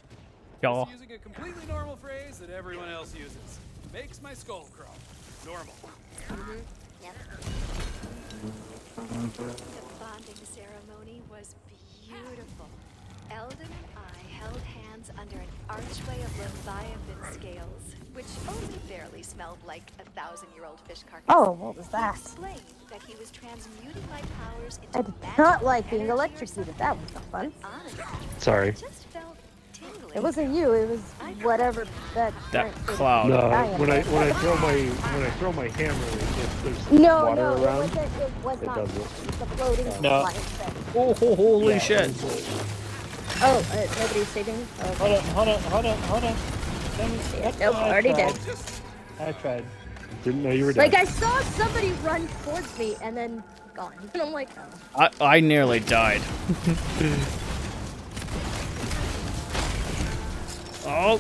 Speaker 1: Y'all.
Speaker 11: Just using a completely normal phrase that everyone else uses. Makes my skull crawl. Normal.
Speaker 6: Yep.
Speaker 16: The bonding ceremony was beautiful. Eldon and I held hands under an archway of Leviathan scales, which only barely smelled like a 1,000-year-old fish carcass.
Speaker 3: Oh, what was that?
Speaker 16: He explained that he was transmuting my powers into
Speaker 3: I did
Speaker 16: magical
Speaker 3: not like being
Speaker 16: energy or
Speaker 3: electrocuted. That was not fun.
Speaker 16: Honestly,
Speaker 4: Sorry.
Speaker 16: it just felt tingly.
Speaker 3: It wasn't you. It was whatever that.
Speaker 1: That
Speaker 3: giant thing
Speaker 1: cloud.
Speaker 4: No,
Speaker 3: giant
Speaker 4: when I
Speaker 3: was.
Speaker 4: throw my hammer, if there's
Speaker 3: No,
Speaker 4: water
Speaker 3: no,
Speaker 4: around,
Speaker 3: it wasn't. It was
Speaker 4: it
Speaker 3: not.
Speaker 4: doesn't.
Speaker 3: It's a floating
Speaker 15: No.
Speaker 3: flying thing.
Speaker 1: Oh, holy shit!
Speaker 3: Oh, nobody's saving. Oh, okay.
Speaker 15: Hold on. Let me see.
Speaker 3: Nope, already dead.
Speaker 15: I tried.
Speaker 4: Didn't know you were dead.
Speaker 3: Like I saw somebody run towards me and then gone, and I'm like, oh.
Speaker 1: I nearly died. Oh.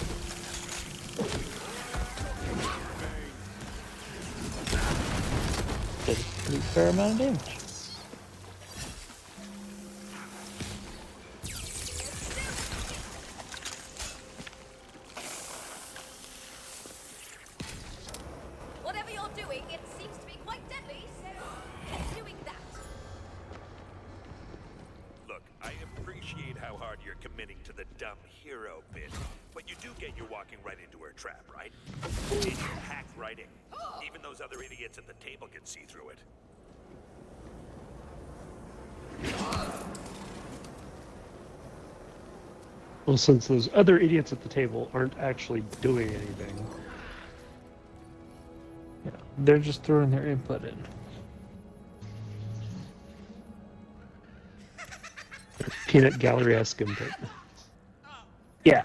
Speaker 15: Did a pretty fair amount of damage.
Speaker 5: Whatever you're doing, it seems to be quite deadly, so keep doing that.
Speaker 8: Look, I appreciate how hard you're committing to the dumb hero bit, but you do get you're walking right into her trap, right? And you hack right in. Even those other idiots at the table can see through it.
Speaker 4: Well, since those other idiots at the table aren't actually doing anything.
Speaker 15: Yeah, they're just throwing their input in.
Speaker 4: Peanut gallery-esque input.
Speaker 15: Yeah.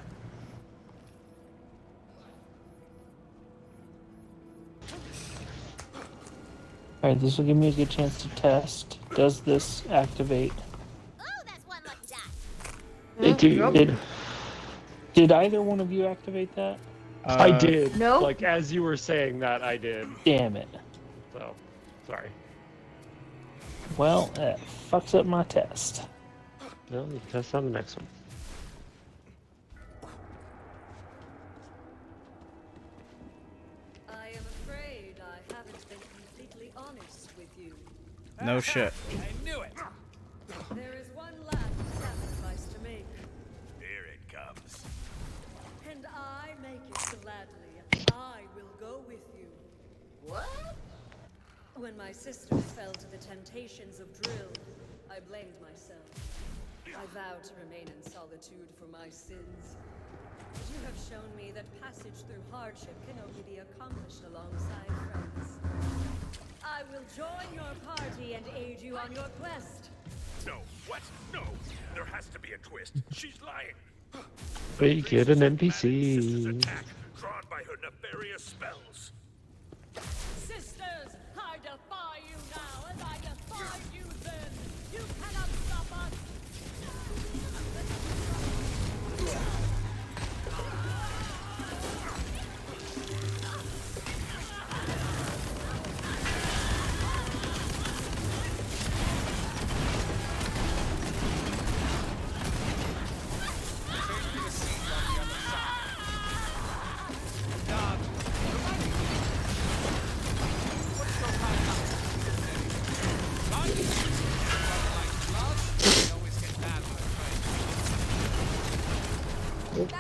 Speaker 15: Alright, this will give me a good chance to test. Does this activate?
Speaker 6: Oh, that's one lucky die.
Speaker 4: Thank you.
Speaker 15: Did either one of you activate that?
Speaker 4: I did.
Speaker 3: No.
Speaker 4: Like, as you were saying that, I did.
Speaker 15: Damn it.
Speaker 4: So, sorry.
Speaker 15: Well, that fucks up my test.
Speaker 17: No, you test on the next one.
Speaker 12: I am afraid I haven't been completely honest with you.
Speaker 1: No shit.
Speaker 11: I knew it!
Speaker 12: There is one last sacrifice to make,
Speaker 8: Here it comes.
Speaker 12: and I make it gladly. I will go with you.
Speaker 10: What?
Speaker 12: When my sisters fell to the temptations of drill, I blamed myself. I vowed to remain in solitude for my sins. But you have shown me that passage through hardship can only be accomplished alongside friends. I will join your party and aid you on your quest.
Speaker 8: No, what? No, there has to be a twist. She's lying.
Speaker 17: We get an
Speaker 8: Sister's
Speaker 17: NPC.
Speaker 8: attack, drawn by her nefarious spells.
Speaker 12: Sisters, I defy you now, and I defied you then. You cannot stop us.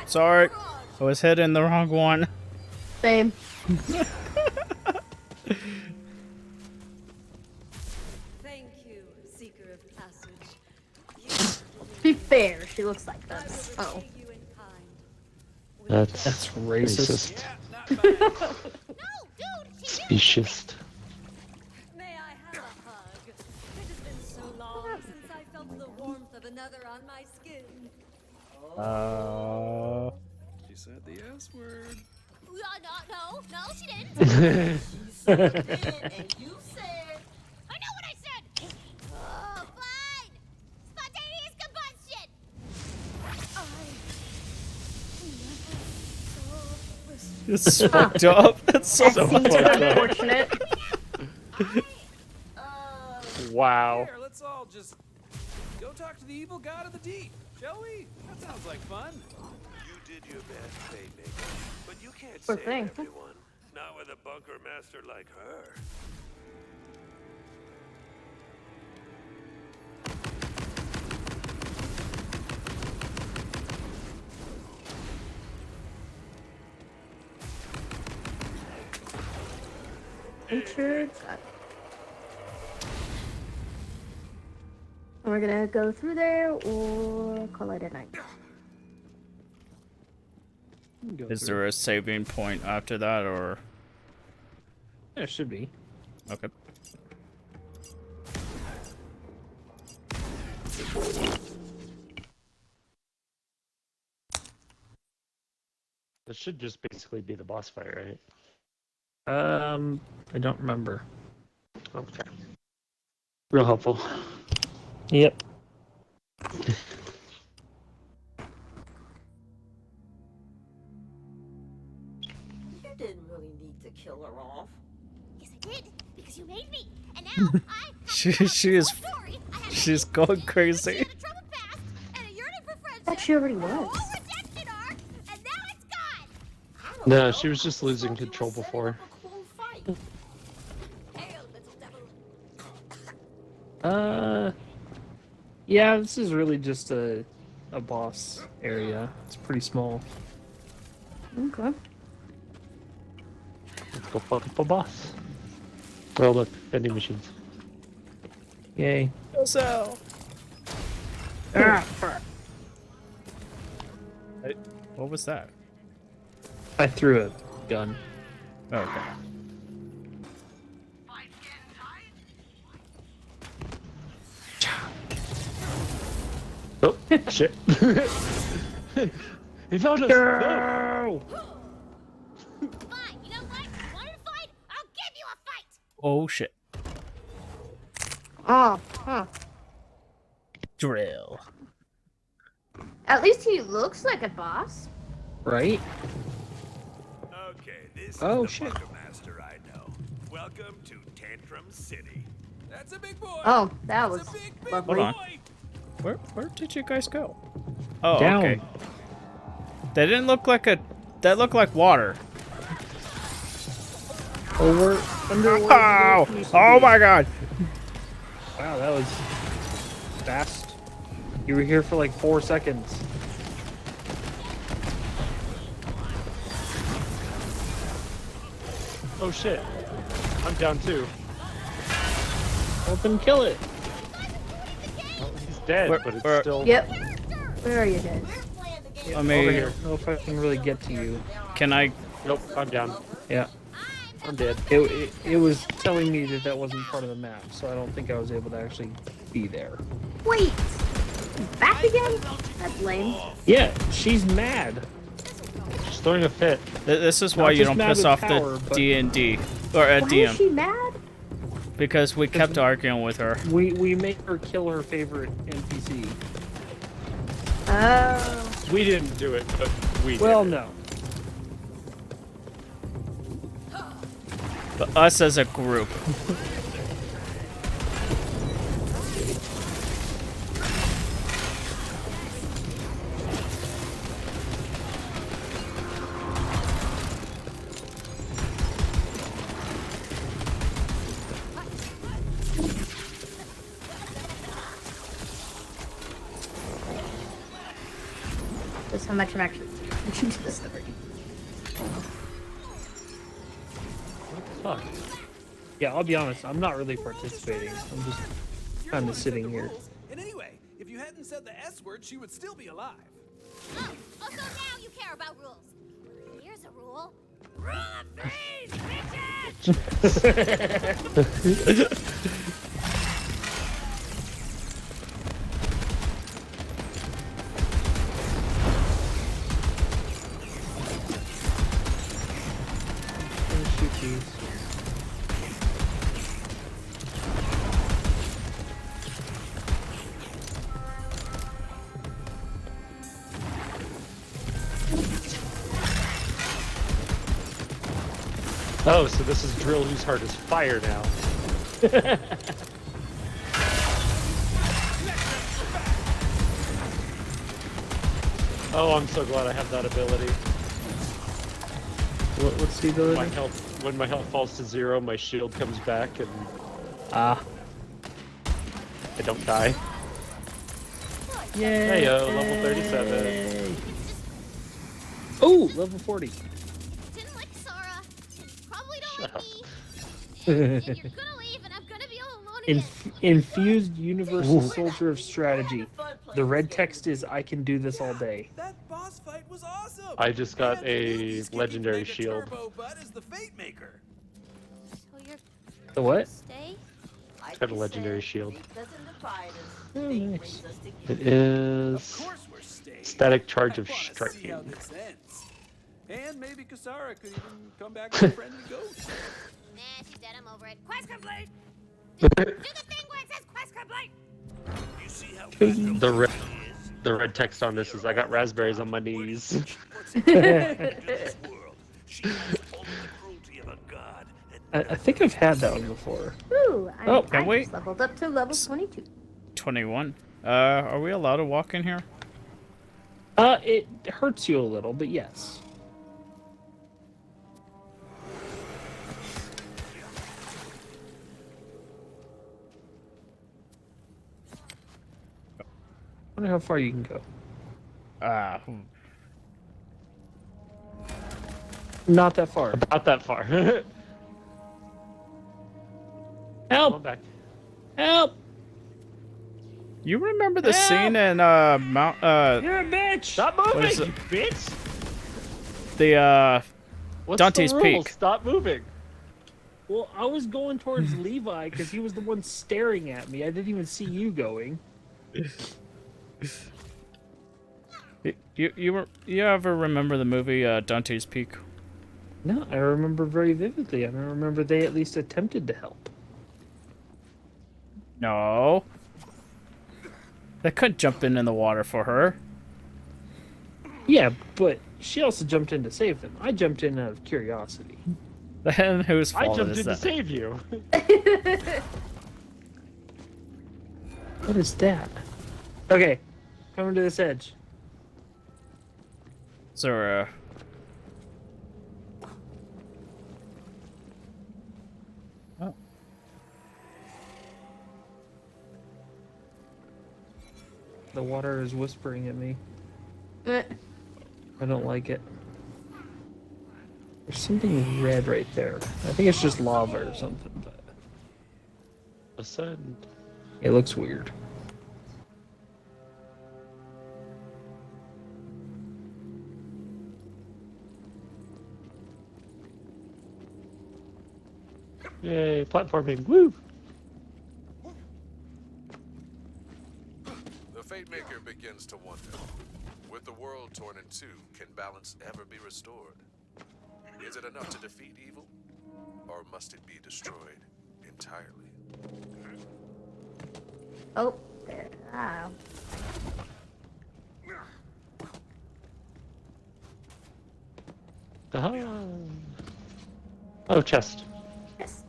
Speaker 1: Sorry, I was hitting the wrong one.
Speaker 3: Same.
Speaker 12: Thank you, Seeker of Passage.
Speaker 3: To be fair, she looks like this. Oh.
Speaker 17: That's
Speaker 15: racist.
Speaker 17: Speciest.
Speaker 12: May I have a hug? It has been so long since I felt the warmth of another on my skin.
Speaker 11: She said the S word.
Speaker 6: No, she didn't.
Speaker 10: And you said.
Speaker 6: I know what I said. Oh, fine. Spontaneous combustion.
Speaker 1: It's fucked up. It's so fucked up.
Speaker 3: Unfortunate.
Speaker 17: Wow.
Speaker 11: Here, let's all just go talk to the evil god of the deep, shall we? That sounds like fun.
Speaker 8: You did your best, Playmaker, but you can't
Speaker 3: Poor
Speaker 8: save
Speaker 3: thing.
Speaker 8: everyone. Not with a bunker master like her.
Speaker 3: Richard. We're gonna go through there or call it a night.
Speaker 1: Is there a saving point after that, or?
Speaker 15: There should be.
Speaker 1: Okay.
Speaker 17: This should just basically be the boss fight, right?
Speaker 15: I don't remember.
Speaker 17: Okay. Real helpful.
Speaker 15: Yep.
Speaker 10: You didn't really need to kill her off.
Speaker 6: Yes, I did, because you made me. And now I
Speaker 1: she's going crazy.
Speaker 3: Thought she already was.
Speaker 17: No, she was just losing control before.
Speaker 15: Yeah, this is really just a boss area. It's pretty small.
Speaker 3: Okay.
Speaker 17: Let's go fuck up a boss. Oh look, vending machines.
Speaker 15: Yay.
Speaker 1: So. What was that?
Speaker 15: I threw a gun.
Speaker 1: Oh, okay.
Speaker 17: Oh, shit. He found us! No!
Speaker 6: Fine, you know what? You wanted a fight? I'll give you a fight!
Speaker 1: Oh shit.
Speaker 3: Oh, huh.
Speaker 1: Drill.
Speaker 3: At least he looks like a boss.
Speaker 15: Right?
Speaker 8: Okay, this is
Speaker 15: Oh,
Speaker 8: the
Speaker 15: shit.
Speaker 8: bunker master I know. Welcome to Tantrum City.
Speaker 11: That's a big boy.
Speaker 3: Oh, that was
Speaker 1: Hold
Speaker 3: lovely.
Speaker 1: on. Where did you guys go? Oh,
Speaker 15: Down.
Speaker 1: okay. That didn't look like a. That looked like water.
Speaker 15: Over underwater.
Speaker 1: Wow! Oh my god!
Speaker 15: Wow, that was fast. You were here for like 4 seconds.
Speaker 17: Oh shit. I'm down too.
Speaker 15: Help him kill it.
Speaker 17: Well, he's dead, but it's still.
Speaker 3: Yep. Where are you guys?
Speaker 1: I mean,
Speaker 15: Over here. I don't know if I can really get to you.
Speaker 1: Can I?
Speaker 17: Nope, I'm down.
Speaker 15: Yeah.
Speaker 17: I'm dead.
Speaker 15: It was telling me that wasn't part of the map, so I don't think I was able to actually be there.
Speaker 3: Wait! Back again? That's lame.
Speaker 15: Yeah, she's mad.
Speaker 17: She's throwing a fit.
Speaker 1: This is why
Speaker 15: Not
Speaker 1: you
Speaker 15: just
Speaker 1: don't
Speaker 15: mad
Speaker 1: piss
Speaker 15: with
Speaker 1: off
Speaker 15: power,
Speaker 1: the
Speaker 15: but-
Speaker 1: D&D or
Speaker 3: Why
Speaker 1: DM
Speaker 3: is she mad?
Speaker 1: because we kept arguing with her.
Speaker 15: We make her kill her favorite NPC.
Speaker 3: Oh.
Speaker 17: We didn't do it, but we did.
Speaker 15: Well, no.
Speaker 1: But us as a group.
Speaker 3: That's how much I'm actually into the story.
Speaker 15: Fuck. Yeah, I'll be honest. I'm not really participating. I'm just kind of sitting here.
Speaker 11: And anyway, if you hadn't said the S word, she would still be alive.
Speaker 6: Oh, so now you care about rules. Here's a rule. Rule of threes, bitches!
Speaker 15: Shoot these.
Speaker 17: Oh, so this is Drill whose heart is fire now. Oh, I'm so glad I have that ability.
Speaker 15: What's the ability?
Speaker 17: When my health falls to 0, my shield comes back and
Speaker 15: Ah.
Speaker 17: I don't die.
Speaker 15: Yay!
Speaker 17: Hey yo, level 37.
Speaker 15: Oh, level 40.
Speaker 6: Didn't like Sara. Probably don't
Speaker 17: Shut
Speaker 6: like
Speaker 17: up.
Speaker 6: me. And you're gonna leave, and I'm gonna be all alone again.
Speaker 15: Infused Universal
Speaker 17: Ooh.
Speaker 15: Soldier of Strategy. The red text is I can do this all day.
Speaker 11: That boss fight was awesome.
Speaker 17: I just got a legendary shield.
Speaker 11: Turbo Butt is the fate maker.
Speaker 6: So you're
Speaker 15: The what?
Speaker 6: stay?
Speaker 17: Got a legendary shield.
Speaker 15: Oh, nice.
Speaker 17: It is
Speaker 11: Of course we're staying.
Speaker 17: static charge of
Speaker 11: I wanna see
Speaker 17: striking.
Speaker 11: how this ends. And maybe Kasara could even come back with a friendly ghost.
Speaker 6: Nah, she's dead. I'm over it. Quest complete. Do the thing where it says quest complete.
Speaker 8: You see how
Speaker 17: The red text on this is I got raspberries on my knees.
Speaker 15: I think I've had that one before.
Speaker 3: Ooh,
Speaker 1: Oh, can
Speaker 3: I
Speaker 1: we?
Speaker 3: just leveled up to level 22.
Speaker 1: 21. Are we allowed to walk in here?
Speaker 15: It hurts you a little, but yes. I wonder how far you can go. Not that far.
Speaker 17: About that far.
Speaker 15: Help!
Speaker 17: Come back.
Speaker 15: Help!
Speaker 1: You remember the
Speaker 15: Help!
Speaker 1: scene in Mount
Speaker 15: You're a bitch!
Speaker 17: Stop
Speaker 1: What
Speaker 17: moving,
Speaker 1: is
Speaker 17: you
Speaker 1: it?
Speaker 17: bitch!
Speaker 1: the
Speaker 17: What's
Speaker 1: Dante's
Speaker 17: the rule?
Speaker 1: Peak.
Speaker 17: Stop moving.
Speaker 15: Well, I was going towards Levi because he was the one staring at me. I didn't even see you going.
Speaker 1: You ever remember the movie Dante's Peak?
Speaker 15: No, I remember very vividly. I remember they at least attempted to help.
Speaker 1: No. They couldn't jump in the water for her.
Speaker 15: Yeah, but she also jumped in to save them. I jumped in out of curiosity.
Speaker 1: Then whose
Speaker 17: I
Speaker 1: fault
Speaker 17: jumped
Speaker 1: is
Speaker 17: in to
Speaker 1: that?
Speaker 17: save you.
Speaker 15: What is that? Okay, coming to this edge.
Speaker 1: So, oh.
Speaker 15: The water is whispering at me.
Speaker 3: Eh.
Speaker 15: I don't like it. There's something red right there. I think it's just lava or something, but
Speaker 17: Ascend.
Speaker 15: it looks weird.
Speaker 17: Yay, platforming. Woo!
Speaker 18: The Fate Maker begins to wonder. With the world torn in two, can balance ever be restored? Is it enough to defeat evil? Or must it be destroyed entirely?
Speaker 3: Oh, there. Ah.
Speaker 17: Oh, chest.
Speaker 3: Yes.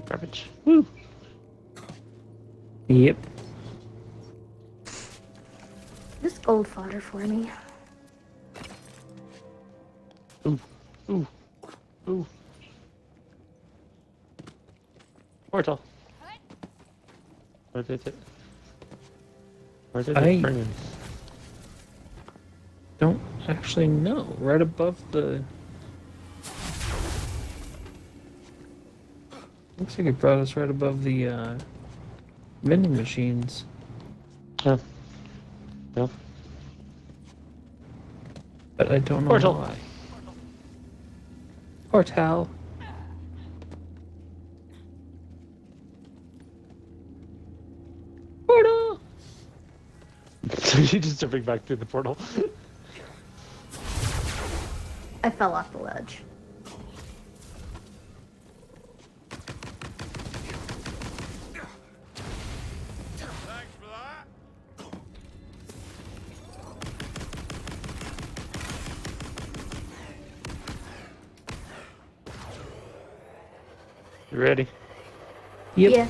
Speaker 17: Garbage. Woo!
Speaker 15: Yep.
Speaker 3: This gold fodder for me.
Speaker 17: Ooh. Ooh. Ooh. Portal. Where did it? Where did it bring in?
Speaker 15: Don't actually know. Right above the... Looks like it brought us right above the vending machines.
Speaker 17: Oh. No.
Speaker 15: But I don't know
Speaker 17: Portal.
Speaker 15: why. Portal. Portal!
Speaker 17: So you just jumping back through the portal?
Speaker 3: I fell off the ledge.
Speaker 17: You ready?
Speaker 15: Yep.
Speaker 3: Yeah.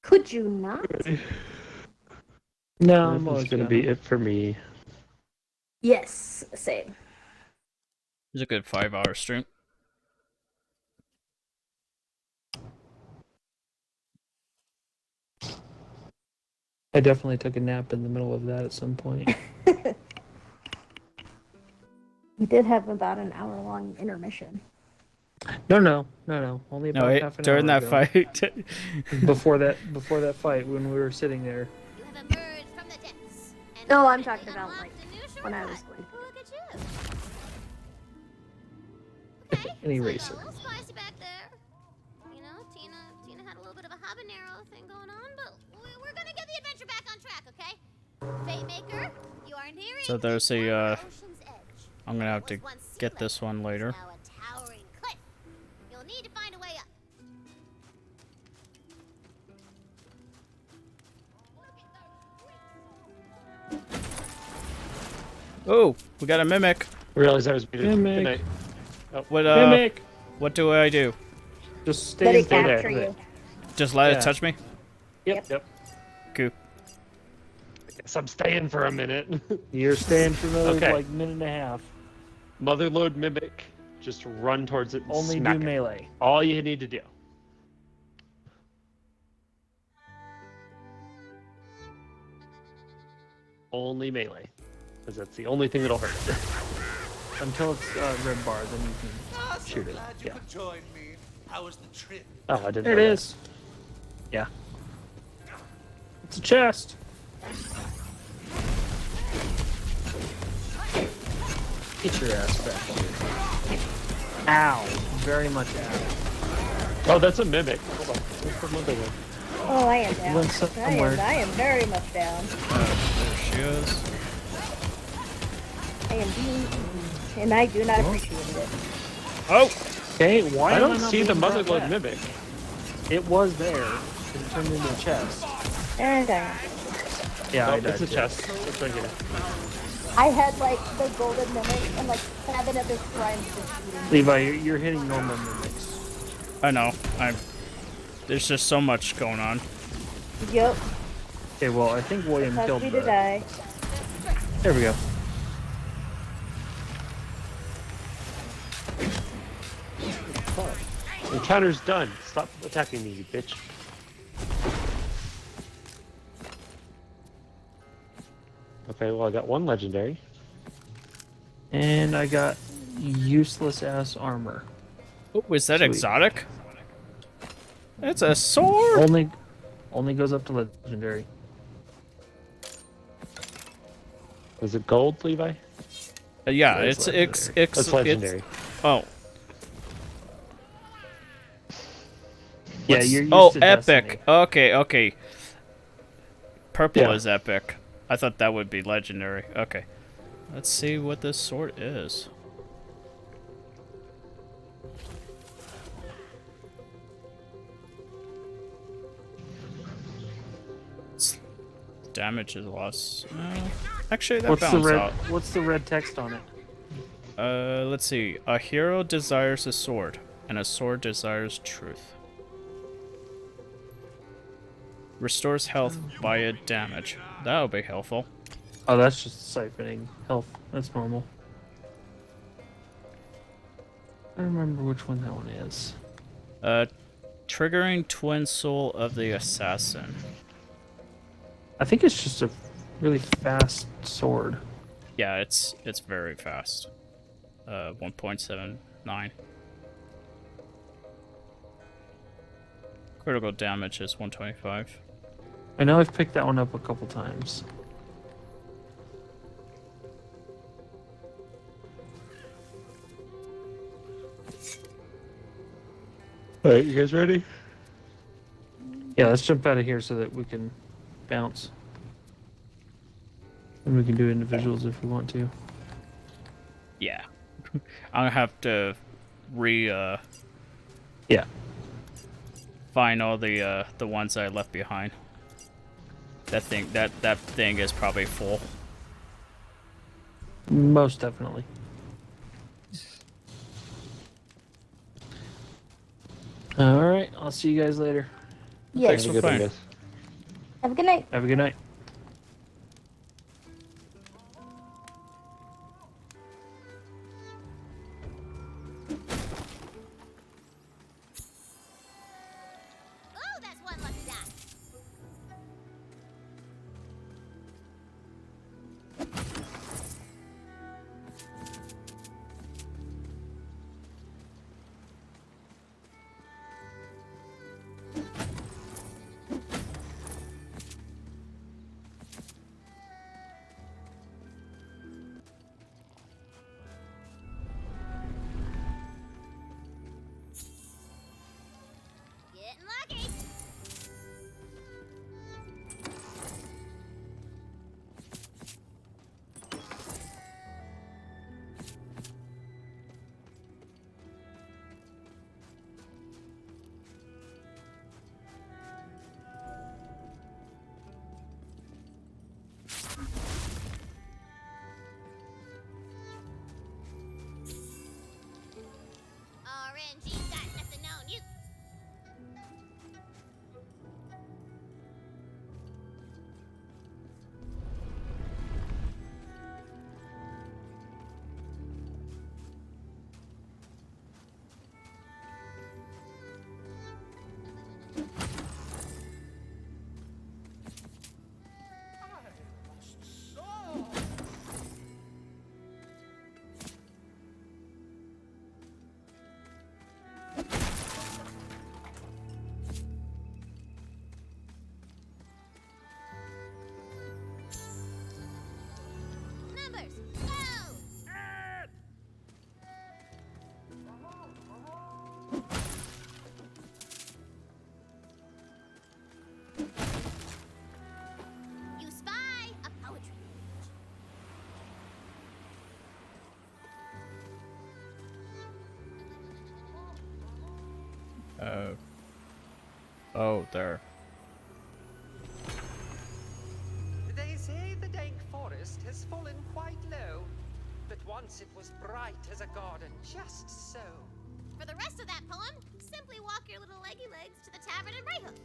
Speaker 3: Could you not?
Speaker 15: No,
Speaker 17: This
Speaker 15: I'm
Speaker 17: is
Speaker 15: always
Speaker 17: gonna be it for me.
Speaker 3: Yes, same.
Speaker 1: It was a good 5-hour stream.
Speaker 15: I definitely took a nap in the middle of that at some point.
Speaker 3: We did have about an hour-long intermission.
Speaker 15: No. Only about
Speaker 1: No,
Speaker 15: half an
Speaker 1: during
Speaker 15: hour
Speaker 1: that
Speaker 15: ago.
Speaker 1: fight.
Speaker 15: before that fight, when we were sitting there.
Speaker 3: No, I'm talking about like when I was going.
Speaker 15: An eraser.
Speaker 6: A little spicy back there. You know, Tina had a little bit of a habanero thing going on, but we're gonna get the adventure back on track, okay? Fate Maker, you are nearing
Speaker 1: So there's a,
Speaker 6: Ocean's Edge.
Speaker 1: I'm gonna have to get this one later.
Speaker 6: Now a towering cliff. You'll need to find a way up.
Speaker 1: Oh, we got a mimic.
Speaker 17: I realized I was muted.
Speaker 15: Mimic.
Speaker 17: Good night. Oh.
Speaker 1: What what do I do?
Speaker 15: Just
Speaker 3: Let
Speaker 15: stay
Speaker 3: it capture
Speaker 15: there.
Speaker 3: you.
Speaker 1: Just let
Speaker 15: Yeah.
Speaker 1: it touch me?
Speaker 15: Yep.
Speaker 1: Cool.
Speaker 17: Guess I'm staying for a minute.
Speaker 15: You're staying for another
Speaker 17: Okay.
Speaker 15: like minute and a half.
Speaker 17: Motherlode Mimic. Just run towards it and
Speaker 15: Only
Speaker 17: smack
Speaker 15: do
Speaker 17: it.
Speaker 15: melee.
Speaker 17: All you need to do. Only melee. Because that's the only thing that'll hurt it.
Speaker 15: Until it's red bar, then you can
Speaker 9: So
Speaker 15: shoot it.
Speaker 9: glad you
Speaker 15: Yeah.
Speaker 9: could join me. How was the trip?
Speaker 17: Oh, I didn't
Speaker 15: There it
Speaker 17: know that.
Speaker 15: is. Yeah. It's a chest. Get your ass back here. Ow. Very much ow.
Speaker 17: Oh, that's a mimic. Hold on. Where's the Motherlode?
Speaker 3: Oh, I am down.
Speaker 15: Went somewhere.
Speaker 3: I am very much down.
Speaker 1: There she is.
Speaker 3: I am being, and I do not appreciate it.
Speaker 1: Oh!
Speaker 15: Okay, why
Speaker 17: I
Speaker 15: am
Speaker 17: don't
Speaker 15: not
Speaker 17: see the
Speaker 15: being brought
Speaker 17: Motherlode
Speaker 15: back?
Speaker 17: Mimic.
Speaker 2: It was there. It turned into a chest.
Speaker 3: And
Speaker 2: Yeah,
Speaker 17: Oh,
Speaker 2: I died
Speaker 17: it's a
Speaker 2: too.
Speaker 17: chest. It's right here.
Speaker 3: I had like the golden mimic and like 7 of the shrines just eating.
Speaker 2: Levi, you're hitting normal mimics.
Speaker 1: I know. There's just so much going on.
Speaker 3: Yep.
Speaker 2: Okay, well, I think William
Speaker 3: Must
Speaker 2: killed
Speaker 3: be
Speaker 2: the...
Speaker 3: to die.
Speaker 2: There we go.
Speaker 17: Encounter's done. Stop attacking me, you bitch. Okay, well I got one legendary.
Speaker 2: And I got useless ass armor.
Speaker 1: Oh, was that
Speaker 2: Sweet.
Speaker 1: exotic? It's a sword!
Speaker 2: Only goes up to legendary.
Speaker 17: Was it gold, Levi?
Speaker 1: Yeah,
Speaker 2: That's
Speaker 1: it's
Speaker 17: legendary.
Speaker 1: Oh.
Speaker 2: Yeah,
Speaker 1: What's-
Speaker 2: you're used
Speaker 1: oh,
Speaker 2: to
Speaker 1: epic.
Speaker 2: Destiny.
Speaker 1: Okay. Purple
Speaker 17: Yeah.
Speaker 1: is epic. I thought that would be legendary. Okay. Let's see what this sword is. Damage is lost. Actually, that balanced out.
Speaker 2: What's the red text on it?
Speaker 1: Let's see. A hero desires a sword, and a sword desires truth. Restores health via damage. That'll be helpful.
Speaker 2: Oh, that's just siphoning health. That's normal. I don't remember which one that one is.
Speaker 1: Triggering Twin Soul of the Assassin.
Speaker 2: I think it's just a really fast sword.
Speaker 1: Yeah, it's very fast. 1.79. Critical damage is 125.
Speaker 2: I know I've picked that one up a couple times.
Speaker 17: Alright, you guys ready?
Speaker 2: Yeah, let's jump out of here so that we can bounce. And we can do individuals if we want to.
Speaker 1: Yeah. I'll have to
Speaker 2: Yeah.
Speaker 1: find all the ones I left behind. That thing is probably full.
Speaker 2: Most definitely. Alright, I'll see you guys later.
Speaker 3: Yes.
Speaker 1: Thanks for playing.
Speaker 3: Have a good night.
Speaker 2: Have a good night.
Speaker 6: Oh, that's one lucky die. Getting lucky. RNG's got nothing on you. Numbers, go! You spy a poetry page.
Speaker 1: Oh, there.
Speaker 7: They say the dank forest has fallen quite low, but once it was bright as a garden, just so.
Speaker 6: For the rest of that poem, simply walk your little leggy legs to the tavern in Brighthoof.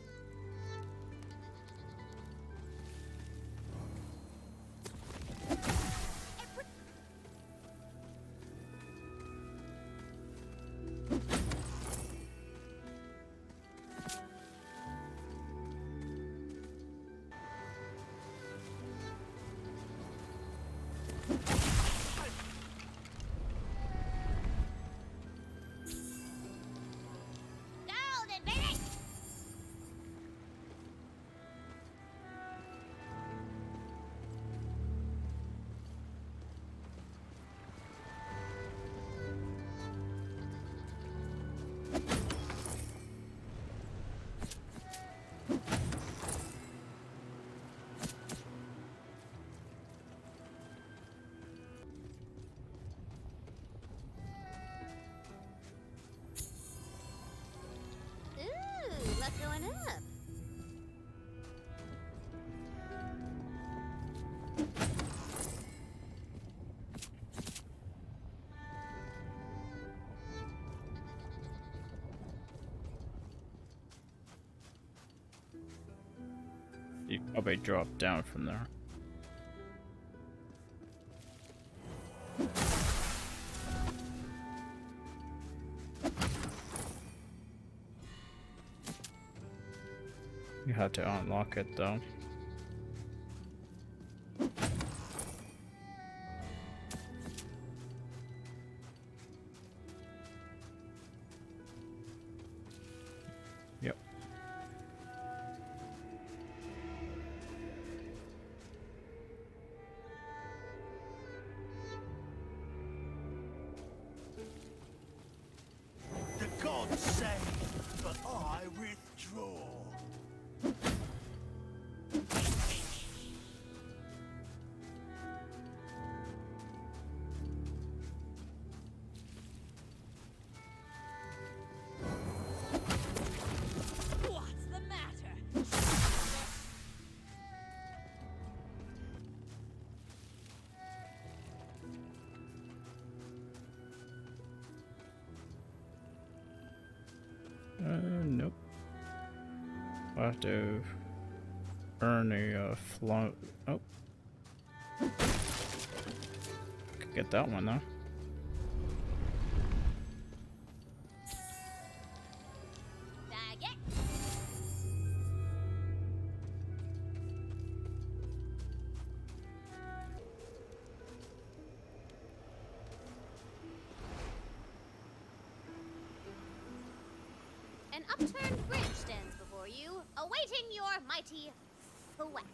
Speaker 6: Golden, baby! Ooh, luck going up.
Speaker 1: You probably drop down from there. You have to unlock it though. Yep.
Speaker 8: The gods say, but I withdraw.
Speaker 12: What's the matter?
Speaker 1: Nope. I have to earn a float. Oh. Could get that one though.
Speaker 6: Bag it. An upturned bridge stands before you, awaiting your mighty thwack.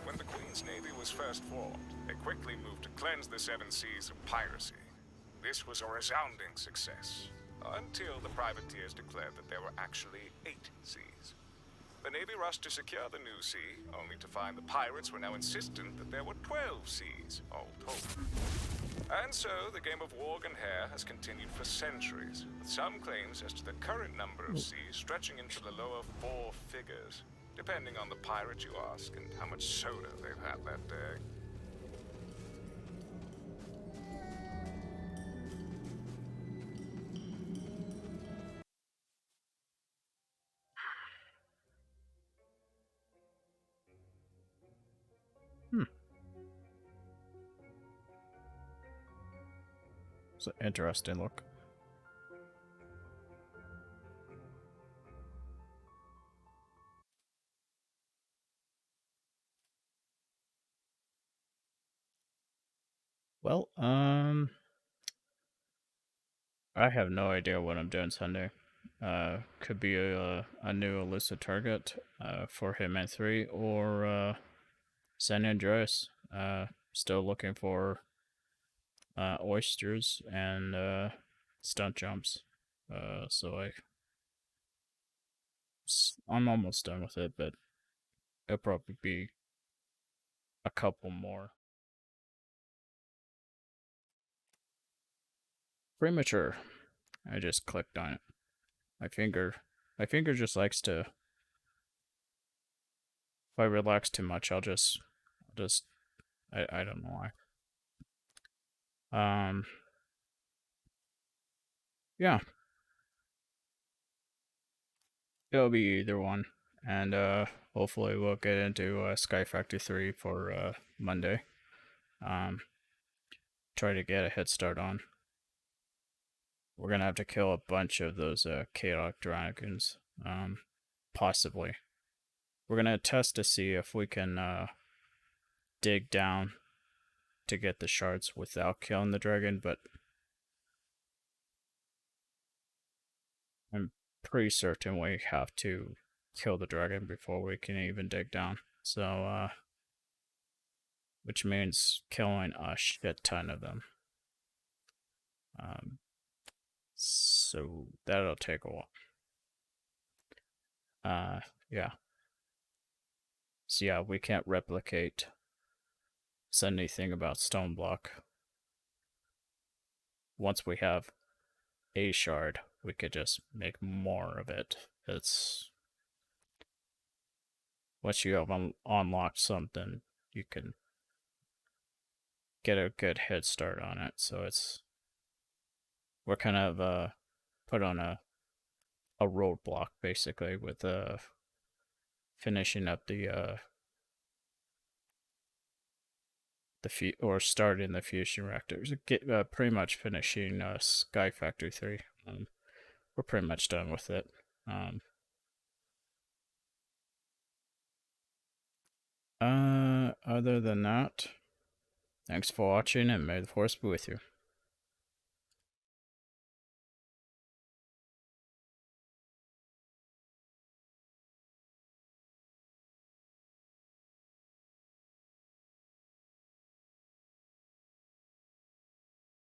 Speaker 14: When the Queen's Navy was first formed, they quickly moved to cleanse the seven seas of piracy. This was a resounding success, until the privateers declared that there were actually 8 seas. The Navy rushed to secure the new sea, only to find the pirates were now insistent that there were 12 seas, all told. And so, the game of warg and hare has continued for centuries, with some claims as to the current number of seas stretching into the lower 4 figures, depending on the pirate you ask and how much soda they've had that day.
Speaker 1: It's an interesting look. Well, I have no idea what I'm doing Sunday. Could be a new illicit target for Hitman 3 or San Andreas. Still looking for oysters and stunt jumps. So I'm almost done with it, but it'll probably be a couple more. Premature. I just clicked on it. My finger just likes to. If I relax too much, I'll just, I don't know why. Yeah, it'll be either one, and hopefully we'll get into Sky Factory 3 for Monday. Try to get a head start on. We're gonna have to kill a bunch of those chaotic dragons, possibly. We're gonna test to see if we can dig down to get the shards without killing the dragon, but I'm pretty certain we have to kill the dragon before we can even dig down. So, which means killing a shit ton of them. So that'll take a while. Yeah. So yeah, we can't replicate anything about stone block. Once we have a shard, we could just make more of it. It's once you have unlocked something, you can get a good head start on it. So we're kind of put on a roadblock basically with finishing up the or starting the fusion reactors. Get pretty much finishing Sky Factory 3. We're pretty much done with it. Other than that, thanks for watching and may the force be with you.